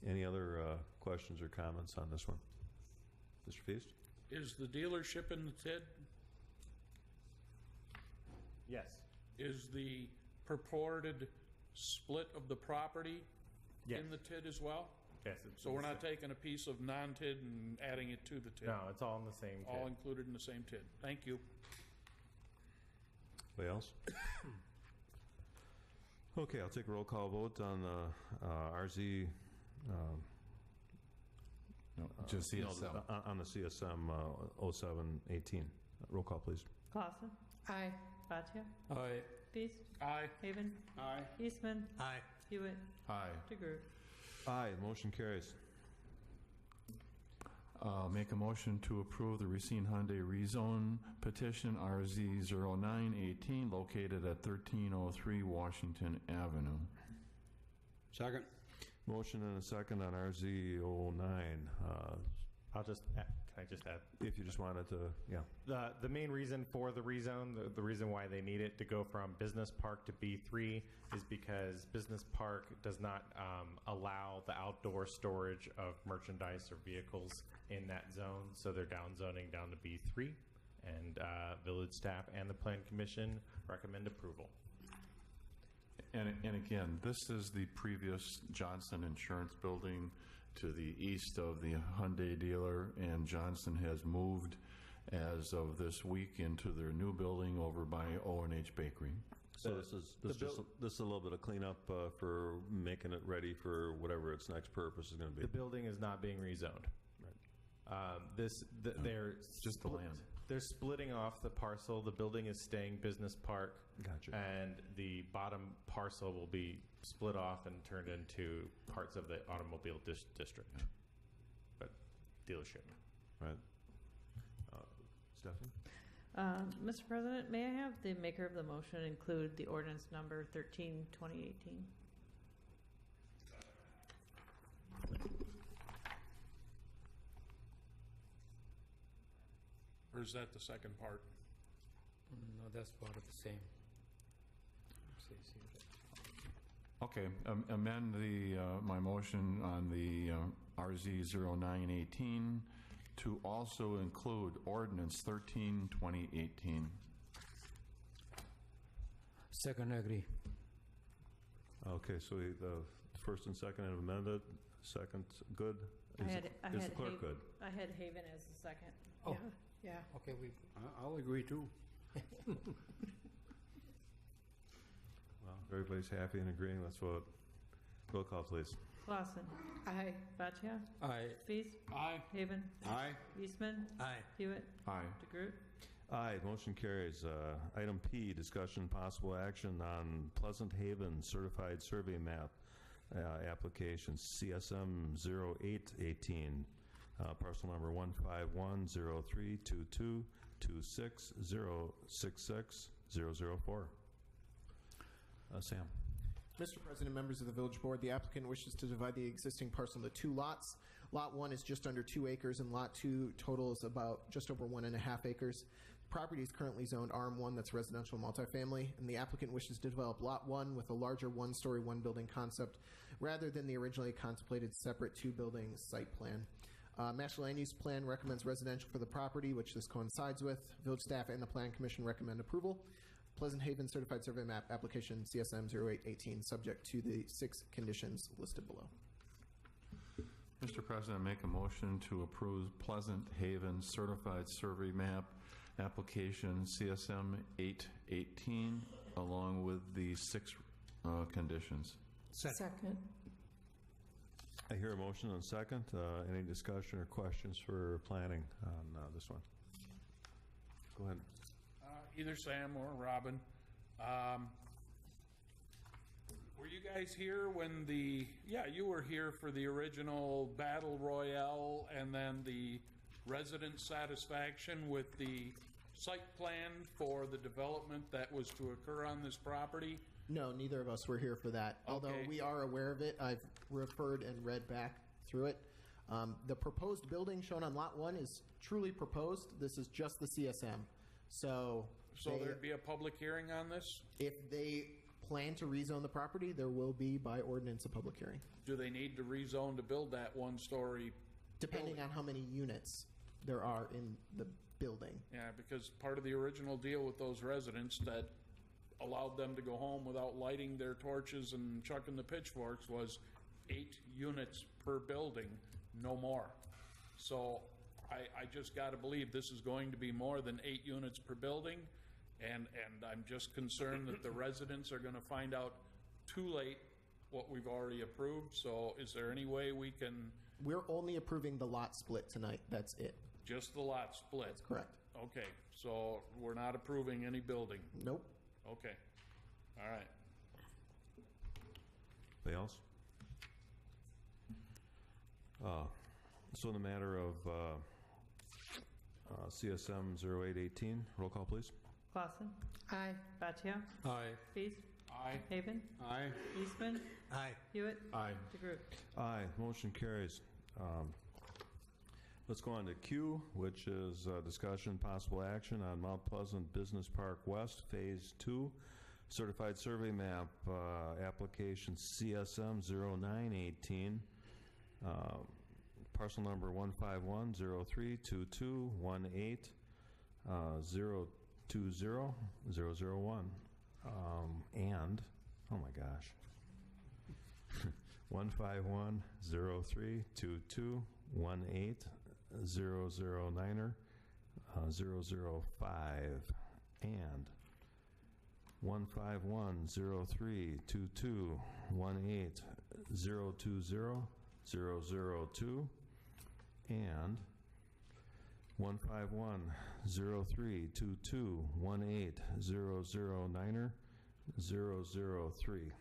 Any other questions or comments on this one? Mr. Feast? Is the dealership in the TID? Yes. Is the purported split of the property Yes. in the TID as well? Yes. So we're not taking a piece of non-TID and adding it to the TID? No, it's all in the same TID. All included in the same TID. Thank you. Anybody else? Okay, I'll take a roll call vote on the RZ. Just CSM. On the CSM 0718. Roll call, please. Clausen. Aye. Bhatia. Aye. Feast. Aye. Haven. Aye. Eastman. Aye. Hewitt. Aye. DeGroot. Aye, motion carries. Make a motion to approve the Racine Hyundai rezone petition RZ 0918 located at 1303 Washington Avenue. Second. Motion and a second on RZ 09. I'll just add, can I just add? If you just wanted to, yeah. The main reason for the rezone, the reason why they need it to go from business park to B3 is because business park does not allow the outdoor storage of merchandise or vehicles in that zone, so they're down zoning down to B3, and village staff and the Plan Commission recommend approval. And again, this is the previous Johnson Insurance Building to the east of the Hyundai dealer, and Johnson has moved as of this week into their new building over by O&H Bakery. So this is a little bit of cleanup for making it ready for whatever its next purpose is going to be. The building is not being rezoned. They're just the land. They're splitting off the parcel. The building is staying business park. Gotcha. And the bottom parcel will be split off and turned into parts of the automobile district. But dealership. Right. Stephanie? Mr. President, may I have the maker of the motion include the ordinance number 13/2018? Or is that the second part? No, that's part of the same. Okay, amend my motion on the RZ 0918 to also include ordinance 13/2018. Second, agree. Okay, so the first and second have amended. Second, good. Is the clerk good? I had Haven as the second. Oh. Yeah. Okay, I'll agree too. Well, if everybody's happy and agreeing, let's vote. Roll call, please. Clausen. Aye. Bhatia. Aye. Feast. Aye. Haven. Aye. Eastman. Aye. Hewitt. Aye. DeGroot. Aye, motion carries. Item P, discussion possible action on Pleasant Haven Certified Survey Map application CSM 0818, parcel number 151032226066004. Sam. Mr. President, members of the Village Board, the applicant wishes to divide the existing parcel into two lots. Lot 1 is just under 2 acres, and Lot 2 totals about just over 1.5 acres. The property is currently zoned RM1, that's residential multifamily, and the applicant wishes to develop Lot 1 with a larger one-story, one-building concept rather than the originally contemplated separate two-building site plan. Master Land Use Plan recommends residential for the property, which this coincides with. Village staff and the Plan Commission recommend approval. Pleasant Haven Certified Survey Map application CSM 0818, subject to the 6 conditions listed below. Mr. President, make a motion to approve Pleasant Haven Certified Survey Map application CSM 818 along with the 6 conditions. Second. I hear a motion and a second. Any discussion or questions for planning on this one? Go ahead. Either Sam or Robin. Were you guys here when you were here for the original Battle Royale and then the resident satisfaction with the site plan for the development that was to occur on this property? No, neither of us were here for that. Although we are aware of it, I've referred and read back through it. The proposed building shown on Lot 1 is truly proposed. This is just the CSM. So there'd be a public hearing on this? If they plan to rezone the property, there will be, by ordinance, a public hearing. Do they need to rezone to build that one-story? Depending on how many units there are in the building. Yeah, because part of the original deal with those residents that allowed them to go home without lighting their torches and chucking the pitchforks was 8 units per building, no more. So I just got to believe this is going to be more than 8 units per building, and I'm just concerned that the residents are going to find out too late what we've already approved. So is there any way we can... We're only approving the lot split tonight. That's it. Just the lot split? That's correct. Okay, so we're not approving any building? Nope. Okay, all right. Anybody else? So in the matter of CSM 0818, roll call, please. Clausen. Aye. Battia. Aye. Feast. Aye. Haven. Aye. Eastman. Aye. Hewitt. Aye. DeGroot. Aye. Motion carries. Let's go on to Q, which is discussion possible action on Mount Pleasant Business Park West Phase 2 Certified Survey Map application CSM 0918, parcel number 151032218 020-001, and, oh my gosh, 151032218 009er 005, and 151032218 020-002, and 151032218 009er 003.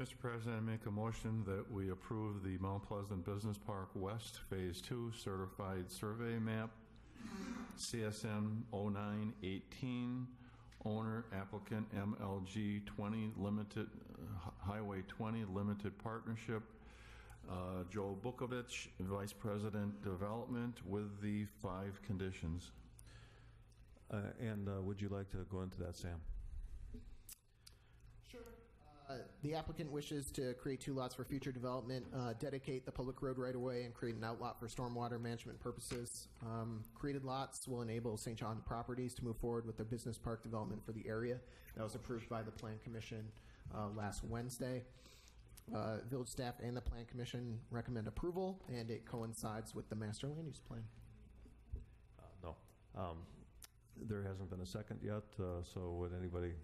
Mr. President, I make a motion that we approve the Mount Pleasant Business Park West Phase 2 Certified Survey Map, CSM 0918, owner applicant MLG 20 Limited, Highway 20 Limited Partnership, Joe Bukovich, Vice President Development, with the 5 conditions. And would you like to go into that, Sam? Sure. The applicant wishes to create 2 lots for future development, dedicate the public road right-of-way, and create an outlot for stormwater management purposes. Created lots will enable St. John Properties to move forward with their business park development for the area. That was approved by the Plan Commission last Wednesday. Village staff and the Plan Commission recommend approval, and it coincides with the Master Land Use Plan. No. There hasn't been a second yet, so would anybody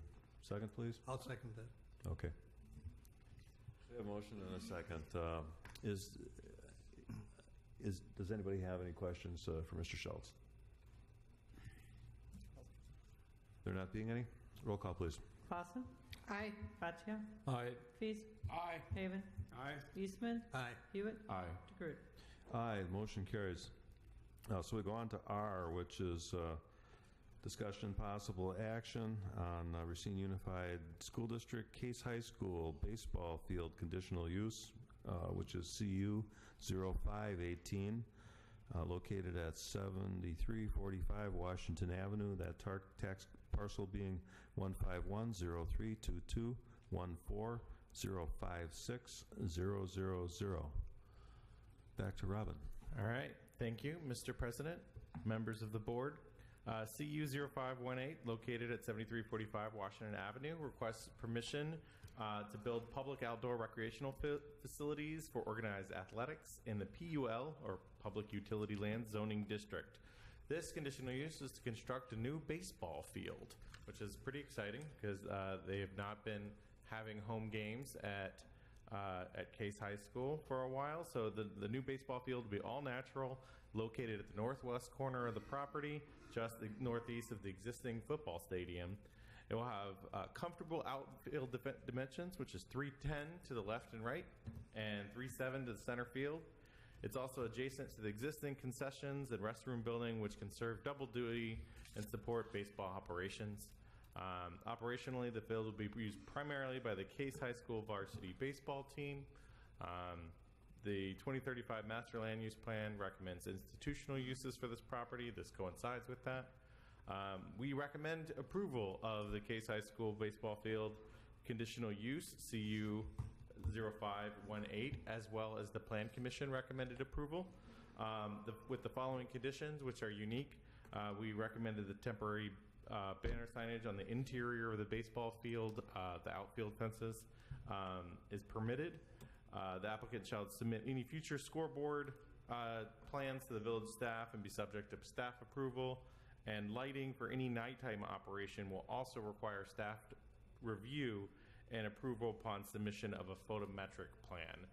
second, please? I'll second that. Okay. We have a motion and a second. Does anybody have any questions for Mr. Schultz? There not being any? Roll call, please. Clausen. Aye. Battia. Aye. Feast. Aye. Haven. Aye. Eastman. Aye. Hewitt. Aye. DeGroot. Aye, the motion carries. So we go on to R, which is discussion and possible action on Racine Unified School District Case High School baseball field conditional use, which is CU 0518, located at 7345 Washington Avenue. That tax parcel being 151032214056000. Back to Robin. All right. Thank you, Mr. President, members of the board. CU 0518, located at 7345 Washington Avenue, requests permission to build public outdoor recreational facilities for organized athletics in the PUL, or Public Utility Land Zoning District. This conditional use is to construct a new baseball field, which is pretty exciting because they have not been having home games at Case High School for a while. So the new baseball field will be all natural, located at the northwest corner of the property, just the northeast of the existing football stadium. It will have comfortable outfield dimensions, which is 310 to the left and right, and 3.7 to the center field. It's also adjacent to the existing concessions and restroom building, which can serve double duty and support baseball operations. Operationally, the field will be used primarily by the Case High School varsity baseball team. The 2035 Master Land Use Plan recommends institutional uses for this property. This coincides with that. We recommend approval of the Case High School baseball field conditional use, CU 0518, as well as the Plan Commission recommended approval. With the following conditions, which are unique, we recommended the temporary banner signage on the interior of the baseball field. The outfield fences is permitted. The applicant shall submit any future scoreboard plans to the village staff and be subject to staff approval. And lighting for any nighttime operation will also require staff review and approval upon submission of a photometric plan.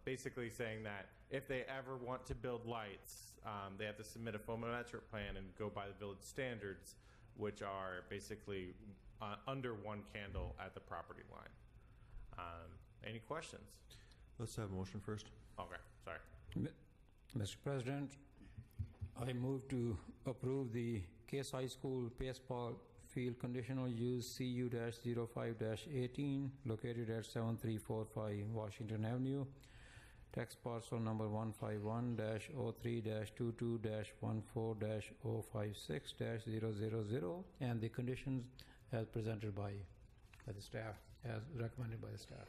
Basically saying that if they ever want to build lights, they have to submit a photometric plan and go by the village standards, which are basically under one candle at the property line. Any questions? Let's have a motion first. Okay, sorry. Mr. President, I move to approve the Case High School baseball field conditional use CU-05-18 located at 7345 Washington Avenue. Tax parcel number 151-03-22-14-056-000 and the conditions as presented by the staff, as recommended by the staff.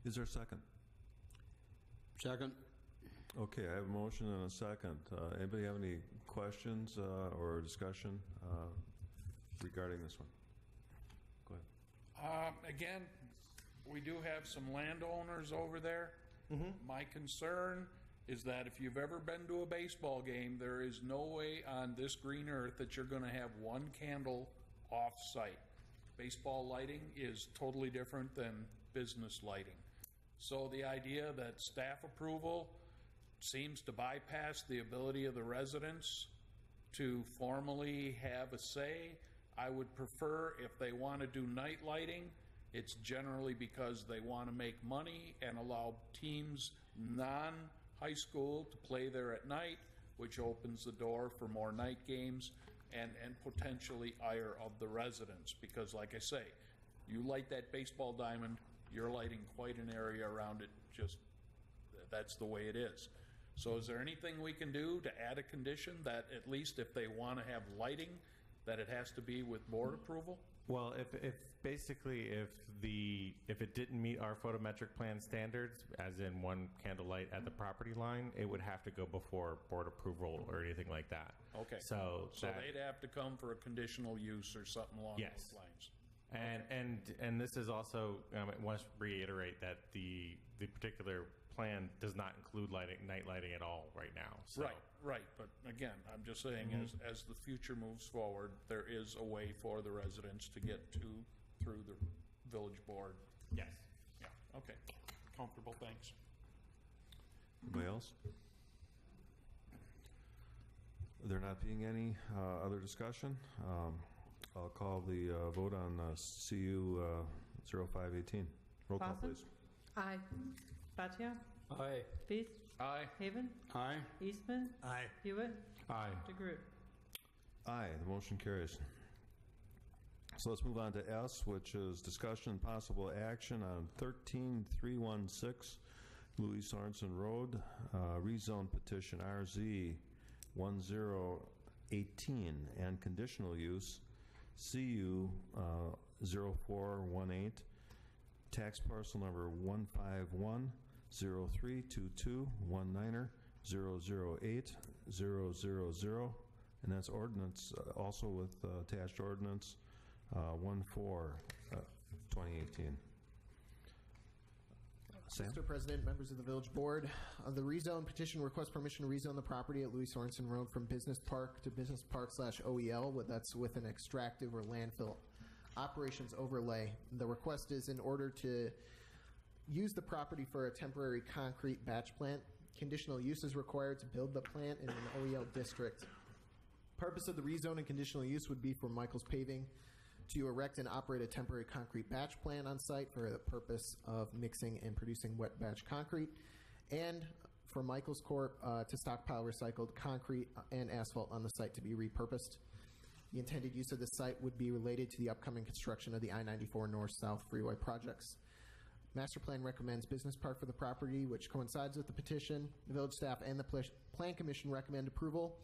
Is there a second? Second. Okay, I have a motion and a second. Anybody have any questions or discussion regarding this one? Go ahead. Again, we do have some landowners over there. My concern is that if you've ever been to a baseball game, there is no way on this green earth that you're going to have one candle off-site. Baseball lighting is totally different than business lighting. So the idea that staff approval seems to bypass the ability of the residents to formally have a say. I would prefer, if they want to do night lighting, it's generally because they want to make money and allow teams non-high school to play there at night, which opens the door for more night games and potentially ire of the residents. Because like I say, you light that baseball diamond, you're lighting quite an area around it. Just that's the way it is. So is there anything we can do to add a condition that at least if they want to have lighting, that it has to be with board approval? Well, if it didn't meet our photometric plan standards, as in one candle light at the property line, it would have to go before board approval or anything like that. Okay. So they'd have to come for a conditional use or something along those lines. And this is also, I want to reiterate that the particular plan does not include night lighting at all right now. So. Right. But again, I'm just saying as the future moves forward, there is a way for the residents to get through the village board. Yes. Yeah. Okay. Comfortable. Thanks. Anybody else? There not being any other discussion, I'll call the vote on CU 0518. Roll call, Clausen? please. Aye. Bhatia? Aye. Feast? Aye. Haven? Aye. Eastman? Aye. Hewitt? Aye. DeGroot? Aye, the motion carries. So let's move on to S, which is discussion and possible action on 13316 Louis Sorensen Road, rezone petition RZ 1018 and conditional use CU 0418, tax parcel number 151032219er 008000, and that's ordinance, also with attached ordinance 14/2018. Sam? Mr. President, members of the Village Board, the rezone petition requests permission to rezone the property at Louis Sorensen Road from Business Park to Business Park/OEL. That's with an extractive or landfill operations overlay. The request is in order to use the property for a temporary concrete batch plant. Conditional use is required to build the plant in an OEL district. Purpose of the rezone and conditional use would be for Michael's Paving to erect and operate a temporary concrete batch plant on site for the purpose of mixing and producing wet batch concrete, and for Michael's Corp. To stockpile recycled concrete and asphalt on the site to be repurposed. The intended use of the site would be related to the upcoming construction of the I-94 North-South Freeway projects. Master Plan recommends Business Park for the property, which coincides with the petition. The village staff and the Plan Commission recommend approval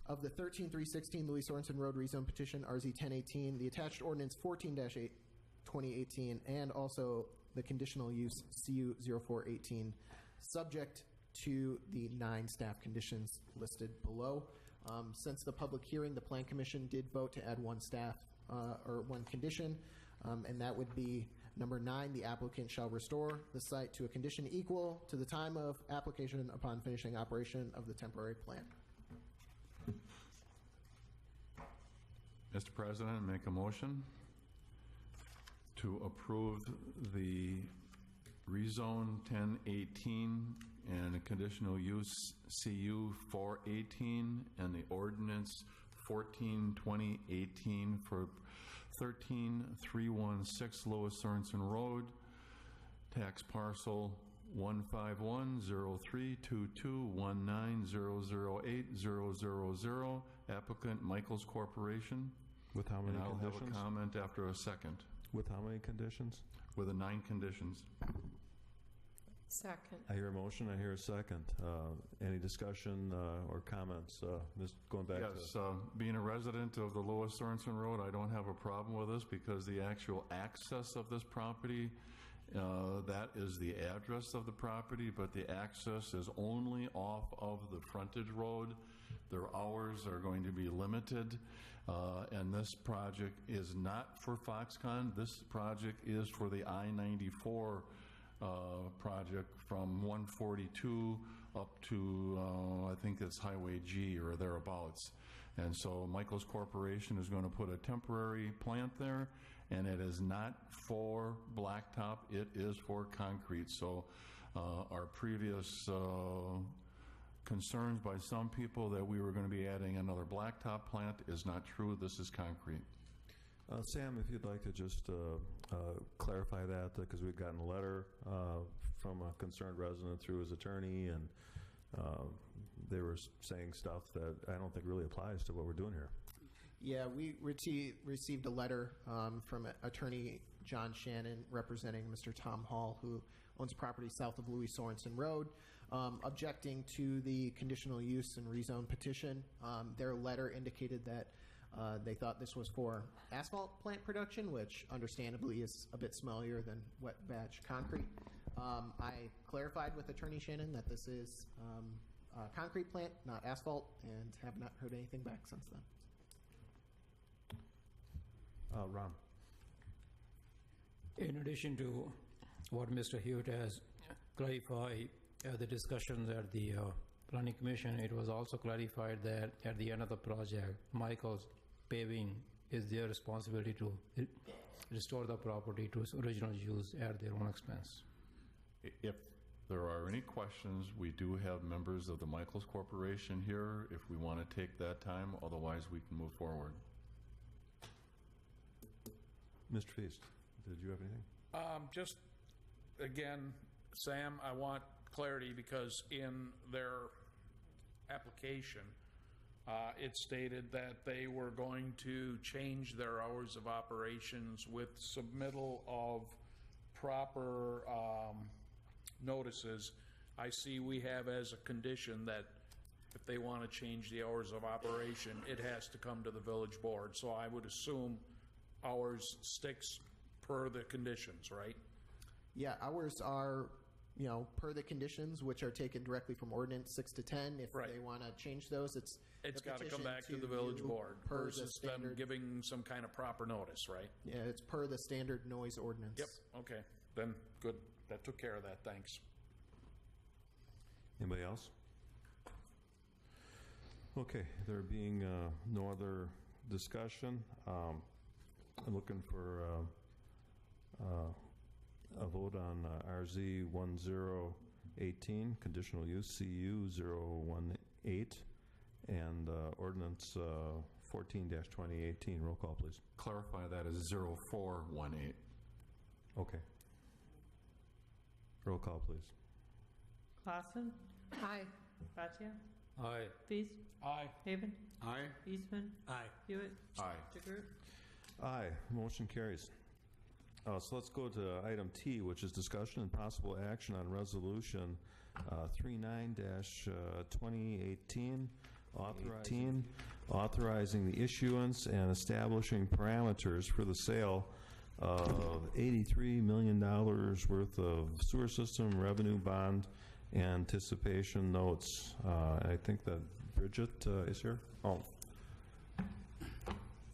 of the 13-316 Louis Sorensen Road rezone petition, RZ 1018, the attached ordinance 14-2018, and also the conditional use CU 0418, subject to the 9 staff conditions listed below. Since the public hearing, the Plan Commission did vote to add one condition, and that would be number 9, the applicant shall restore the site to a condition equal to the time of application upon finishing operation of the temporary plant. Mr. President, make a motion to approve the rezone 1018 and a conditional use CU 418 and the ordinance 14/2018 for 13316 Louis Sorensen Road, tax parcel 151032219008000, applicant Michael's Corporation. With how many and I'll conditions? have a comment after a second. With how many conditions? With the 9 conditions. Second. I hear a motion, I hear a second. Any discussion or comments? Going back Yes, being a resident of the Louis Sorensen Road, I don't have a problem with this because the actual access of this property, that is the address of the property, but the access is only off of the frontage road. Their hours are going to be limited, and this project is not for Foxconn. This project is for the I-94 project from 142 up to, I think it's Highway G or thereabouts. And so Michael's Corporation is going to put a temporary plant there, and it is not for blacktop, it is for concrete. So our previous concerns by some people that we were going to be adding another blacktop plant is not true. This is concrete. Sam, if you'd like to just clarify that, because we've gotten a letter from a concerned resident through his attorney, and they were saying stuff that I don't think really applies to what we're doing here. Yeah, we received a letter from attorney John Shannon representing Mr. Tom Hall, who owns property south of Louis Sorensen Road, objecting to the conditional use and rezone petition. Their letter indicated that they thought this was for asphalt plant production, which understandably is a bit smellier than wet batch concrete. I clarified with Attorney Shannon that this is a concrete plant, not asphalt, and have not heard anything back since then. Ron. In addition to what Mr. Hewitt has clarified the discussions at the Planning Commission, it was also clarified that at the end of the project, Michael's Paving is their responsibility to restore the property to its original use at their own expense. If there are any questions, we do have members of the Michaels Corporation here if we want to take that time. Otherwise, we can move forward. Mr. Feast, did you have anything? Just, again, Sam, I want clarity because in their application, it stated that they were going to change their hours of operations with submittal of proper notices. I see we have as a condition that if they want to change the hours of operation, it has to come to the village board. So I would assume ours sticks per the conditions, right? Yeah, ours are per the conditions, which are taken directly from ordinance 6 to 10. If they want to change those, it's got to come back to the village board versus them giving some kind of proper notice, right? Yeah, it's per the standard noise ordinance. Yep, okay. Then, good. That took care of that. Thanks. Anybody else? Okay, there being no other discussion, I'm looking for a vote on RZ 1018, conditional use CU 018, and ordinance 14-2018. Roll call, please. Clarify that as 0418. Okay. Roll call, please. Clausen? Aye. Gratia? Aye. Feast? Aye. Haven? Aye. Eastman? Aye. Hewitt? Aye. DeGroot? Aye. Motion carries. So let's go to item T, which is discussion and possible action on resolution 39-2018, authorizing the issuance and establishing parameters for the sale of $83 million worth of sewer system revenue bond anticipation notes. I think that Bridget is here. Oh.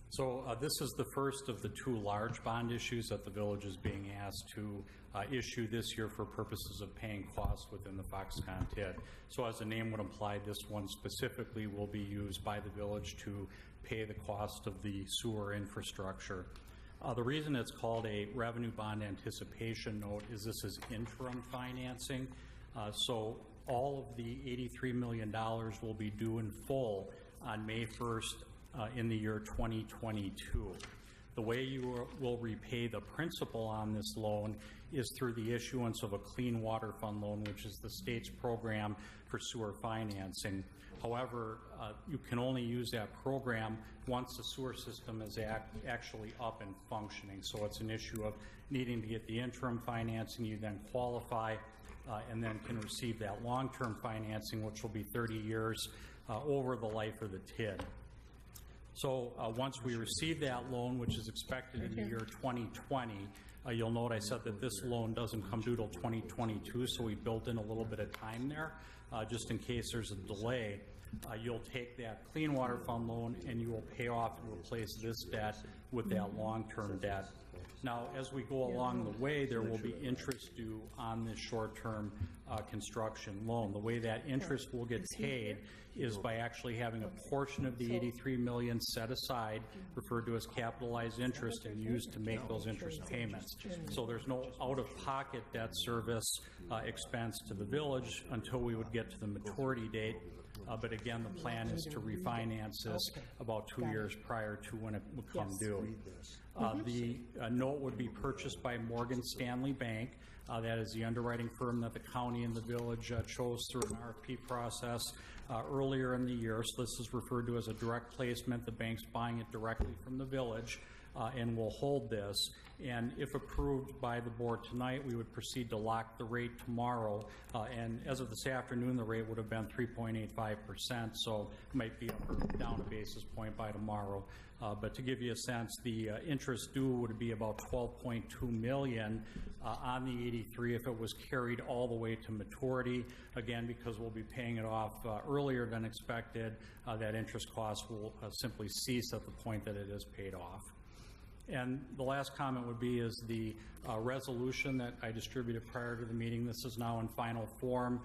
So this is the first of the two large bond issues that the village is being asked to issue this year for purposes of paying costs within the Foxconn TID. So as the name would imply, this one specifically will be used by the village to pay the cost of the sewer infrastructure. The reason it's called a revenue bond anticipation note is this is interim financing. So all of the $83 million will be due in full on May 1st in the year 2022. The way you will repay the principal on this loan is through the issuance of a Clean Water Fund loan, which is the state's program for sewer financing. However, you can only use that program once the sewer system is actually up and functioning. So it's an issue of needing to get the interim financing. You then qualify and then can receive that long-term financing, which will be 30 years over the life of the TID. So once we receive that loan, which is expected in the year 2020, you'll note I said that this loan doesn't come due till 2022, so we built in a little bit of time there, just in case there's a delay. You'll take that Clean Water Fund loan and you will pay off and replace this debt with that long-term debt. Now, as we go along the way, there will be interest due on this short-term construction loan. The way that interest will get paid is by actually having a portion of the $83 million set aside, referred to as capitalized interest, and used to make those interest payments. So there's no out-of-pocket debt service expense to the village until we would get to the maturity date. But again, the plan is to refinance this about 2 years prior to when it would come due. The note would be purchased by Morgan Stanley Bank. That is the underwriting firm that the county and the village chose through an RFP process earlier in the year. So this is referred to as a direct placement. The bank's buying it directly from the village and will hold this. And if approved by the board tonight, we would proceed to lock the rate tomorrow. And as of this afternoon, the rate would have been 3.85%, so it might be up or down a basis point by tomorrow. But to give you a sense, the interest due would be about $12.2 million on the 83 if it was carried all the way to maturity. Again, because we'll be paying it off earlier than expected, that interest cost will simply cease at the point that it is paid off. And the last comment would be is the resolution that I distributed prior to the meeting. This is now in final form.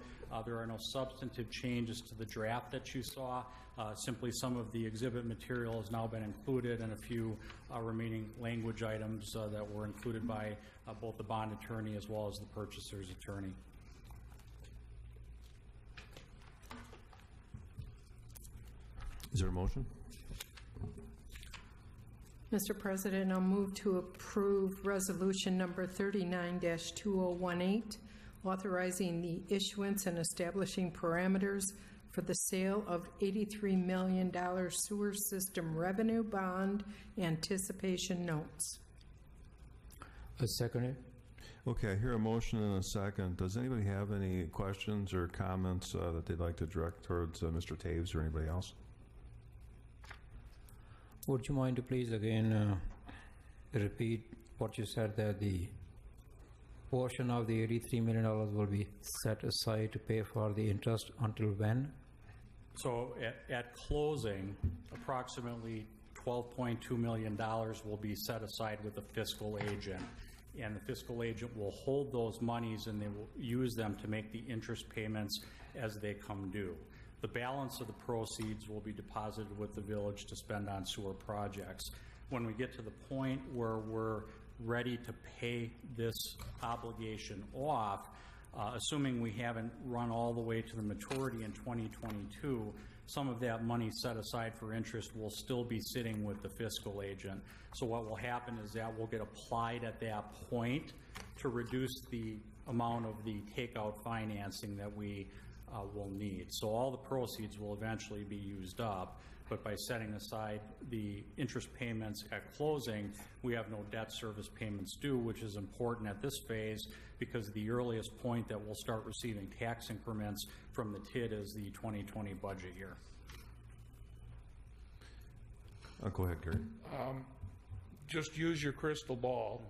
There are no substantive changes to the draft that you saw. Simply some of the exhibit material has now been included and a few remaining language items that were included by both the bond attorney as well as the purchaser's attorney. Is there a motion? Mr. President, I'll move to approve resolution number 39-2018, authorizing the issuance and establishing parameters for the sale of $83 million sewer system revenue bond anticipation notes. A second. Okay, I hear a motion and a second. Does anybody have any questions or comments that they'd like to direct towards Mr. Taves or anybody else? Would you mind to please again repeat what you said, that the portion of the $83 million will be set aside to pay for the interest until when? So at closing, approximately $12.2 million will be set aside with the fiscal agent. And the fiscal agent will hold those monies and they will use them to make the interest payments as they come due. The balance of the proceeds will be deposited with the village to spend on sewer projects. When we get to the point where we're ready to pay this obligation off, assuming we haven't run all the way to the maturity in 2022, some of that money set aside for interest will still be sitting with the fiscal agent. So what will happen is that will get applied at that point to reduce the amount of the takeout financing that we will need. So all the proceeds will eventually be used up, but by setting aside the interest payments at closing, we have no debt service payments due, which is important at this phase because the earliest point that we'll start receiving tax increments from the TID is the 2020 budget year. Go ahead, Gary. Just use your crystal ball.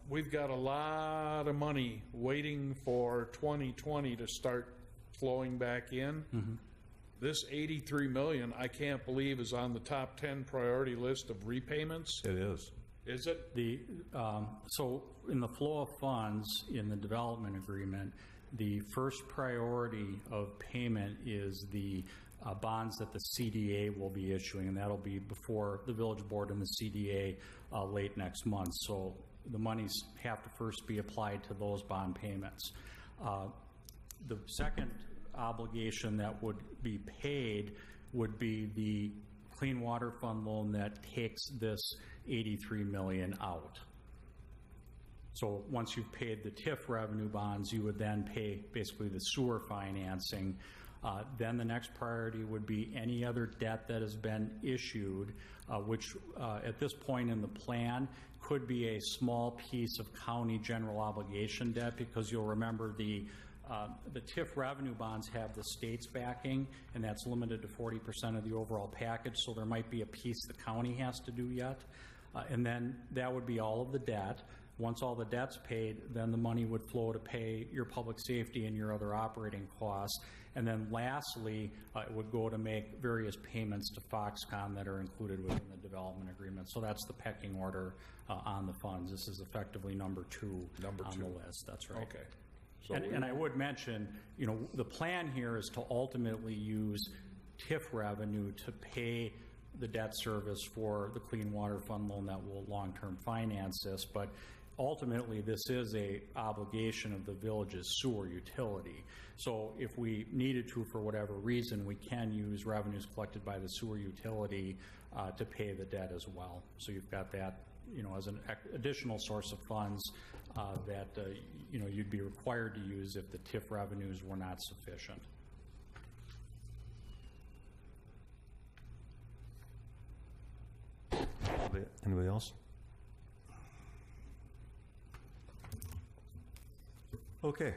We've got a lot of money waiting for 2020 to start flowing back in. This $83 million, I can't believe, is on the top 10 priority list of repayments. It is. Is it? So in the flow of funds in the development agreement, the first priority of payment is the bonds that the CDA will be issuing, and that'll be before the village board and the CDA late next month. So the monies have to first be applied to those bond payments. The second obligation that would be paid would be the Clean Water Fund loan that takes this $83 million out. So once you've paid the TIF revenue bonds, you would then pay basically the sewer financing. Then the next priority would be any other debt that has been issued, which at this point in the plan could be a small piece of county general obligation debt, because you'll remember the TIF revenue bonds have the state's backing, and that's limited to 40% of the overall package, so there might be a piece the county has to do yet. And then that would be all of the debt. Once all the debt's paid, then the money would flow to pay your public safety and your other operating costs. And then lastly, it would go to make various payments to Foxconn that are included within the development agreement. So that's the pecking order on the funds. This is effectively number two on the list. That's right. Okay. So and I would mention, you know, the plan here is to ultimately use TIF revenue to pay the debt service for the Clean Water Fund loan that will long-term finance this, but ultimately this is a obligation of the village's sewer utility. So if we needed to, for whatever reason, we can use revenues collected by the sewer utility to pay the debt as well. So you've got that, you know, as an additional source of funds that you know, you'd be required to use if the TIF revenues were not sufficient. Anybody else? Okay.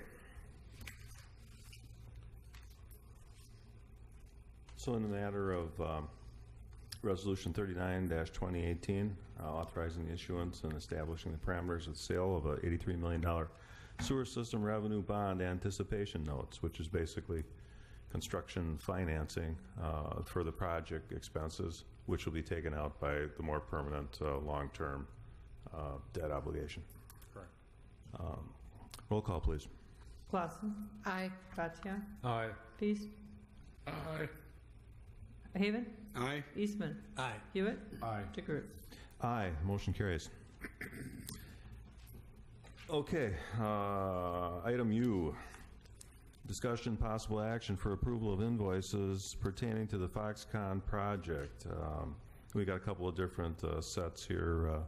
So in the matter of Resolution 39-2018, authorizing the issuance and establishing the parameters of the sale of a $83 million sewer system revenue bond anticipation notes, which is basically construction financing for the project expenses, which will be taken out by the more permanent long-term debt obligation. Correct. Roll call, please. Clausen. Aye. Gratia. Aye. Feast. Aye. Haven. Aye. Eastman. Aye. Hewitt. Aye. DeGroot. Aye. Motion carries. Okay. Item U. Discussion possible action for approval of invoices pertaining to the Foxconn project. We got a couple of different sets here.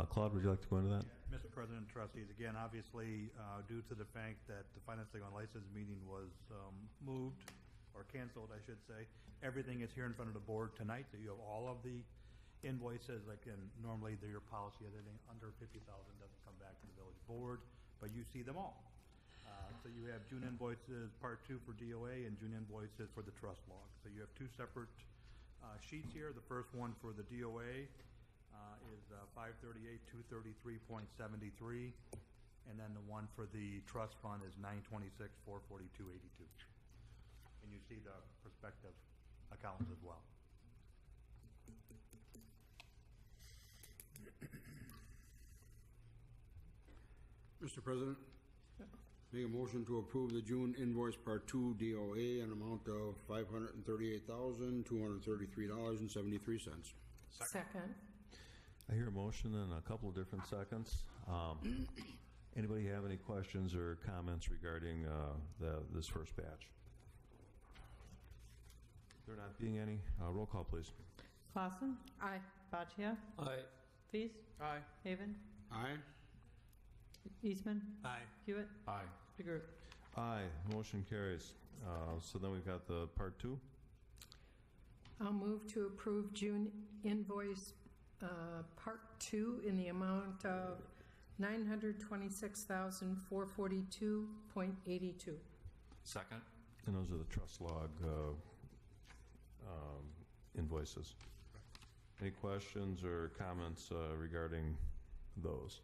Claude, would you like to go into that? Mr. President, trustees, again, obviously, due to the fact that the Finance Legal and License meeting was moved or canceled, I should say, everything is here in front of the board tonight. So you have all of the invoices. Like, and normally your policy is anything under $50,000 doesn't come back to the village board, but you see them all. So you have June invoices Part 2 for DOA and June invoices for the trust log. So you have two separate sheets here. The first one for the DOA is 538-233.73. and then the one for the trust fund is 926,442.82. And you see the prospective accounts as well. Mr. President, make a motion to approve the June invoice Part 2 DOA an amount of $538,233.73. Second. I hear a motion in a couple of different seconds. Anybody have any questions or comments regarding this first batch? There not being any, roll call, please. Clausen? Aye. Boccia? Aye. Feast? Aye. Haven? Aye. Eastman? Aye. Hewitt? Aye. DeGroot? Aye, motion carries. So then we've got the Part 2. I'll move to approve June invoice Part 2 in the amount of $926,442.82. Second. And those are the trust log invoices. Any questions or comments regarding those?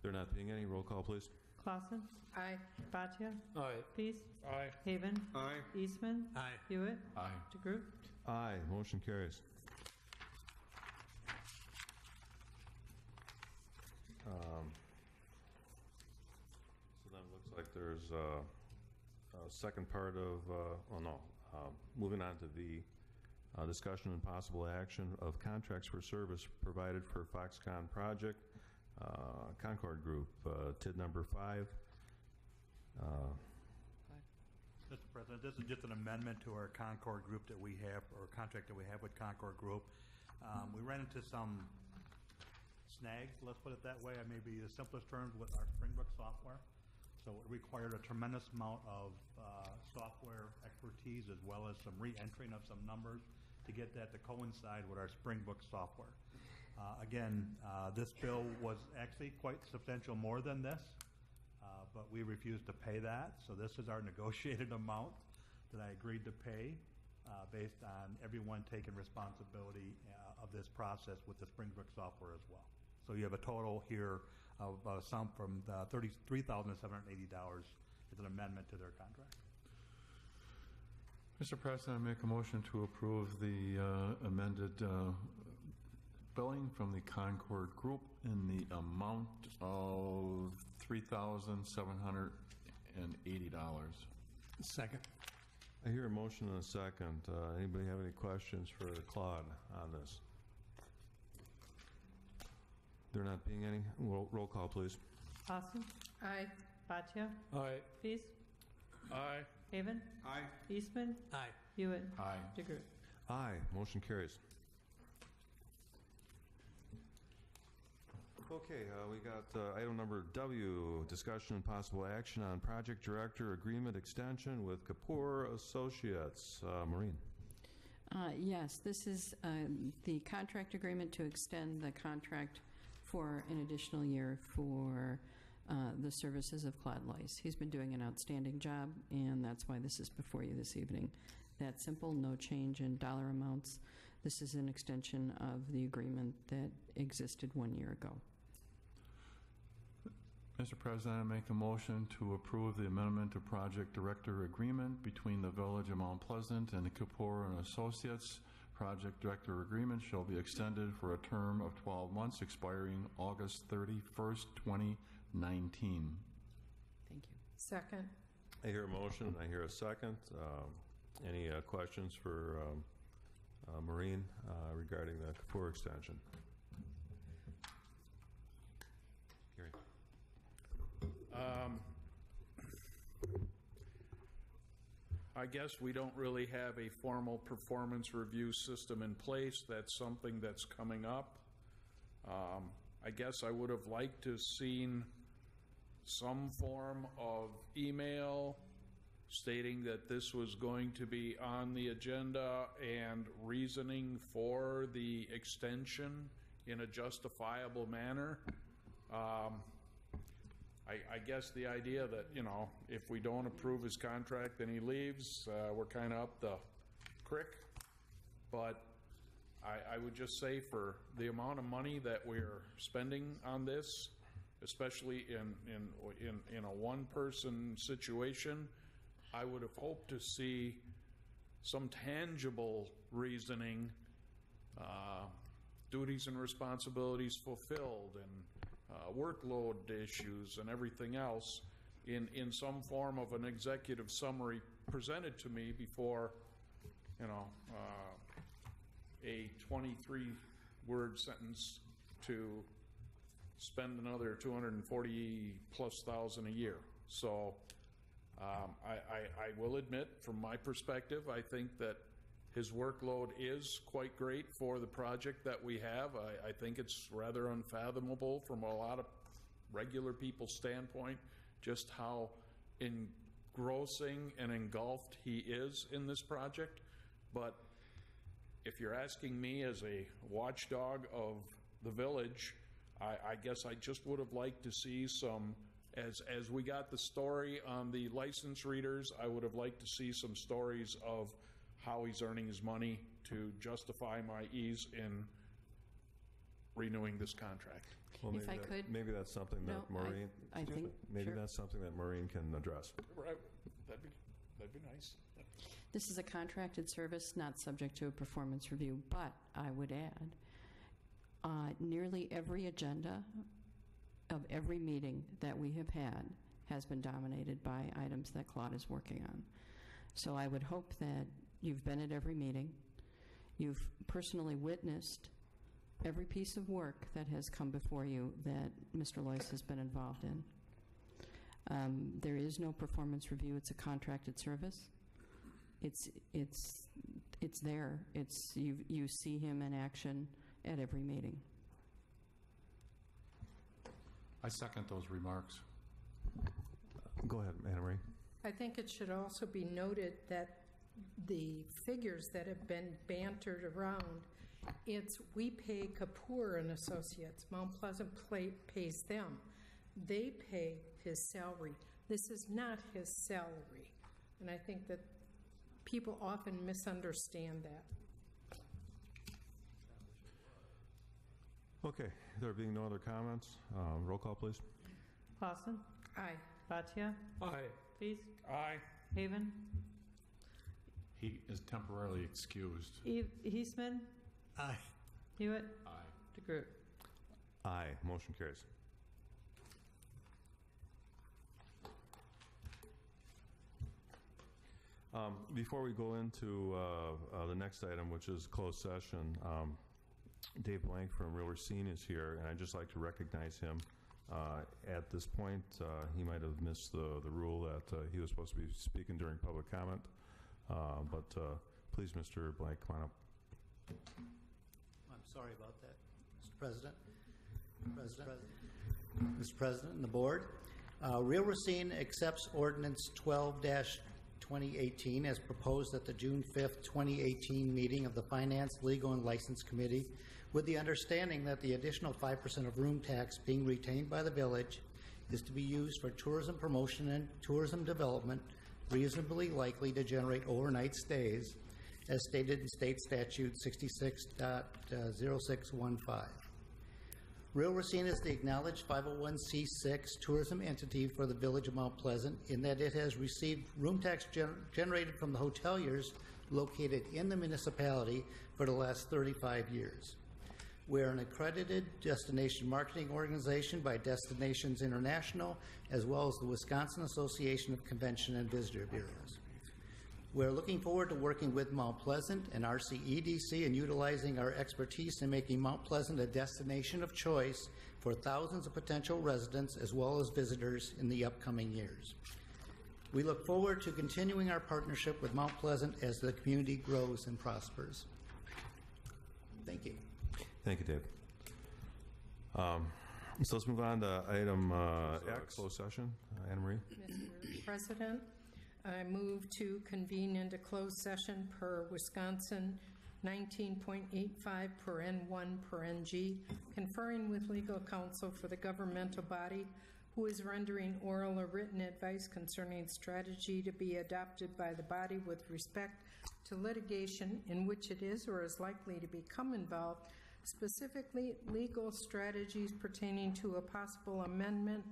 There not being any, roll call, please. Clausen? Aye. Boccia? Aye. Feast? Aye. Haven? Aye. Eastman? Aye. Hewitt? Aye. DeGroot? Aye, motion carries. So then it looks like there's a second part of, moving on to the discussion and possible action of contracts for service provided for Foxconn project, Concord Group, TID number 5. Mr. President, this is just an amendment to our Concord Group that we have, or contract that we have with Concord Group. We ran into some snags, let's put it that way, maybe the simplest terms, with our Springbrook software. So it required a tremendous amount of software expertise as well as some re-entering of some numbers to get that to coincide with our Springbrook software. Again, this bill was actually quite substantial more than this, but we refused to pay that. So this is our negotiated amount that I agreed to pay based on everyone taking responsibility of this process with the Springbrook software as well. So you have a total here of a sum from $33,780 as an amendment to their contract. Mr. President, I make a motion to approve the amended billing from the Concord Group in the amount of $3,780. Second. I hear a motion and a second. Anybody have any questions for Claude on this? There not being any, roll call, please. Clausen? Aye. Boccia? Aye. Feast? Aye. Haven? Aye. Eastman? Aye. Hewitt? Aye. DeGroot? Aye, motion carries. Okay, we got item number W, discussion and possible action on project director agreement extension with Kapoor Associates. Maureen. Yes, this is the contract agreement to extend the contract for an additional year for the services of Claude Lice. He's been doing an outstanding job, and that's why this is before you this evening. That simple, no change in dollar amounts. This is an extension of the agreement that existed 1 year ago. Mr. President, I make a motion to approve the amendment to project director agreement between the Village of Mount Pleasant and Kapoor and Associates. Project director agreement shall be extended for a term of 12 months expiring August 31st, 2019. Thank you. Second. I hear a motion, I hear a second. Any questions for Maureen regarding the Kapoor extension? Gary. I guess we don't really have a formal performance review system in place. That's something that's coming up. I guess I would have liked to have seen some form of email stating that this was going to be on the agenda and reasoning for the extension in a justifiable manner. I guess the idea that, you know, if we don't approve his contract, then he leaves, we're kind of up the creek. But I would just say for the amount of money that we're spending on this, especially in a one-person situation, I would have hoped to see some tangible reasoning, duties and responsibilities fulfilled, and workload issues and everything else in some form of an executive summary presented to me before, a 23-word sentence to spend another $240,000+ a year. So I will admit, from my perspective, I think that his workload is quite great for the project that we have. I think it's rather unfathomable from a lot of regular people's standpoint just how engrossing and engulfed he is in this project. But if you're asking me as a watchdog of the village, I guess I just would have liked to see some, as we got the story on the license readers, I would have liked to see some stories of how he's earning his money to justify my ease in renewing this contract. Well, If I could- maybe that's something that No, Maureen. I think- maybe sure. that's something that Maureen can address. Right. That'd be nice. This is a contracted service, not subject to a performance review, but I would add, nearly every agenda of every meeting that we have had has been dominated by items that Claude is working on. So I would hope that you've been at every meeting, you've personally witnessed every piece of work that has come before you that Mr. Loyce has been involved in. There is no performance review. It's a contracted service. It's there. You see him in action at every meeting. I second those remarks. Go ahead, Anna Marie. I think it should also be noted that the figures that have been bantered around, it's we pay Kapoor and Associates. Mount Pleasant pays them. They pay his salary. This is not his salary. And I think that people often misunderstand that. Okay, there being no other comments, roll call, please. Clausen? Aye. Bhatia? Aye. Feast? Aye. Haven? He is temporarily excused. Heisman? Aye. Hewitt? Aye. DeGroot? Aye, motion carries. Before we go into the next item, which is closed session, Dave Blank from Real Racine is here, and I'd just like to recognize him. At this point, he might have missed the rule that he was supposed to be speaking during public comment. But please, Mr. Blank, come on up. I'm sorry about that, Mr. President. Mr. President and the board, Real Racine accepts Ordinance 12-2018 as proposed at the June 5th, 2018 meeting of the Finance, Legal, and License Committee, with the understanding that the additional 5% of room tax being retained by the village is to be used for tourism promotion and tourism development, reasonably likely to generate overnight stays, as stated in State Statute 66.0615. Real Racine is the acknowledged 501c6 tourism entity for the Village of Mount Pleasant in that it has received room tax generated from the hoteliers located in the municipality for the last 35 years. We are an accredited destination marketing organization by Destinations International, as well as the Wisconsin Association of Convention and Visitor Bureaus. We are looking forward to working with Mount Pleasant and RCEDC and utilizing our expertise in making Mount Pleasant a destination of choice for thousands of potential residents as well as visitors in the upcoming years. We look forward to continuing our partnership with Mount Pleasant as the community grows and prospers. Thank you. Thank you, Dave. So let's move on to item X, closed session. Anna Marie? Mr. President, I move to convene into closed session per Wisconsin 19.85 per N1 per NG, conferring with legal counsel for the governmental body who is rendering oral or written advice concerning strategy to be adopted by the body with respect to litigation in which it is or is likely to become involved, specifically legal strategies pertaining to a possible amendment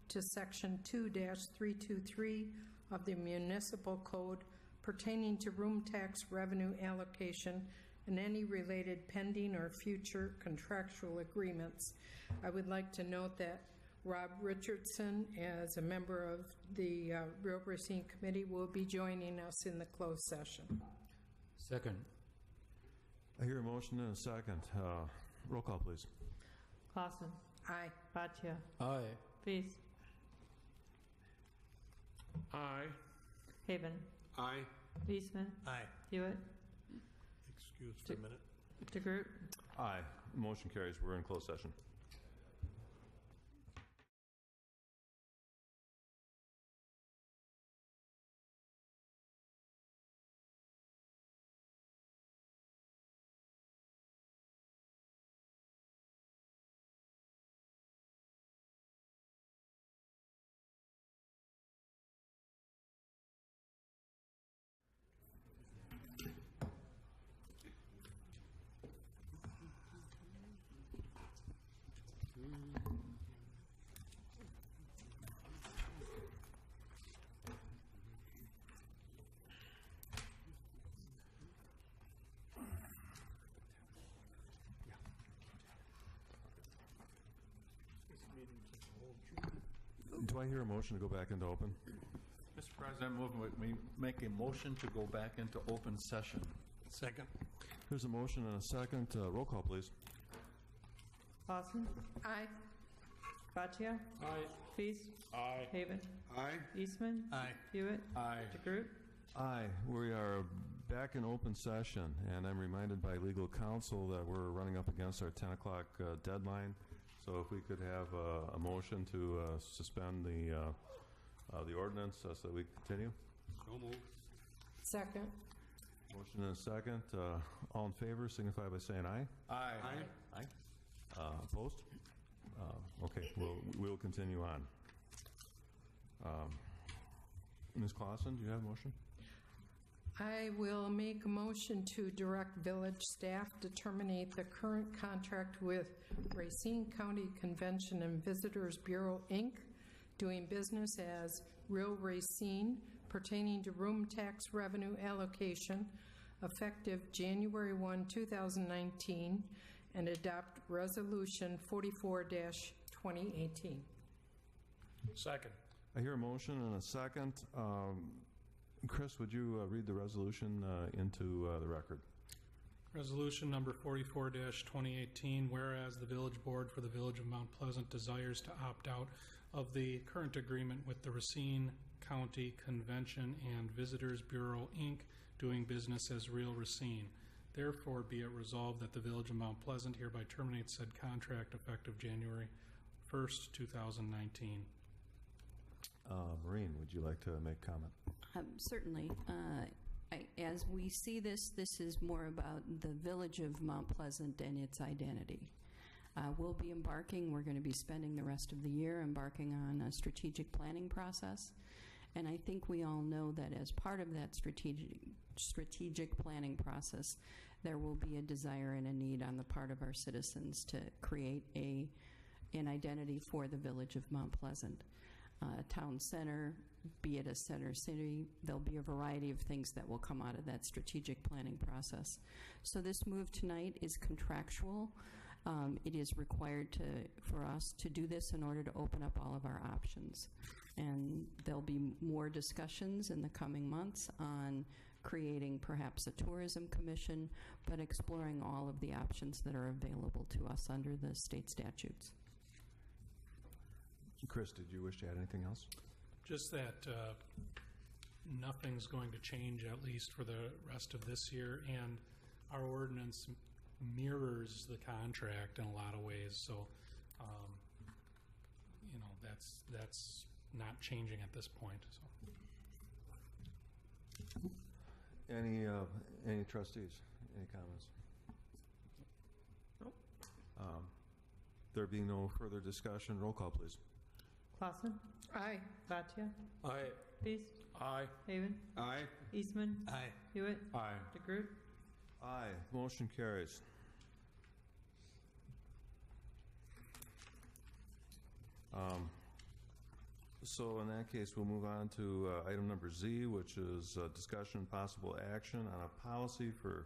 to Section 2-323 of the Municipal Code pertaining to room tax revenue allocation and any related pending or future contractual agreements. I would like to note that Rob Richardson, as a member of the Real Racine Committee, will be joining us in the closed session. Second. I hear a motion and a second. Roll call, please. Clausen. Aye. Bhatia. Aye. Feast. Aye. Haven. Aye. Eastman. Aye. Hewitt. Excuse for a minute. DeGroot. Aye. Motion carries. We're in closed session. Do I hear a motion to go back into open? Mr. President, we make a motion to go back into open session. Second. There's a motion and a second. Roll call, please. Clausen. Aye. Bhatia. Aye. Feast. Aye. Haven. Aye. Eastman. Aye. Hewitt. Aye. DeGroot. Aye. We are back in open session, and I'm reminded by legal counsel that we're running up against our 10 o'clock deadline. So if we could have a motion to suspend the ordinance so that we continue. So moved. Second. Motion and a second. All in favor signify by saying aye. Aye. Aye. Opposed? Okay, we'll continue on. Ms. Clausen, do you have a motion? I will make a motion to direct village staff to terminate the current contract with Racine County Convention and Visitors Bureau, Inc., doing business as Real Racine, pertaining to room tax revenue allocation, effective January 1, 2019, and adopt Resolution 44-2018. Second. I hear a motion and a second. Chris, would you read the resolution into the record? Resolution number 44-2018, whereas the Village Board for the Village of Mount Pleasant desires to opt out of the current agreement with the Racine County Convention and Visitors Bureau, Inc., doing business as Real Racine. Therefore, be it resolved that the Village of Mount Pleasant hereby terminates said contract effective January 1st, 2019. Maureen, would you like to make comment? Certainly. As we see this, this is more about the Village of Mount Pleasant and its identity. We'll be embarking, we're going to be spending the rest of the year embarking on a strategic planning process. And I think we all know that as part of that strategic planning process, there will be a desire and a need on the part of our citizens to create an identity for the Village of Mount Pleasant. Town center, be it a center city, there'll be a variety of things that will come out of that strategic planning process. So this move tonight is contractual. It is required for us to do this in order to open up all of our options. And there'll be more discussions in the coming months on creating perhaps a tourism commission, but exploring all of the options that are available to us under the state statutes. Chris, did you wish to add anything else? Just that nothing's going to change, at least for the rest of this year, and our ordinance mirrors the contract in a lot of ways. So, that's not changing at this point. So. Any trustees? Any comments? Nope. There being no further discussion, roll call, please. Clausen. Aye. Batya. Aye. Feast. Aye. Haven. Aye. Eastman. Aye. Hewitt. Aye. DeGroot. Aye. Motion carries. So in that case, we'll move on to item number Z, which is discussion and possible action on a policy for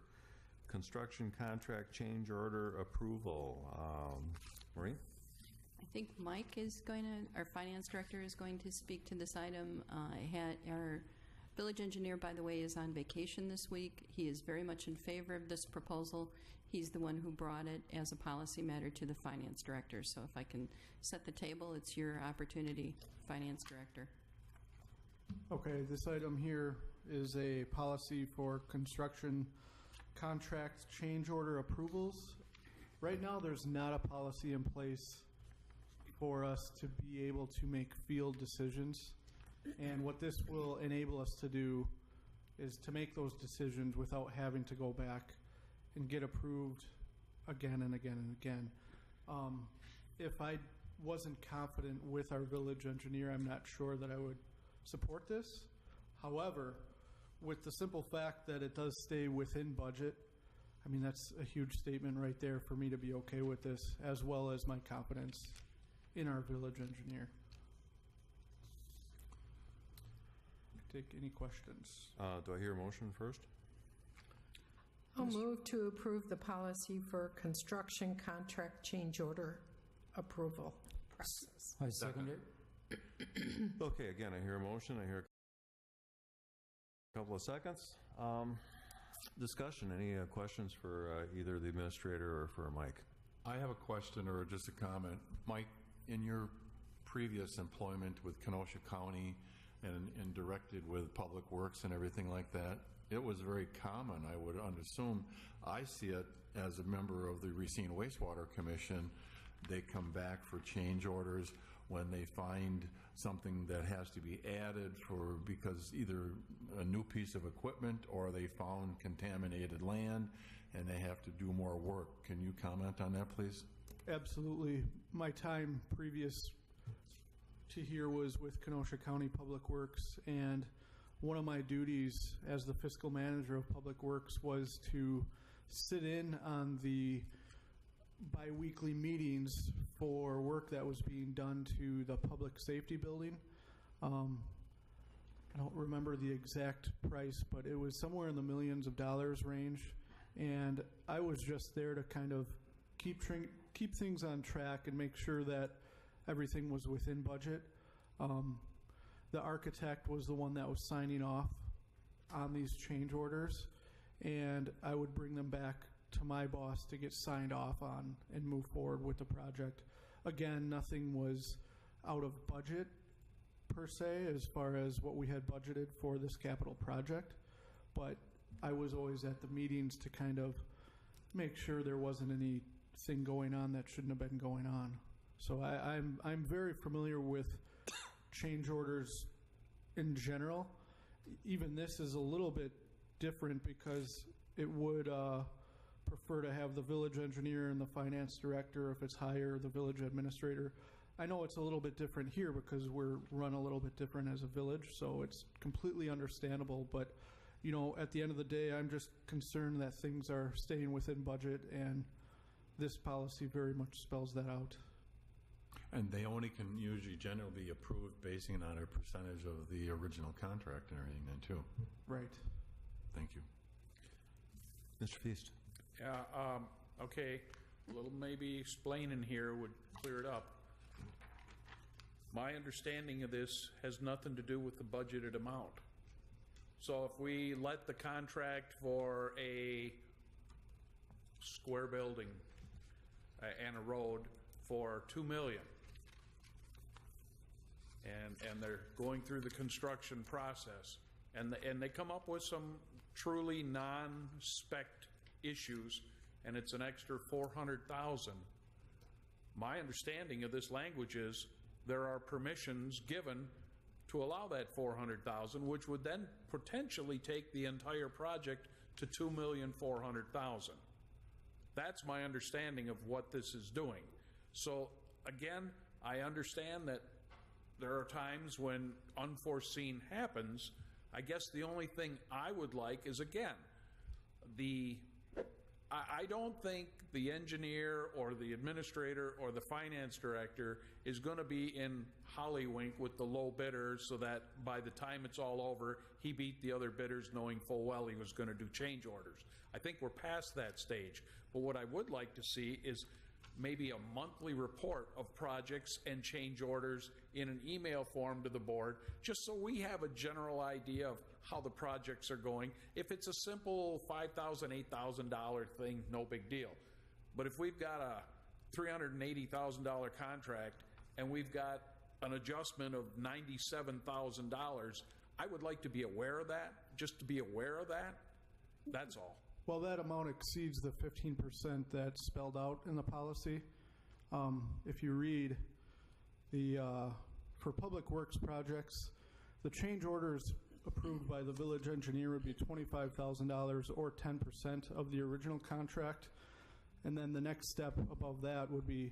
construction contract change order approval. Marie? I think Mike is going to, our finance director is going to speak to this item. Our village engineer, by the way, is on vacation this week. He is very much in favor of this proposal. He's the one who brought it as a policy matter to the finance director. So if I can set the table, it's your opportunity, finance director. Okay, this item here is a policy for construction contract change order approvals. Right now, there's not a policy in place for us to be able to make field decisions. And what this will enable us to do is to make those decisions without having to go back and get approved again and again and again. If I wasn't confident with our village engineer, I'm not sure that I would support this. However, with the simple fact that it does stay within budget, I mean, that's a huge statement right there for me to be okay with this, as well as my confidence in our village engineer. Take any questions. Do I hear a motion first? I'll move to approve the policy for construction contract change order approval process. I second it. Okay, again, I hear a motion. I hear a couple of seconds. Discussion. Any questions for either the administrator or for Mike? I have a question or just a comment. Mike, in your previous employment with Kenosha County and directed with Public Works and everything like that, it was very common, I would assume. I see it as a member of the Racine Wastewater Commission. They come back for change orders when they find something that has to be added because either a new piece of equipment or they found contaminated land and they have to do more work. Can you comment on that, please? Absolutely. My time previous to here was with Kenosha County Public Works, and one of my duties as the fiscal manager of Public Works was to sit in on the bi-weekly meetings for work that was being done to the public safety building. I don't remember the exact price, but it was somewhere in the millions of dollars range, and I was just there to kind of keep things on track and make sure that everything was within budget. The architect was the one that was signing off on these change orders, and I would bring them back to my boss to get signed off on and move forward with the project. Again, nothing was out of budget per se as far as what we had budgeted for this capital project, but I was always at the meetings to kind of make sure there wasn't anything going on that shouldn't have been going on. So I'm very familiar with change orders in general. Even this is a little bit different because it would prefer to have the village engineer and the finance director, if it's higher, the village administrator. I know it's a little bit different here because we're run a little bit different as a village, so it's completely understandable. But, you know, at the end of the day, I'm just concerned that things are staying within budget, and this policy very much spells that out. And they only can usually generally be approved basing on a percentage of the original contract and everything then too. Right. Thank you. Mr. Feast. Yeah, okay, a little maybe explaining here would clear it up. My understanding of this has nothing to do with the budgeted amount. So if we let the contract for a square building and a road for $2 million, and they're going through the construction process, and they come up with some truly non-spec issues, and it's an extra $400,000. My understanding of this language is there are permissions given to allow that $400,000, which would then potentially take the entire project to $2,400,000. That's my understanding of what this is doing. So again, I understand that there are times when unforeseen happens. I guess the only thing I would like is, again, I don't think the engineer or the administrator or the finance director is going to be in Hollywink with the low bidder so that by the time it's all over, he beat the other bidders knowing full well he was going to do change orders. I think we're past that stage. But what I would like to see is maybe a monthly report of projects and change orders in an email form to the board, just so we have a general idea of how the projects are going. If it's a simple $5,000, $8,000 thing, no big deal. But if we've got a $380,000 contract and we've got an adjustment of $97,000, I would like to be aware of that, just to be aware of that. That's all. Well, that amount exceeds the 15% that's spelled out in the policy. If you read for public works projects, the change orders approved by the village engineer would be $25,000 or 10% of the original contract. And then the next step above that would be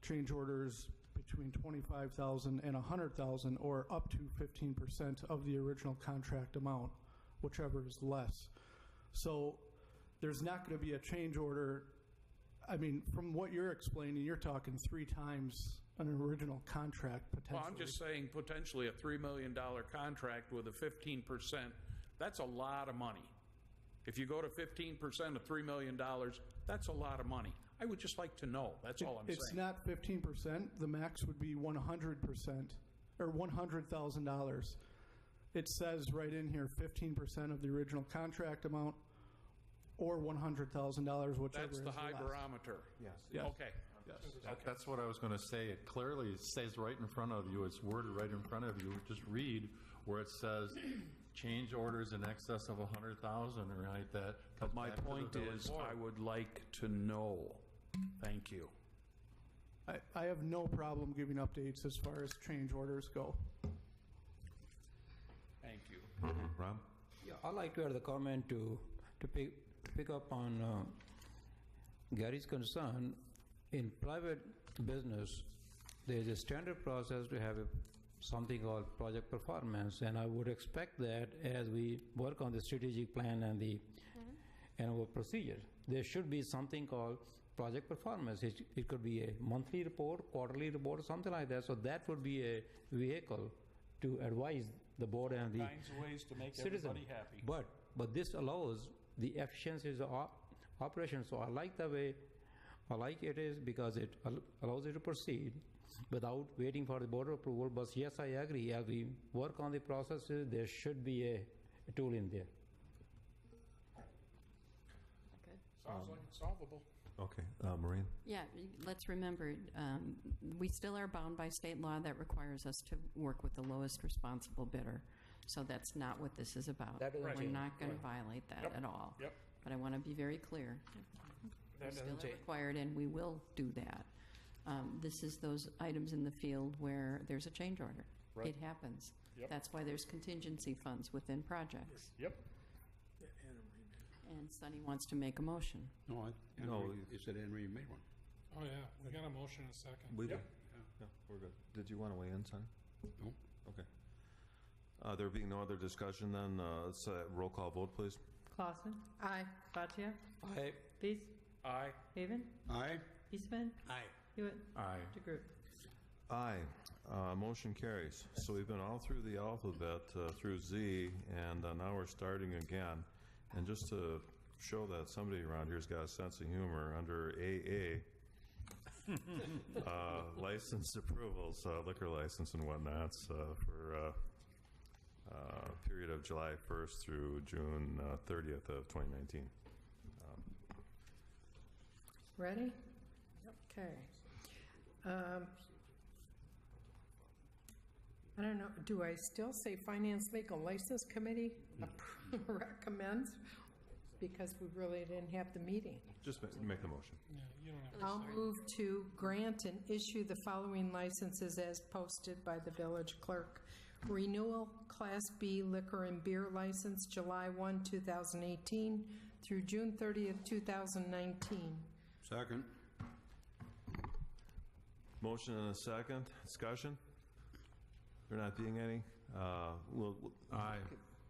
change orders between $25,000 and $100,000 or up to 15% of the original contract amount, whichever is less. So there's not going to be a change order. I mean, from what you're explaining, you're talking 3 times an original contract potentially. Well, I'm just saying potentially a $3 million contract with a 15%, that's a lot of money. If you go to 15% of $3 million, that's a lot of money. I would just like to know. That's all I'm saying. It's not 15%. The max would be 100%, or $100,000. It says right in here 15% of the original contract amount or $100,000, whichever That's is the high less. barometer. Yes. Okay. Yes. That's what I was going to say. It clearly says right in front of you. It's worded right in front of you. Just read where it says change orders in excess of 100,000, right? That. But my point is, I would like to know. Thank you. I have no problem giving updates as far as change orders go. Thank you. Rob? Yeah, I'd like to add the comment to pick up on Gary's concern. In private business, there is a standard process to have something called project performance, and I would expect that as we work on the strategic plan and our procedure, there should be something called project performance. It could be a monthly report, quarterly report, something like that. So that would be a vehicle to advise the board and the Kinds of ways to make citizen. everybody happy. But this allows the efficiencies of operation. So I like the way I like it is because it allows you to proceed without waiting for the board approval. But yes, I agree. As we work on the processes, there should be a tool in there. Sounds like it's solvable. Okay. Maureen? Yeah, let's remember, we still are bound by state law that requires us to work with the lowest responsible bidder. So that's not what this is about. That doesn't We're change. not going to Right. violate that Yep. at all. Yep. But I want to be very clear. That We still doesn't are change. required, and we will do that. This is those items in the field where there's a change order. Right. It happens. Yep. That's why there's contingency funds within projects. Yep. And Sonny wants to make a motion. No, you said Henry made one. Oh, yeah, we got a motion in a second. We Yep. did. Yeah, we're good. Did you want to weigh in, Sonny? No. Okay. There being no other discussion, then let's roll call vote, please. Clausen? Aye. Boccia? Aye. Pease? Aye. Haven? Aye. Eastman? Aye. Hewitt? Aye. DeGroot? Aye. Motion carries. So we've been all through the alphabet through Z, and now we're starting again. And just to show that somebody around here's got a sense of humor, under AA, license approvals, liquor license and whatnots for a period of July 1st through June 30th of 2019. Ready? Okay. I don't know, do I still say Finance Legal License Committee recommends? Because we really didn't have the meeting. Just make the motion. Yeah, you don't have I'll move to grant and issue the following licenses as posted by the village clerk. Renewal Class B liquor and beer license, July 1, 2018 through June 30th, 2019. Second. Motion and a second. Discussion? There not being any, Aye.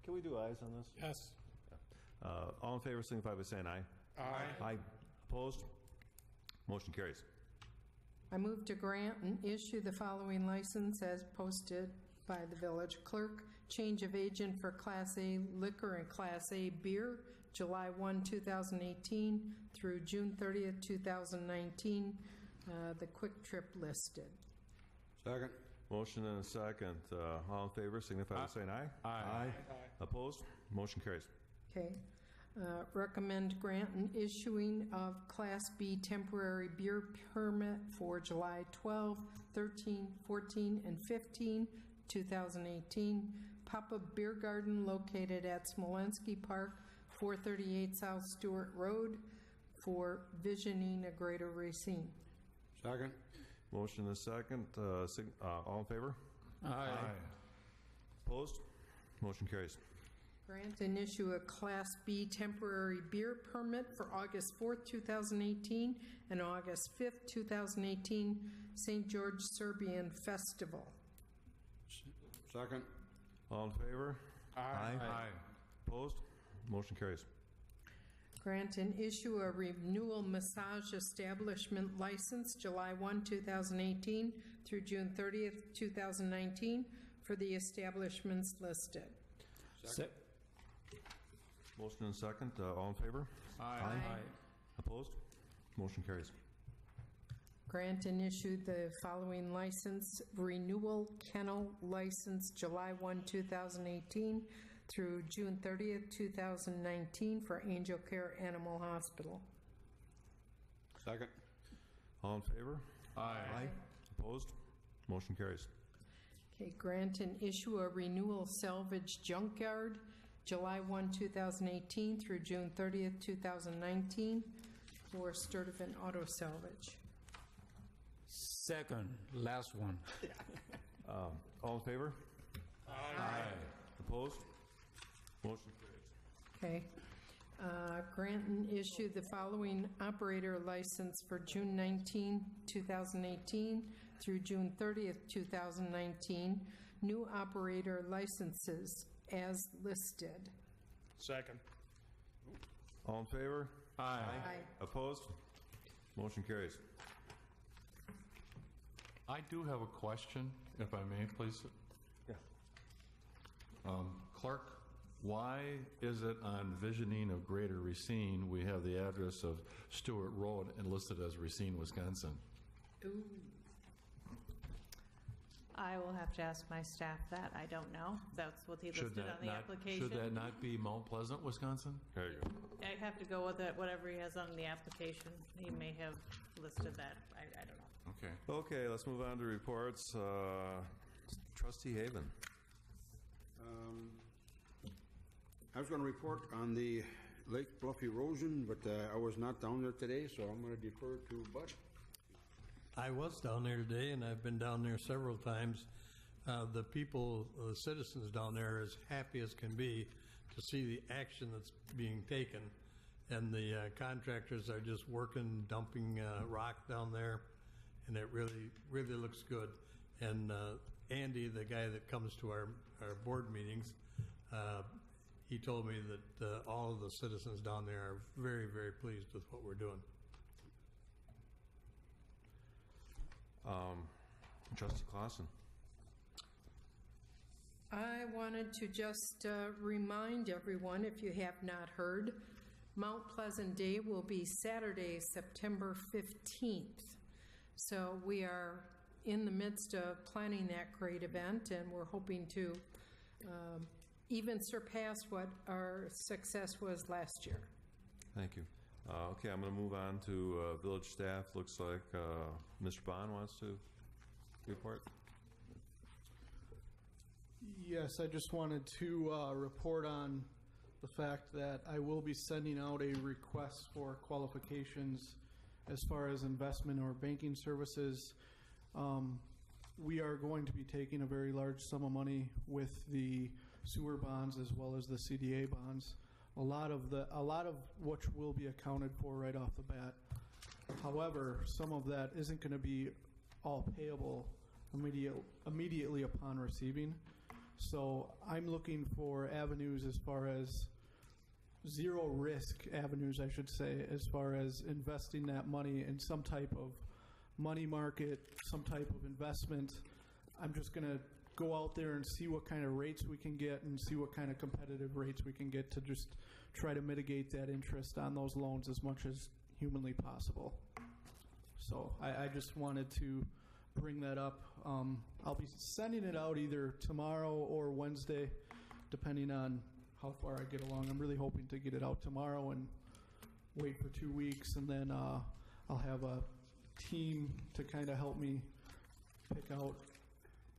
Can we do ayes on this? Yes. All in favor, signify by saying aye. Aye. Aye. Opposed? Motion carries. I move to grant and issue the following license as posted by the village clerk. Change of agent for Class A liquor and Class A beer, July 1, 2018 through June 30th, 2019. The Quick Trip listed. Second. Motion and a second. All in favor, signify by saying aye. Aye. Opposed? Motion carries. Okay. Recommend grant and issuing of Class B temporary beer permit for July 12, 13, 14, and 15, 2018. Pop-up beer garden located at Smolensky Park, 438 South Stewart Road, for visioning a greater Racine. Second. Motion and a second. All in favor? Aye. Opposed? Motion carries. Grant and issue a Class B temporary beer permit for August 4th, 2018 and August 5th, 2018, St. George Serbian Festival. Second. All in favor? Aye. Opposed? Motion carries. Grant and issue a renewal massage establishment license July 1, 2018 through June 30th, 2019 for the establishments listed. Second. Motion and second. All in favor? Aye. Opposed? Motion carries. Grant and issue the following license: renewal kennel license July 1, 2018 through June 30th, 2019 for Angel Care Animal Hospital. Second. All in favor? Aye. Opposed? Motion carries. Okay, grant and issue a renewal salvage junkyard July 1, 2018 through June 30th, 2019 for Sturtevant Auto Salvage. Second, last one. All in favor? Aye. Opposed? Motion carries. Okay. Grant and issue the following operator license for June 19, 2018 through June 30th, 2019. New operator licenses as listed. Second. All in favor? Aye. Opposed? Motion carries. I do have a question, if I may, please. Yeah. Clerk, why is it on visioning of Greater Racine, we have the address of Stewart Road and listed as Racine, Wisconsin? Ooh. I will have to ask my staff that. I don't know. That's what he listed on the application. Should that not be Mount Pleasant, Wisconsin? There you go. I have to go with it, whatever he has on the application. He may have listed that. I don't know. Okay. Okay, let's move on to reports. Trustee Haven. I was going to report on the Lake Bluff erosion, but I was not down there today, so I'm going to defer to Bud. I was down there today, and I've been down there several times. The people, the citizens down there are as happy as can be to see the action that's being taken. And the contractors are just working, dumping rock down there, and it really, really looks good. And Andy, the guy that comes to our board meetings, he told me that all of the citizens down there are very, very pleased with what we're doing. Trustee Clausen. I wanted to just remind everyone, if you have not heard, Mount Pleasant Day will be Saturday, September 15th. So we are in the midst of planning that great event, and we're hoping to even surpass what our success was last year. Thank you. Okay, I'm going to move on to village staff. Looks like Mr. Bond wants to report. Yes, I just wanted to report on the fact that I will be sending out a request for qualifications as far as investment or banking services. We are going to be taking a very large sum of money with the sewer bonds as well as the CDA bonds. A lot of which will be accounted for right off the bat. However, some of that isn't going to be all payable immediately upon receiving. So I'm looking for avenues as far as zero risk avenues, I should say, as far as investing that money in some type of money market, some type of investment. I'm just going to go out there and see what kind of rates we can get and see what kind of competitive rates we can get to just try to mitigate that interest on those loans as much as humanly possible. So I just wanted to bring that up. I'll be sending it out either tomorrow or Wednesday, depending on how far I get along. I'm really hoping to get it out tomorrow and wait for 2 weeks, and then I'll have a team to kind of help me pick out,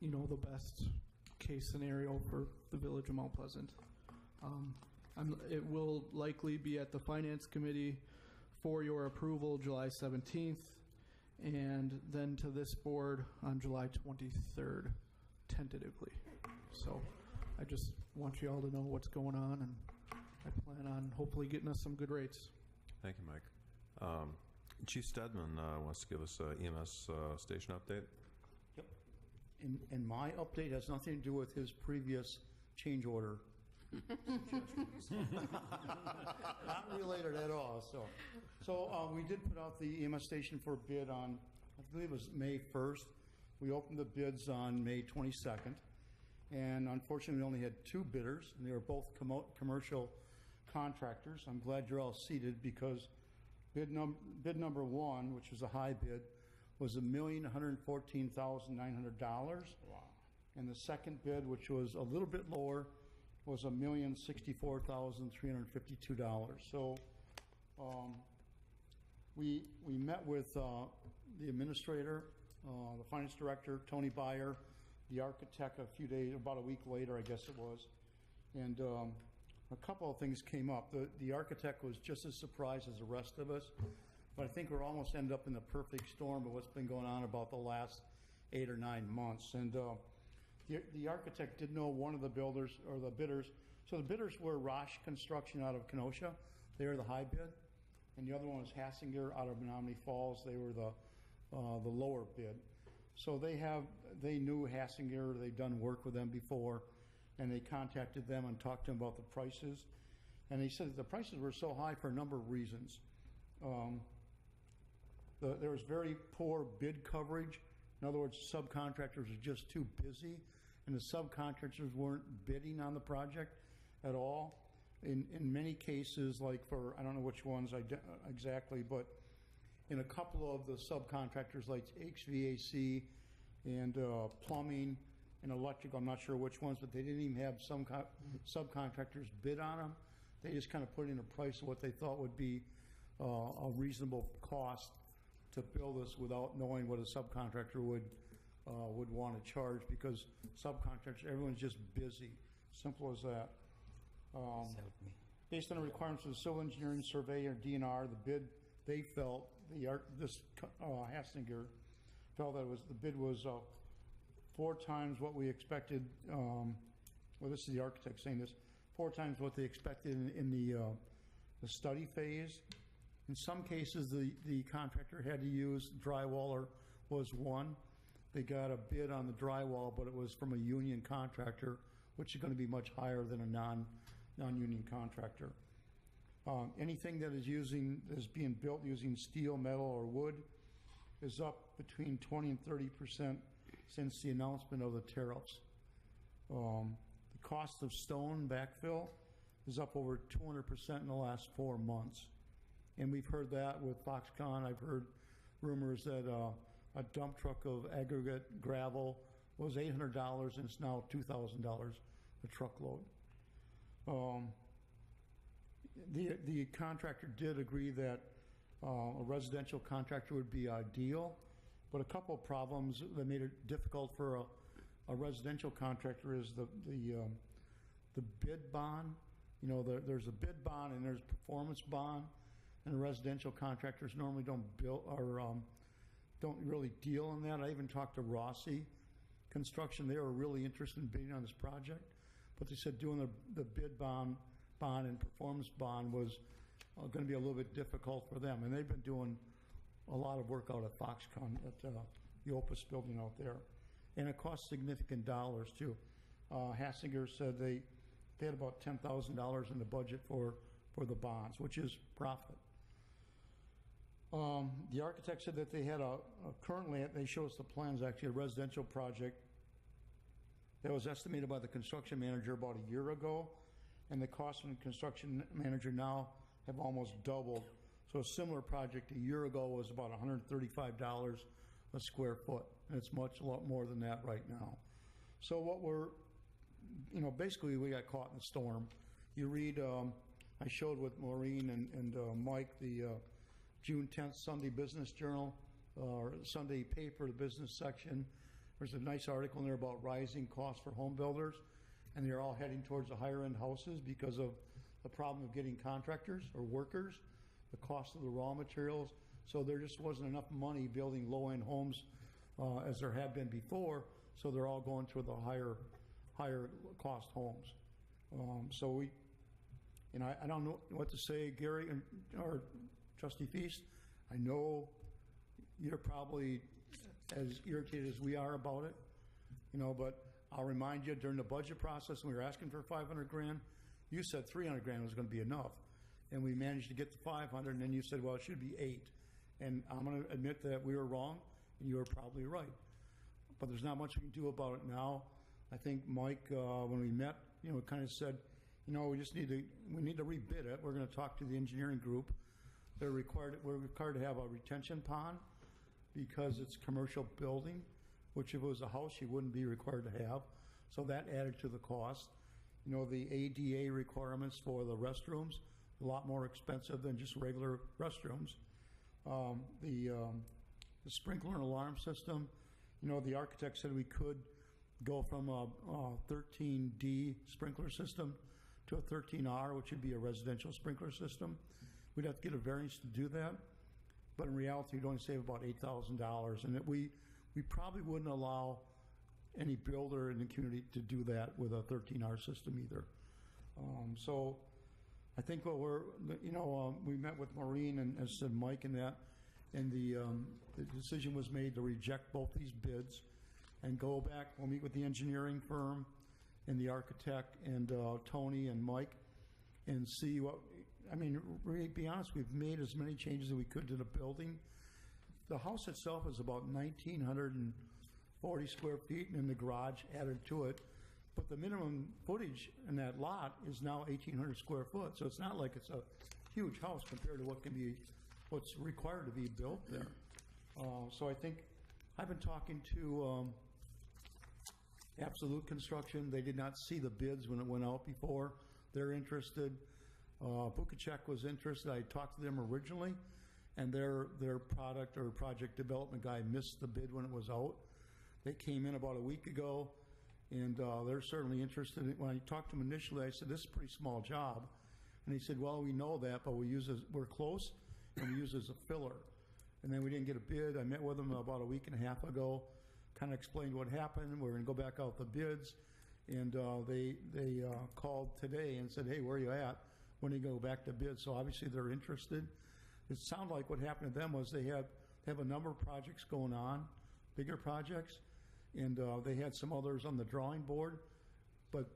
the best case scenario for the Village of Mount Pleasant. It will likely be at the Finance Committee for your approval July 17th, and then to this board on July 23rd, tentatively. So I just want you all to know what's going on, and I plan on hopefully getting us some good rates. Thank you, Mike. Chief Stedman wants to give us a EMS station update. Yep. And my update has nothing to do with his previous change order. Not related at all. So we did put out the EMS station for bid on, I believe it was May 1st. We opened the bids on May 22nd. And unfortunately, we only had 2 bidders, and they were both commercial contractors. I'm glad you're all seated because bid number 1, which was a high bid, was $1,114,900. Wow. And the second bid, which was a little bit lower, was $1,064,352. So we met with the administrator, the finance director, Tony Byer, the architect about a week later, I guess it was. And a couple of things came up. The architect was just as surprised as the rest of us, but I think we're almost ended up in the perfect storm of what's been going on about the last 8 or 9 months. And the architect did know one of the builders or the bidders. So the bidders were Roche Construction out of Kenosha. They were the high bid. And the other one was Hassinger out of Menominee Falls. They were the lower bid. So they knew Hassinger. They'd done work with them before. And they contacted them and talked to them about the prices. And they said that the prices were so high for a number of reasons. There was very poor bid coverage. In other words, subcontractors were just too busy, and the subcontractors weren't bidding on the project at all. In many cases, like for, I don't know which ones exactly, but in a couple of the subcontractors like HVAC and plumbing and electrical, I'm not sure which ones, but they didn't even have some subcontractors bid on them. They just kind of put in a price of what they thought would be a reasonable cost to build this without knowing what a subcontractor would want to charge, because subcontractors, everyone's just busy. Simple as that. Based on the requirements of the civil engineering surveyor, DNR, the bid, they felt, Hassinger felt that the bid was 4 times what we expected. Well, this is the architect saying this. 4 times what they expected in the study phase. In some cases, the contractor had to use drywaller was one. They got a bid on the drywall, but it was from a union contractor, which is going to be much higher than a non-union contractor. Anything that is being built using steel, metal, or wood is up between 20 and 30% since the announcement of the tariffs. The cost of stone backfill is up over 200% in the last 4 months. And we've heard that with Foxconn. I've heard rumors that a dump truck of aggregate gravel was $800 and it's now $2,000 a truckload. The contractor did agree that a residential contractor would be ideal, but a couple of problems that made it difficult for a residential contractor is the bid bond. There's a bid bond and there's performance bond. And the residential contractors normally don't really deal in that. I even talked to Rossi Construction. They were really interested in bidding on this project, but they said doing the bid bond and performance bond was going to be a little bit difficult for them. And they've been doing a lot of work out at Foxconn at the Opus building out there. And it costs significant dollars, too. Hassinger said they had about $10,000 in the budget for the bonds, which is profit. The architect said that they had currently, they show us the plans, actually, a residential project that was estimated by the construction manager about a year ago, and the cost from the construction manager now have almost doubled. So a similar project a year ago was about $135 a square foot, and it's a lot more than that right now. So what basically we got caught in the storm. You read, I showed with Maureen and Mike the June 10th Sunday Business Journal, or Sunday paper, the business section. There's a nice article in there about rising costs for home builders, and they're all heading towards the higher end houses because of the problem of getting contractors or workers, the cost of the raw materials. So there just wasn't enough money building low-end homes as there had been before, so they're all going to the higher cost homes. So we, I don't know what to say, Gary or Trustee Feast. I know you're probably as irritated as we are about it, but I'll remind you, during the budget process, when we were asking for $500,000, you said $300,000 was going to be enough, and we managed to get the $500,000, and then you said, well, it should be $800,000. And I'm going to admit that we were wrong, and you were probably right. But there's not much we can do about it now. I think Mike, when we met, kind of said, we need to rebid it. We're going to talk to the engineering group. We're required to have a retention pond because it's commercial building, which if it was a house, you wouldn't be required to have. So that added to the cost. The ADA requirements for the restrooms, a lot more expensive than just regular restrooms. The sprinkler and alarm system, the architect said we could go from a 13D sprinkler system to a 13R, which would be a residential sprinkler system. We'd have to get a variance to do that, but in reality, we'd only save about $8,000, and we probably wouldn't allow any builder in the community to do that with a 13R system either. So I think what we met with Maureen and as said Mike and that, and the decision was made to reject both these bids and go back. We'll meet with the engineering firm and the architect and Tony and Mike and see what, to be honest, we've made as many changes as we could to the building. The house itself is about 1,940 square feet, and then the garage added to it. But the minimum footage in that lot is now 1,800 square foot. So it's not like it's a huge house compared to what's required to be built there. So I think I've been talking to Absolute Construction. They did not see the bids when it went out before. They're interested. Bukacek was interested. I talked to them originally, and their product or project development guy missed the bid when it was out. They came in about a week ago, and they're certainly interested. When I talked to them initially, I said, this is a pretty small job. And he said, well, we know that, but we're close, and we use it as a filler. And then we didn't get a bid. I met with them about a week and a half ago, kind of explained what happened. We're going to go back out the bids. And they called today and said, hey, where are you at? When do you go back to bid? So obviously they're interested. It sounded like what happened to them was they have a number of projects going on, bigger projects, and they had some others on the drawing board, but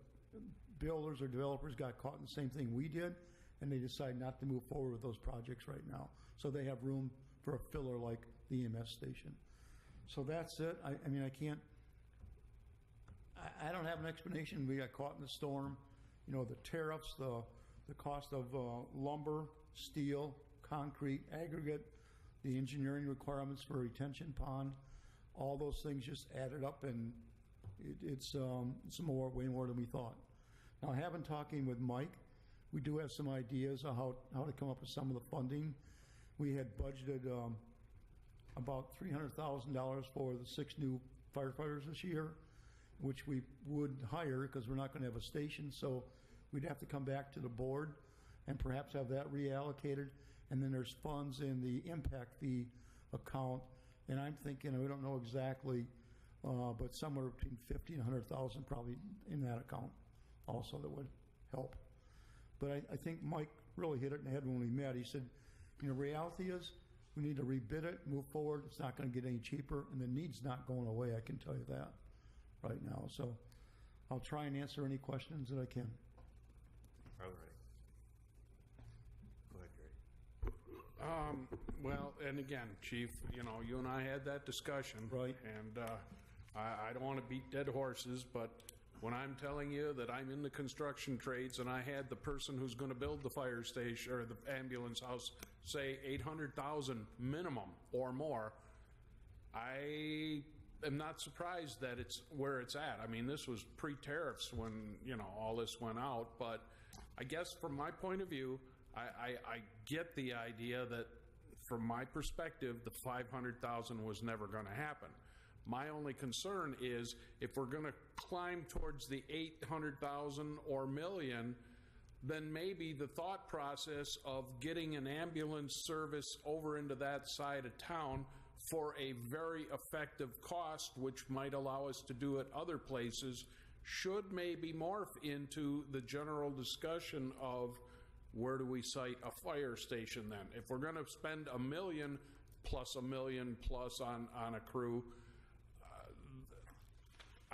builders or developers got caught in the same thing we did, and they decided not to move forward with those projects right now. So they have room for a filler like the EMS station. So that's it. I don't have an explanation. We got caught in the storm. The tariffs, the cost of lumber, steel, concrete, aggregate, the engineering requirements for a retention pond, all those things just added up, and it's way more than we thought. Now, I have been talking with Mike. We do have some ideas of how to come up with some of the funding. We had budgeted about $300,000 for the 6 new firefighters this year, which we would hire because we're not going to have a station, so we'd have to come back to the board and perhaps have that reallocated. And then there's funds in the impact fee account, and I'm thinking, we don't know exactly, but somewhere between $50,000 and $100,000 probably in that account also that would help. But I think Mike really hit it in the head when we met. He said, reality is we need to rebid it, move forward. It's not going to get any cheaper, and the need's not going away, I can tell you that. right now. So I'll try and answer any questions that I can. Are they ready? Go ahead, Gary. Well, and again, Chief, you know, you and I had that discussion. Right. And I don't want to beat dead horses, but when I'm telling you that I'm in the construction trades and I had the person who's going to build the fire station or the ambulance house say $800,000 minimum or more, I am not surprised that it's where it's at. I mean, this was pre-tariffs when, you know, all this went out, but I guess from my point of view, I get the idea that from my perspective, the $500,000 was never going to happen. My only concern is if we're going to climb towards the $800,000 or million, then maybe the thought process of getting an ambulance service over into that side of town for a very effective cost, which might allow us to do it other places, should maybe morph into the general discussion of where do we site a fire station then? If we're going to spend $1 million plus $1 million plus on a crew,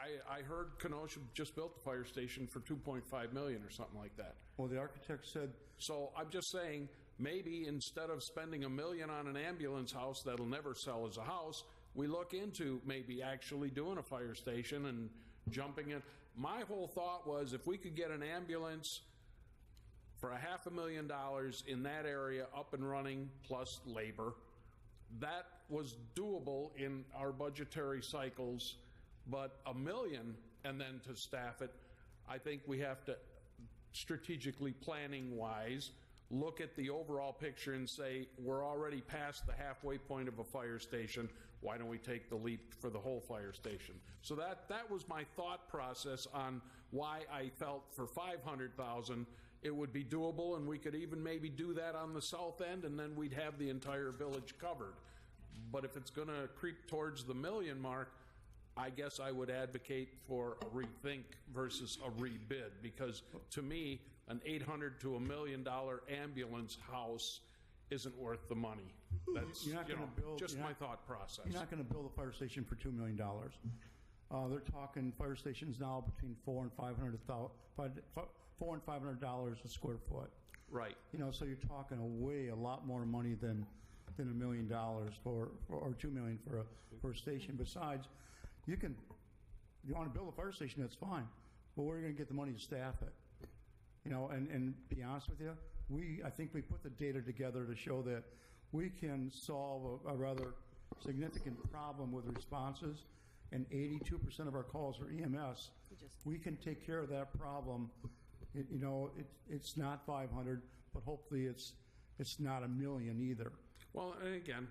I heard Kenosha just built the fire station for $2.5 million or something like that. Well, the architect said... So I'm just saying, maybe instead of spending $1 million on an ambulance house that'll never sell as a house, we look into maybe actually doing a fire station and jumping in. My whole thought was if we could get an ambulance for $500,000 in that area up and running plus labor, that was doable in our budgetary cycles. But $1 million and then to staff it, I think we have to strategically planning wise look at the overall picture and say we're already past the halfway point of a fire station. Why don't we take the leap for the whole fire station? So that was my thought process on why I felt for $500,000 it would be doable, and we could even maybe do that on the south end, and then we'd have the entire village covered. But if it's going to creep towards the $1 million mark, I guess I would advocate for a rethink versus a rebid, because to me, an $800,000 to $1 million ambulance house isn't worth the money. That's just my thought process. You're not going to build a fire station for $2 million. They're talking fire stations now between $400 and $500 a square foot. Right. You know, so you're talking a lot more money than $1 million or $2 million for a station. Besides, you want to build a fire station, that's fine, but where are you going to get the money to staff it? You know, and be honest with you, I think we put the data together to show that we can solve a rather significant problem with responses, and 82% of our calls are EMS. We can take care of that problem. It's not 500, but hopefully it's not $1 million either. Well, and again,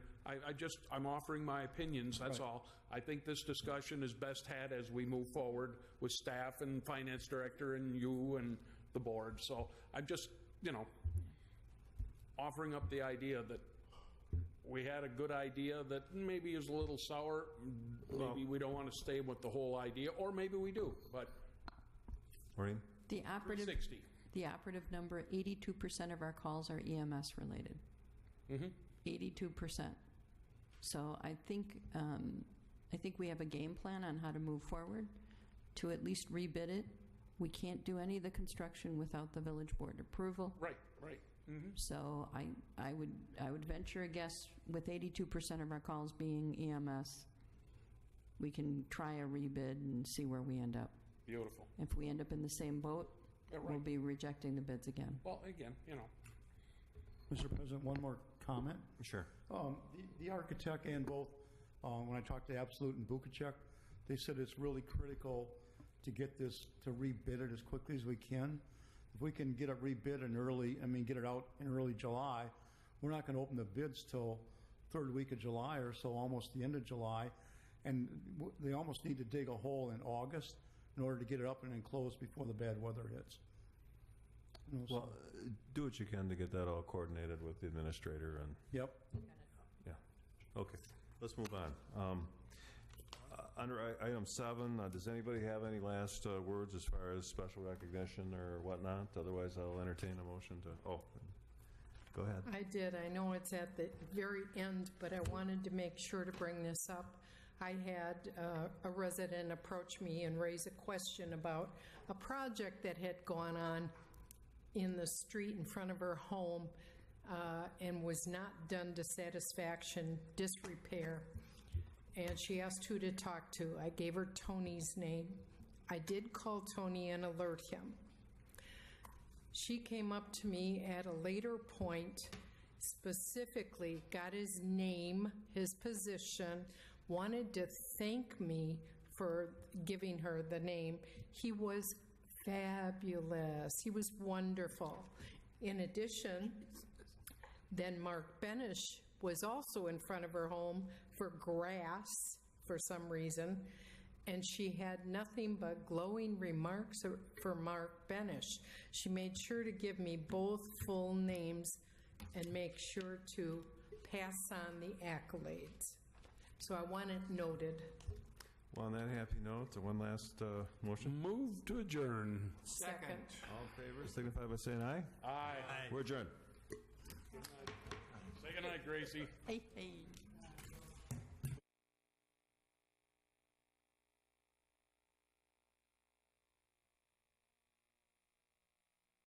I'm offering my opinions, that's all. I think this discussion is best had as we move forward with staff and finance director and you and the board. So I'm just, offering up the idea that we had a good idea that maybe is a little sour. Maybe we don't want to stay with the whole idea, or maybe we do, but... Maureen? The operative 360. The operative number, 82% of our calls are EMS related. 82%. So I think we have a game plan on how to move forward to at least rebid it. We can't do any of the construction without the village board approval. Right. So I would venture a guess with 82% of our calls being EMS, we can try a rebid and see where we end up. Beautiful. If we end up in the same boat, we'll be rejecting the bids again. Well, again, Mr. President, one more comment. Sure. The architect and both, when I talked to Absolute and Bukacek, they said it's really critical to get this, to rebid it as quickly as we can. If we can get it rebid get it out in early July, we're not going to open the bids till third week of July or so, almost the end of July. And they almost need to dig a hole in August in order to get it up and enclosed before the bad weather hits. Well, do what you can to get that all coordinated with the administrator and... Yep. Yeah. Okay. Let's move on. Under item 7, does anybody have any last words as far as special recognition or whatnot? Otherwise, I'll entertain a motion to... Oh, go ahead. I did. I know it's at the very end, but I wanted to make sure to bring this up. I had a resident approach me and raise a question about a project that had gone on in the street in front of her home and was not done to satisfaction, disrepair. And she asked who to talk to. I gave her Tony's name. I did call Tony and alert him. She came up to me at a later point, specifically got his name, his position, wanted to thank me for giving her the name. He was fabulous. He was wonderful. In addition, then Mark Benish was also in front of her home for grass for some reason, and she had nothing but glowing remarks for Mark Benish. She made sure to give me both full names and make sure to pass on the accolades. So I want it noted. Well, on that happy note, one last motion. Move to adjourn. Second. All in favor, signify by saying aye. Aye. We're adjourned. Say goodnight, Gracie. Hey, hey.